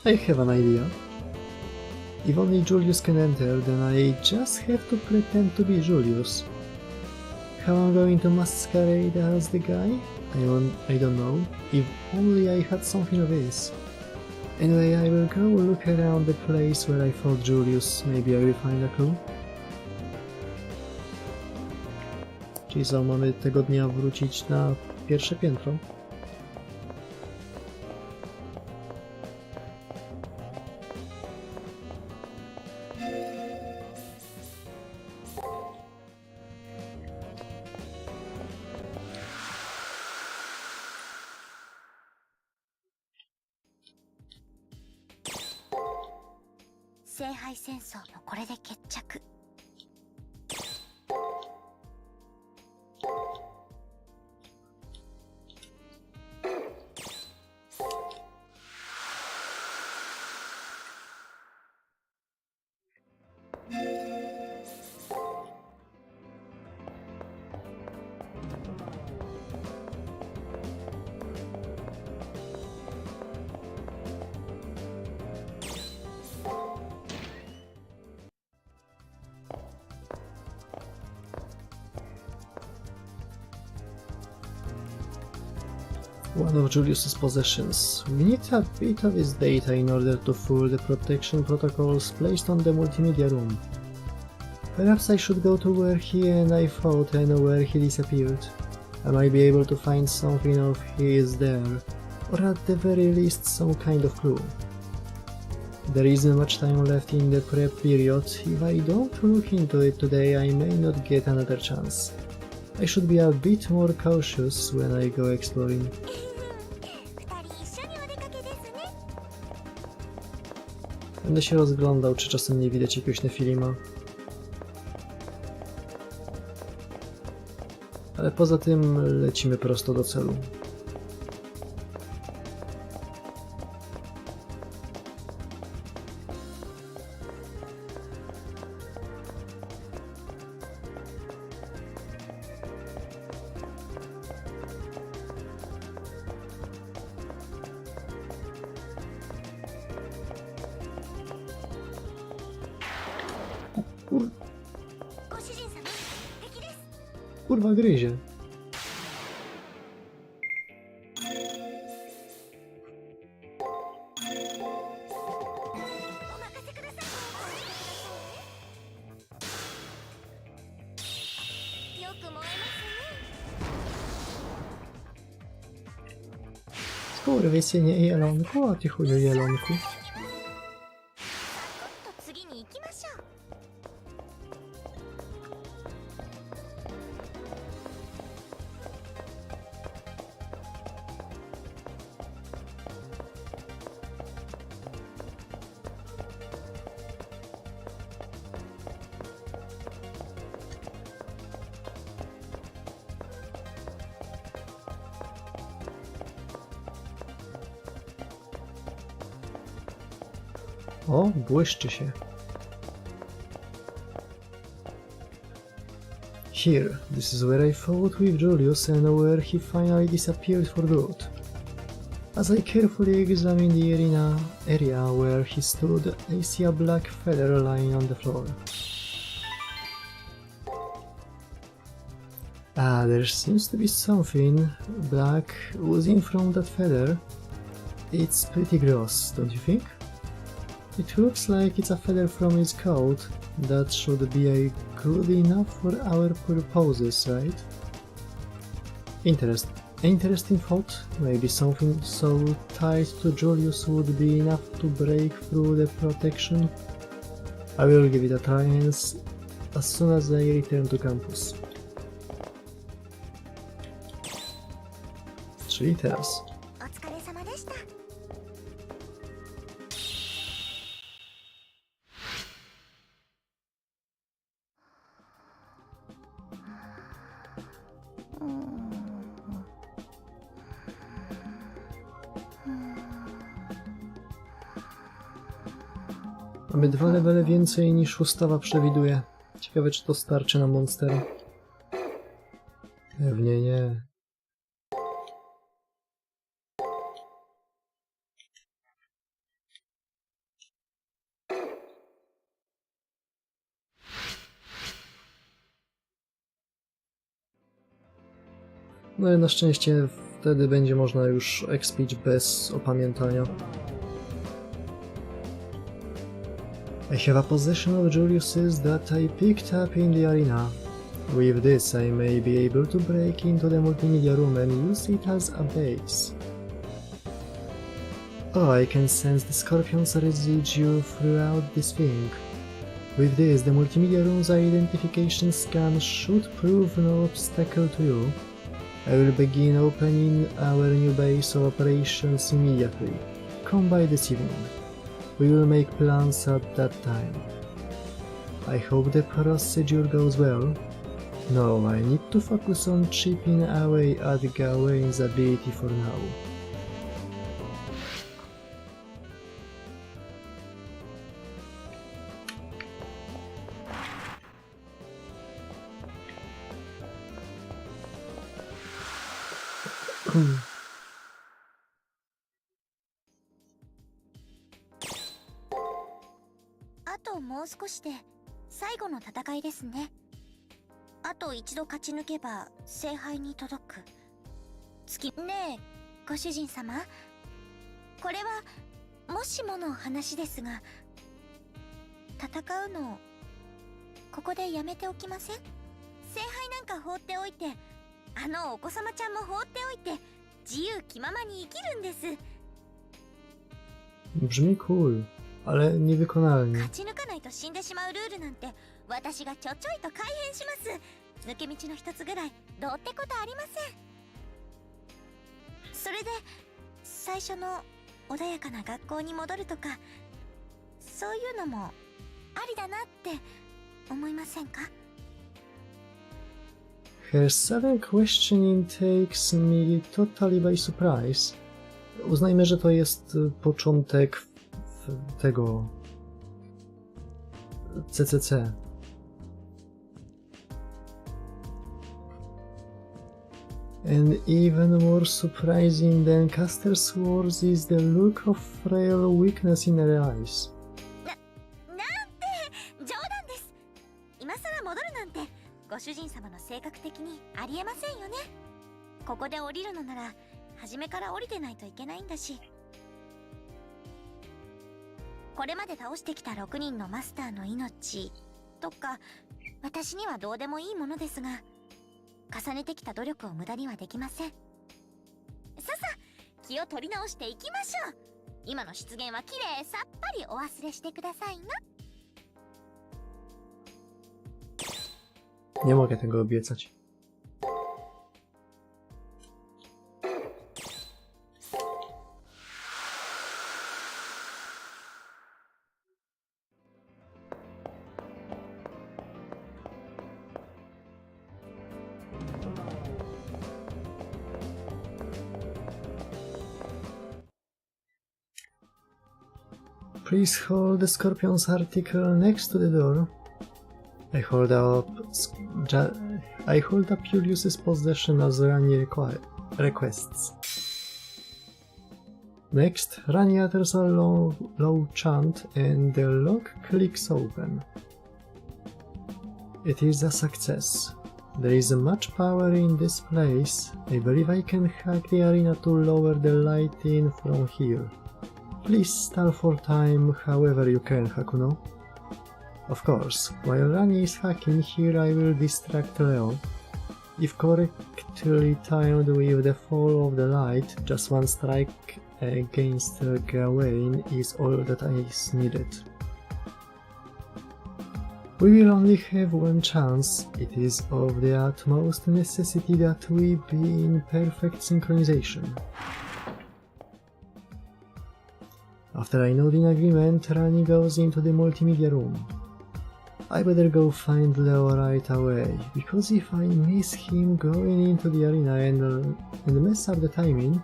I have an idea. If only Julius can enter, then I just have to pretend to be Julius. How I'm going to masquerade as the guy? I don't know. If only I had something of this. Anyway, I will go look around the place where I fought Julius. Maybe I will find a clue. Czyli co, mamy tego dnia wrócić na pierwsze piętro? 聖杯戦争もこれで決着。One of Julius's possessions. We need a bit of his data in order to fool the protection protocols placed on the multimedia room. Perhaps I should go to where he and I fought and where he disappeared. I might be able to find something of his there, or at the very least some kind of clue. There isn't much time left in the prep period. If I don't look into it today, I may not get another chance. I should be a bit more cautious when I go exploring. 二人一緒にお出かけですね。 Będę się rozglądał, czy czasem nie widać jakiegoś Nefilima. Ale poza tym lecimy prosto do celu. Kur... ご主人様、敵です。 Kurwa gryzie. お任せください。よく燃えますね。 Skurwysynie jelonku, a ty chuju jelonku. と次に行きましょう。 O, błyszczy się. Here, this is where I fought with Julius and where he finally disappeared for good. As I carefully examine the area where he stood, I see a black feather lying on the floor. Ah, there seems to be something black oozing from that feather. It's pretty gross, don't you think? It looks like it's a feather from his coat. That should be good enough for our purposes, right? Interesting thought. Maybe something so tied to Julius would be enough to break through the protection. I will give it a try as soon as I return to campus. Czyli teraz. お疲れ様でした。 Mamy 2 levele więcej niż ustawa przewiduje. Ciekawe, czy to starczy na monstera. Pewnie nie. No i na szczęście wtedy będzie można już expić bez opamiętania. I have a possession of Julius's that I picked up in the arena. With this I may be able to break into the multimedia room and use it as a base. Oh, I can sense the scorpion's residue throughout this thing. With this, the multimedia room's identification scan should prove no obstacle to you. I will begin opening our new base of operations immediately. Come by this evening. We will make plans at that time. I hope the procedure goes well. No, I need to focus on chipping away at Gawain's ability for now. Hmm. あともう少しで最後の戦いですね。あと一度勝ち抜けば聖杯に届く。ねえご主人様、これはもしもの話ですが、戦うのここでやめておきません？聖杯なんか放っておいて、あのお子様ちゃんも放っておいて、自由気ままに生きるんです。 Brzmi cool, ale niewykonalnie. 勝ち抜かないと死んでしまうルールなんて、私がちょいと改変します。抜け道の一つぐらいどうってことありません。それで最初の穏やかな学校に戻るとか、そういうのもありだなって思いませんか？ Her sudden questioning takes me totally by surprise. Uznajmy, że to jest początek tego CCC. And even more surprising than Caster's words is the look of frail weakness in her eyes. なんて冗談です。今さら戻るなんてご主人様の性格的にありえませんよね。ここで降りるのなら初めから降りてないといけないんだし。これまで倒してきた6人のマスターの命とか私にはどうでもいいものですが、重ねてきた努力を無駄にはできません。さあ気を取り直していきましょう。今の失言はきれいさっぱりお忘れしてくださいな。 Nie mogę tego obiecać. Please hold the Scorpion's article next to the door. I hold up Julius's possession as Rani requests. Next, Rani utters a low chant and the lock clicks open. It is a success. There is much power in this place. I believe I can hack the arena to lower the lighting from here. Please stall for time however you can, Hakuno. Of course, while Rani is hacking here I will distract Leo. If correctly timed with the fall of the light, just one strike against Gawain is all that is needed. We will only have one chance. It is of the utmost necessity that we be in perfect synchronization. After I nod in agreement, Rani goes into the multimedia room. I better go find Leo right away, because if I miss him going into the arena and mess up the timing,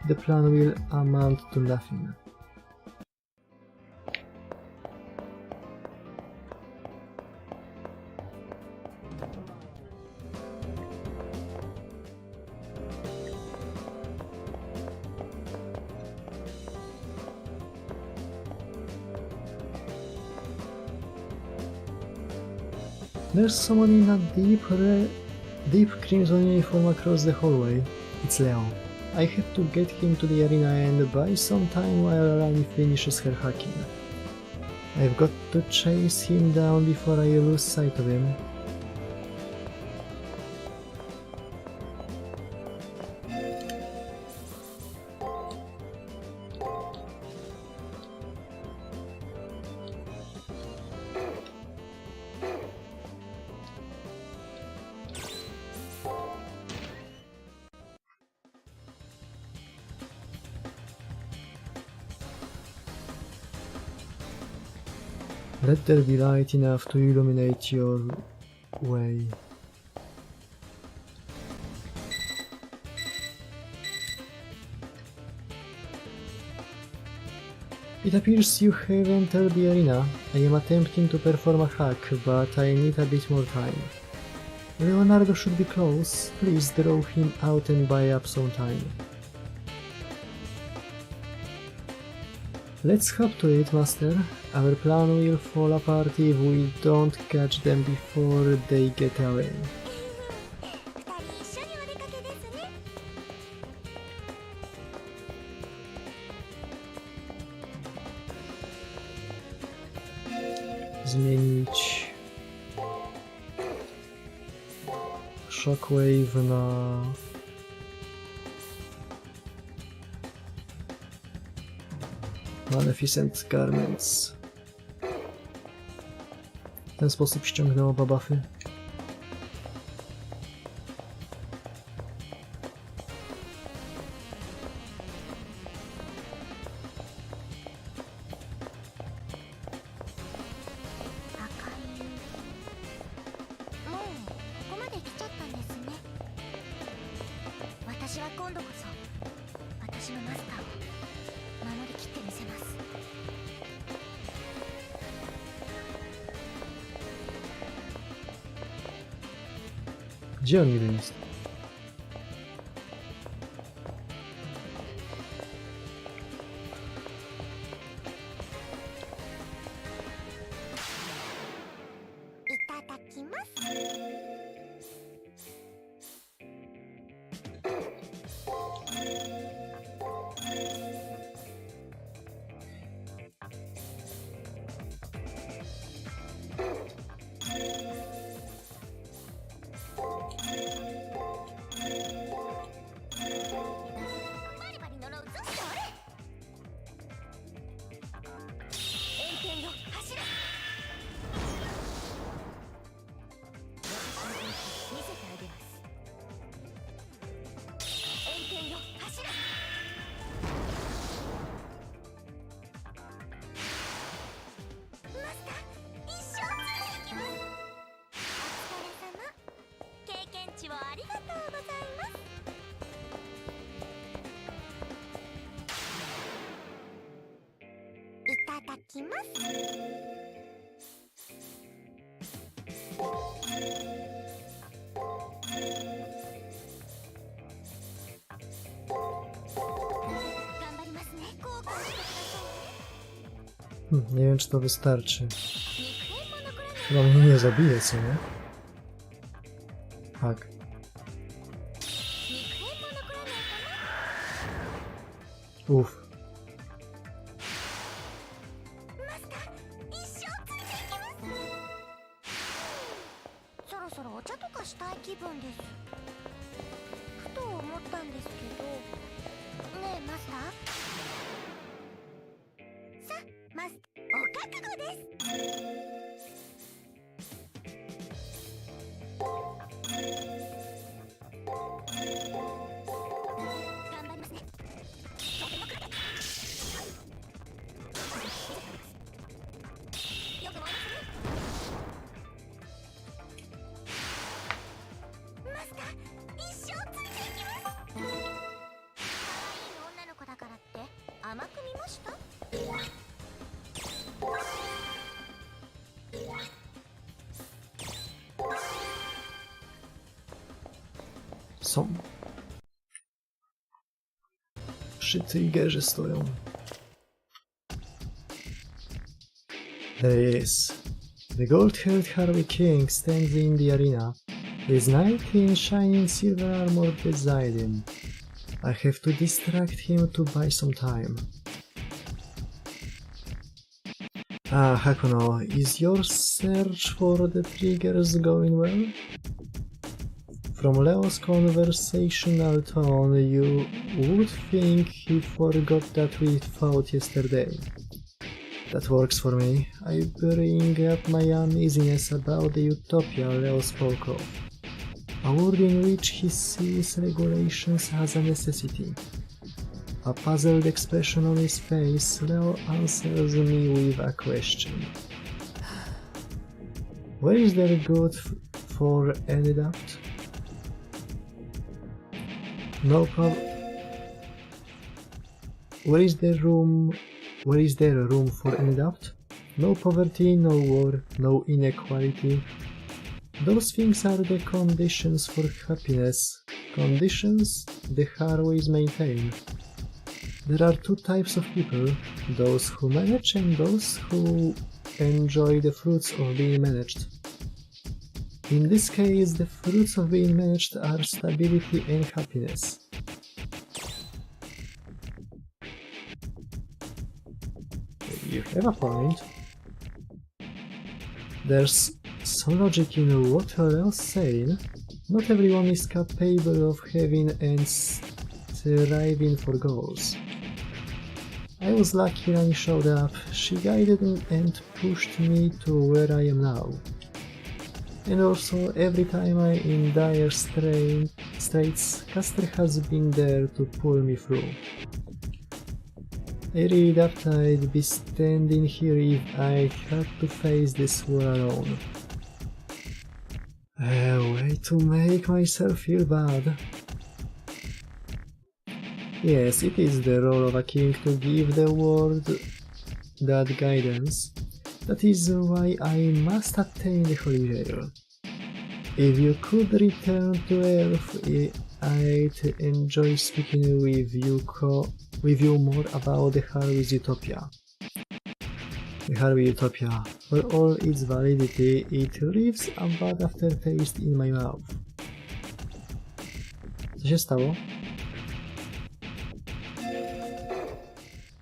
the plan will amount to nothing. There's someone in a deep crimson uniform across the hallway. It's Leo. I have to get him to the arena and buy some time while Rani finishes her hacking. I've got to chase him down before I lose sight of him. Let there be light enough to illuminate your way. It appears you have entered the arena. I am attempting to perform a hack, but I need a bit more time. Leonardo should be close. Please draw him out and buy up some time. Let's hop to it, Master. Our plan will fall apart if we don't catch them before they get away. 二人一緒にお出かけですね。Zmienić Shockwave na Maleficent Garments. W ten sposób ściągnęło buffy. Gdzie on niby jest? Nie wiem, czy to wystarczy. Chyba mnie nie zabije, co nie? Tak. Uff. Są. Przy triggerze stoją. There he is. The gold-haired Harvey King stands in the arena. His knight in shining silver armor beside him. I have to distract him to buy some time. Ah, Hakuno, is your search for the triggers going well? From Leo's conversational tone, you would think he forgot that we fought yesterday. That works for me. I bring up my uneasiness about the utopia Leo spoke of. A world in which he sees regulations as a necessity. A puzzled expression on his face, Leo answers me with a question. Where is there good for any doubt? No problem. Where is there a room for any doubt? No poverty, no war, no inequality. Those things are the conditions for happiness. Conditions the Harways maintain. There are two types of people, those who manage and those who enjoy the fruits of being managed. In this case, the fruits of being managed are stability and happiness. You have a point. There's some logic in what Leo's saying. Not everyone is capable of having and striving for goals. I was lucky Rani showed up. She guided and pushed me to where I am now. And also, every time I'm in dire straits, Caster has been there to pull me through. I really doubt I'd be standing here if I had to face this war alone. A way to make myself feel bad. Yes, it is the role of a king to give the world that guidance. That is why I must attain the Holy Grail. If you could return to Earth, I'd enjoy speaking with you more about the Harvey's Utopia. The Harvey Utopia, for all its validity, it leaves a bad aftertaste in my mouth. Co się stało?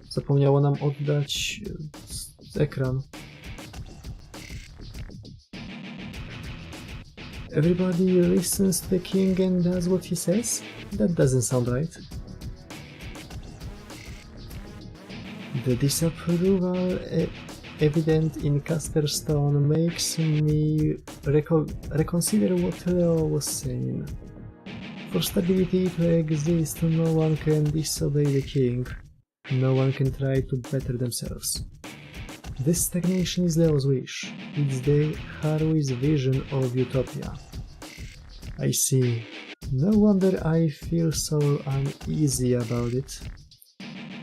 Zapomniało nam oddać ekran. Everybody listens to the king and does what he says? That doesn't sound right. The disapproval evident in Casterstone makes me reconsider what Leo was saying. For stability to exist, no one can disobey the king. No one can try to better themselves. This stagnation is Leo's wish. It's the Harwey's vision of utopia. I see. No wonder I feel so uneasy about it.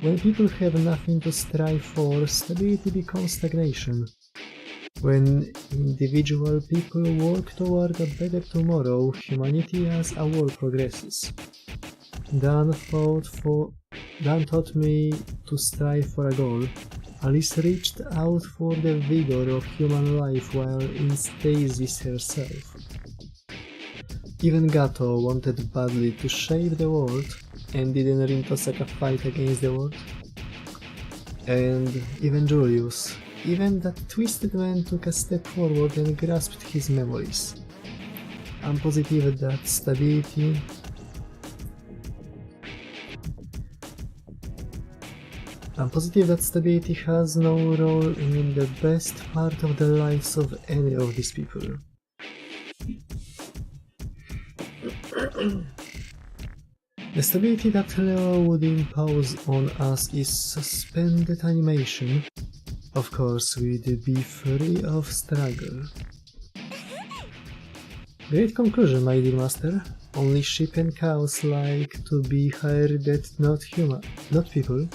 When people have nothing to strive for, stability becomes stagnation. When individual people work toward a better tomorrow, humanity as a whole progresses. Dan taught me to strive for a goal. Alice reached out for the vigor of human life while in stasis herself. Even Gato wanted badly to save the world, and didn't Rintosek fight against the world? And even Julius, even that twisted man took a step forward and grasped his memories. I'm positive that stability has no role in the best part of the lives of any of these people. The stability that Leo would impose on us is suspended animation. Of course, we'd be free of struggle. Great conclusion, my dear master. Only sheep and cows like to be herded, not people.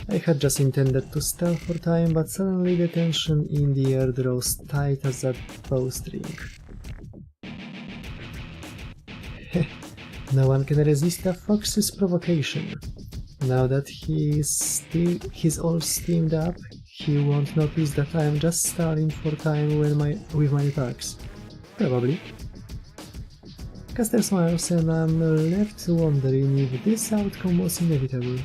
I had just intended to stall for time, but suddenly the tension in the air draws tight as a bowstring. No one can resist a fox's provocation. Now that he's all steamed up, he won't notice that I am just stalling for time with my attacks. Probably. Caster smiles and I'm left wondering if this outcome was inevitable.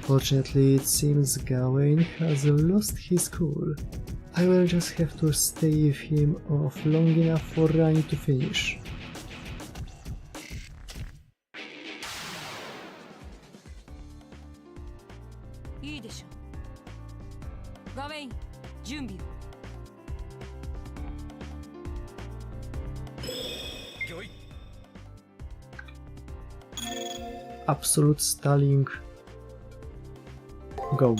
Fortunately, it seems Gawain has lost his cool. I will just have to stave him off long enough for Rani to finish. Absolute stalling. Go.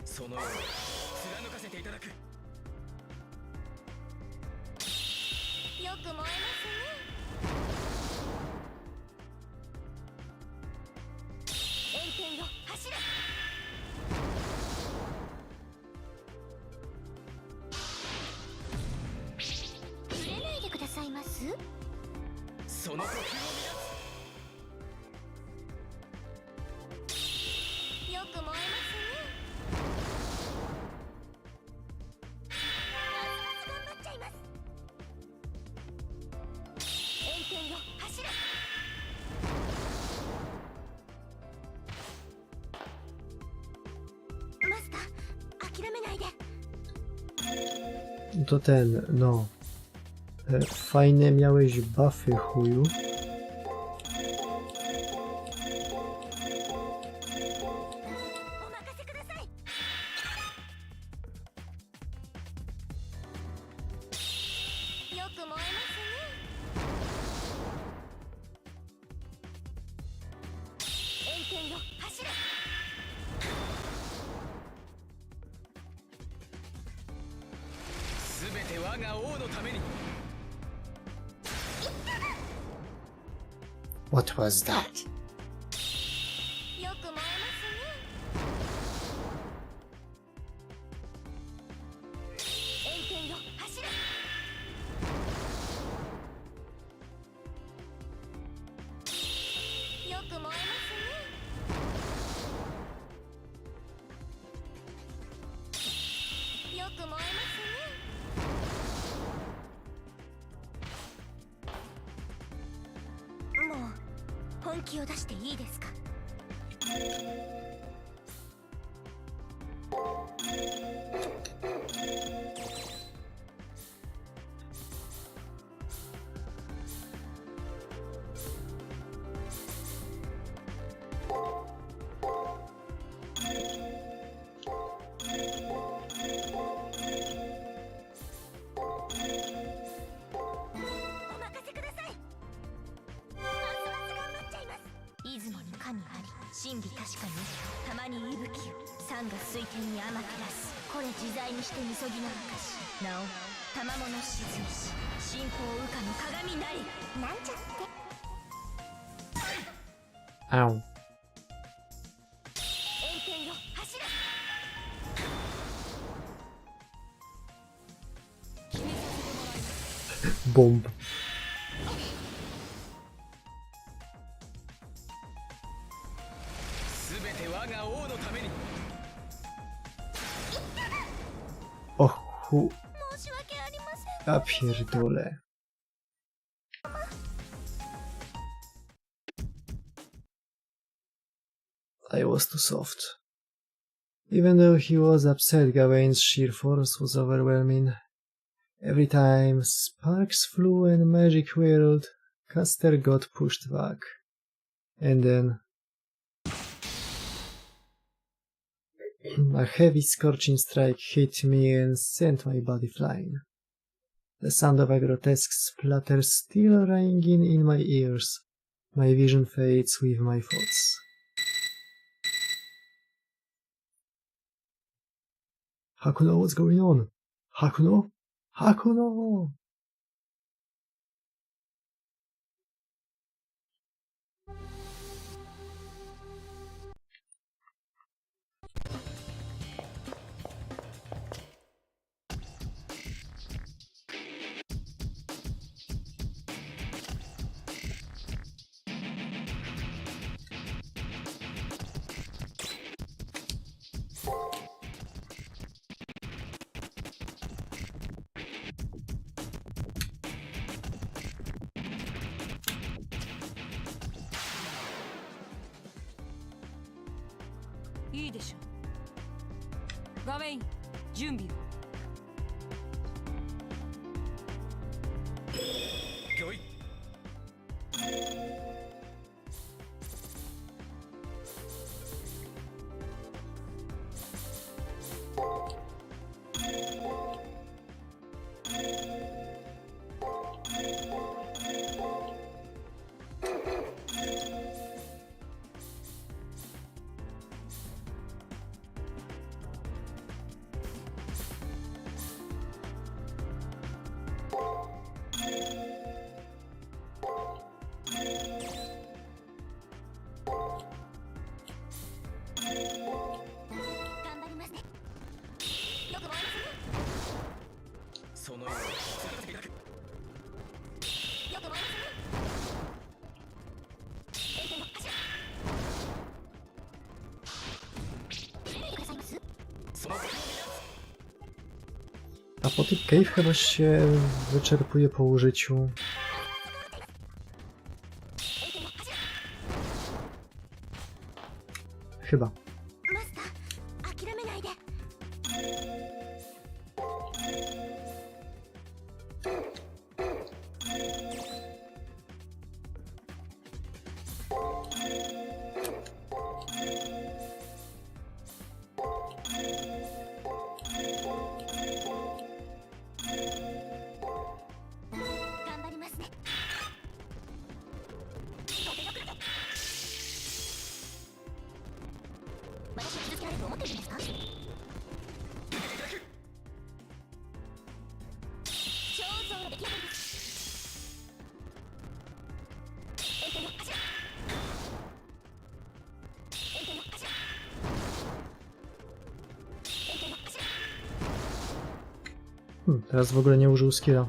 そのように貫かせていただく。よく燃えますね。炎天よ走れ。触れないでくださいます。その呼吸を乱よく燃えますね。ますます頑張っちゃいます。炎天よ走れ。マスター諦めないで。 To ten, no. Fajne miałeś buffy, chuju. お任せください。よく燃えますね。炎天よ走れ。すべて我が王のために。 What was that? よく燃えますね。炎天よ走れ。よく燃えますね。よく燃えますね。もう本気を出していいですか。お任せください。ますます頑張っちゃいます。出雲に神あり、真理確かに、たまに息吹を、山が水天に甘く出す。これ自在にしてみそぎの証。なお、賜物沈みし、信仰羽化の鏡なり。なんちゃって。 Ow. 炎天よ走れ。 Bomb. すべて我が王のために。 Och, hu. 申し訳ありません。 Ja pierdolę. I was too soft. Even though he was upset, Gawain's sheer force was overwhelming. Every time sparks flew and magic whirled, Caster got pushed back. And then a heavy scorching strike hit me and sent my body flying. The sound of a grotesque splatter still ringing in my ears. My vision fades with my thoughts. Hakuno, what's going on? Hakuno? Hakuno! I いいでしょう。ガウェイン、準備を。御意。A po tych cave chyba się wyczerpuje po użyciu. Chyba. マスター諦めないで。 頑張りますね。私を傷つけられると思ってるんですか？肖像の出来上がりです。炎天の柱。炎天の柱。炎天の柱。 Teraz w ogóle nie użył skilla. もう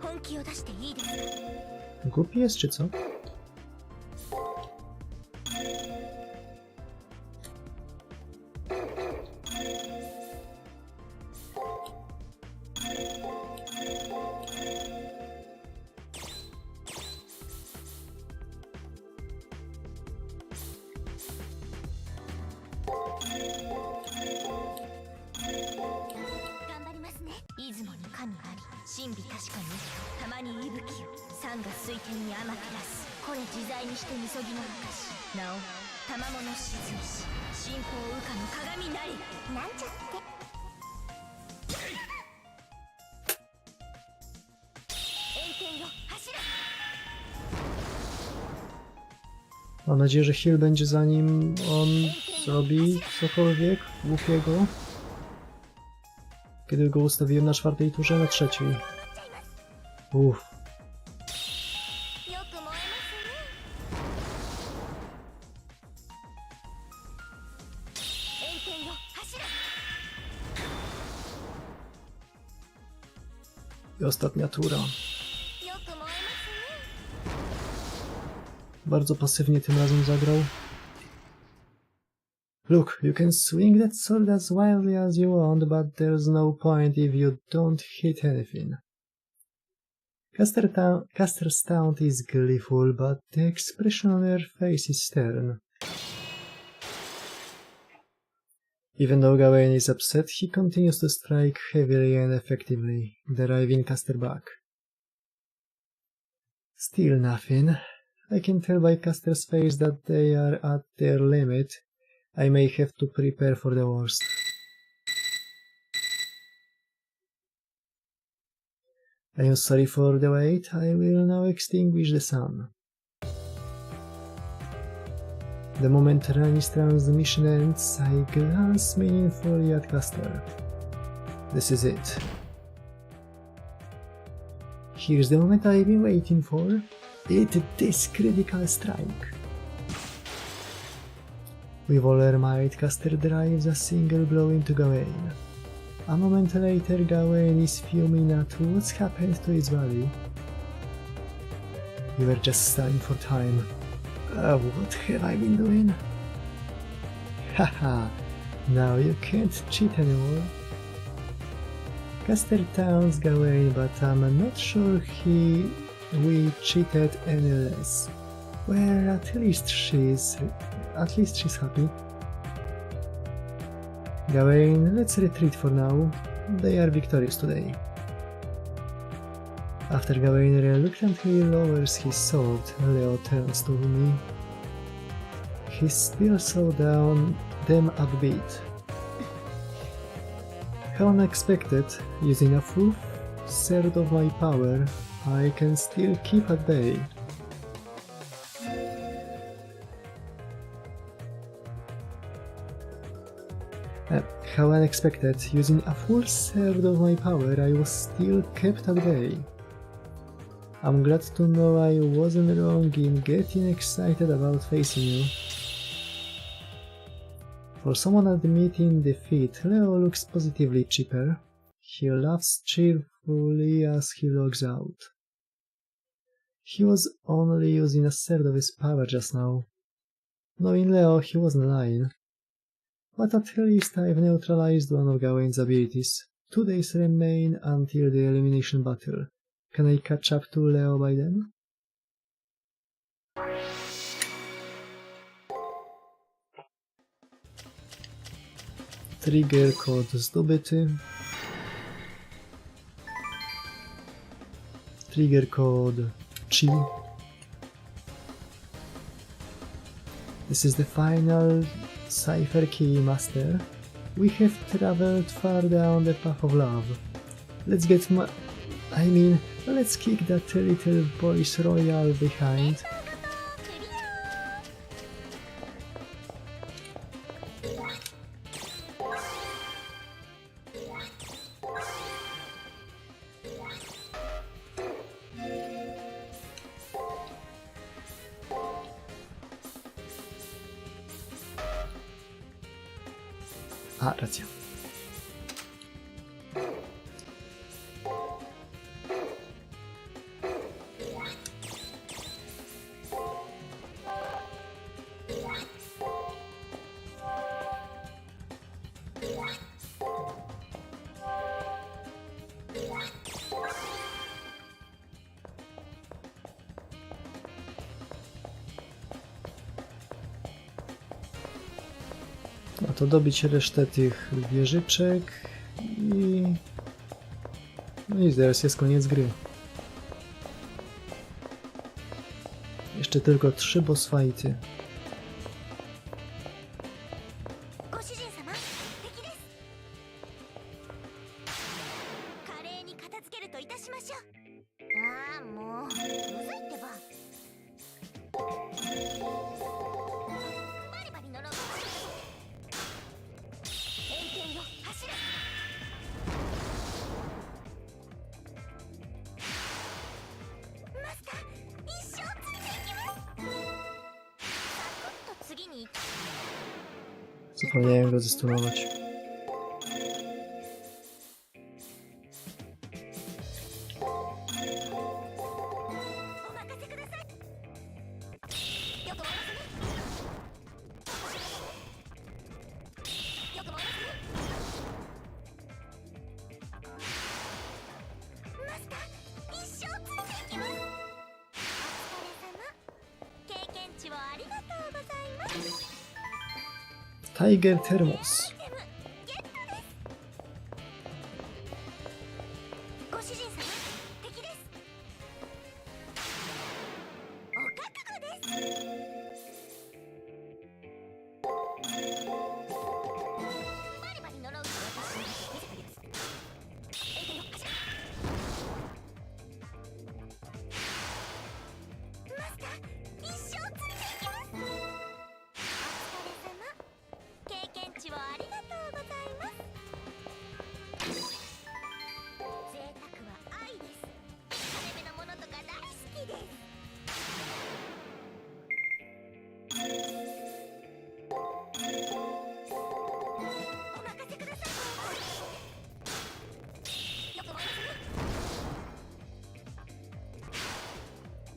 本気を出していいですか？ Głupi jest czy co? Mam nadzieję, że heal będzie zanim on zrobi cokolwiek głupiego. Kiedy go ustawiłem na 4. turze, na 3. Uff. I ostatnia tura. Bardzo pasywnie tym razem zagrał. Look, you can swing that sword as wildly as you want, but there's no point if you don't hit anything. Caster's taunt is gleeful, but the expression on her face is stern. Even though Gawain is upset, he continues to strike heavily and effectively, driving Caster back. Still nothing. I can tell by Caster's face that they are at their limit. I may have to prepare for the worst. I am sorry for the wait. I will now extinguish the sun. The moment Rani's transmission ends, I glance meaningfully at Caster. This is it. Here's the moment I've been waiting for. It's this critical strike. With all her might, Caster drives a single blow into Gawain. A moment later, Gawain is fuming at what's happened to his body. You were just stalling for time. What have I been doing? Haha, now you can't cheat anymore. Caster taunts Gawain, but I'm not sure we cheated any less. Well, at least she's happy. Gawain, let's retreat for now. They are victorious today. After Gawain reluctantly lowers his sword, Leo turns to me. He still saw them upbeat. How unexpected, using a full third of my power, I can still keep at bay. How unexpected, using a full third of my power, I was still kept at bay. I'm glad to know I wasn't wrong in getting excited about facing you. For someone admitting defeat, Leo looks positively chipper. He laughs cheerfully as he logs out. He was only using a third of his power just now. Knowing Leo, he wasn't lying. But at least I've neutralized one of Gawain's abilities. 2 days remain until the elimination battle. Can I catch up to Leo by then? Trigger kod zdobyty. Trigger kod Chi. This is the final cipher key, Master. We have traveled far down the path of love. Let's let's kick that little boy's royal behind. A, racja. No to dobić resztę tych wieżyczek i... No i zaraz jest koniec gry. Jeszcze tylko 3 boss fighty. ご主人様、敵です。華麗に片付けるといたしましょう。ああ、もうむずいってば。バリバリのロボット。偏見よ、走れ。マスター、一生ついていきます。サクッと次に行き。 Zapomniałem go zestunować. Tiger Thermos. ご主人様、敵です。お覚悟です。バリバリ呪うと私に見せてください。マスター、一生ついていきます。お疲れ様。経験値をありがとうございます。贅沢は愛です。金目のものとか大好きです。お任せください。よくもやすね。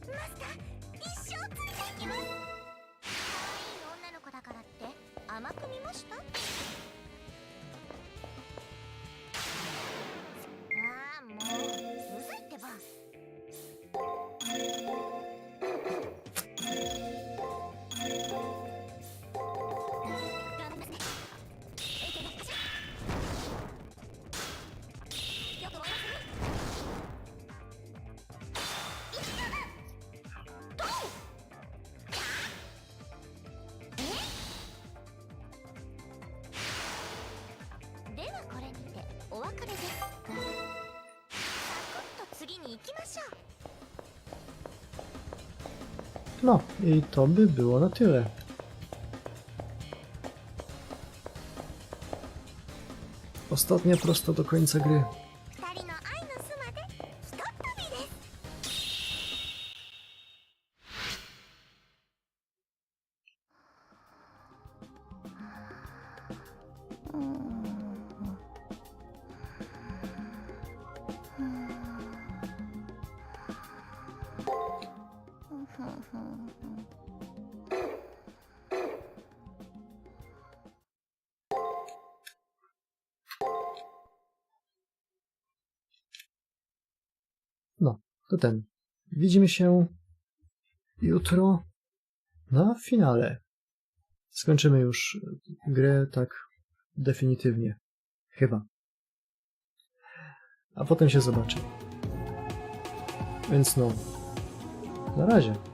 マスター、一生ついていきます。可愛い女の子だからって甘く見ました？ああ、もううざいってば。ではこれにてお別れです。サクッと次に行きましょう。 No i to by było na tyle. Ostatnia prosto do końca gry. 二人の愛の巣までひとっ飛びです。to widzimy się jutro na finale. Skończymy już grę tak definitywnie. Chyba. A potem się zobaczy. Więc no, na razie.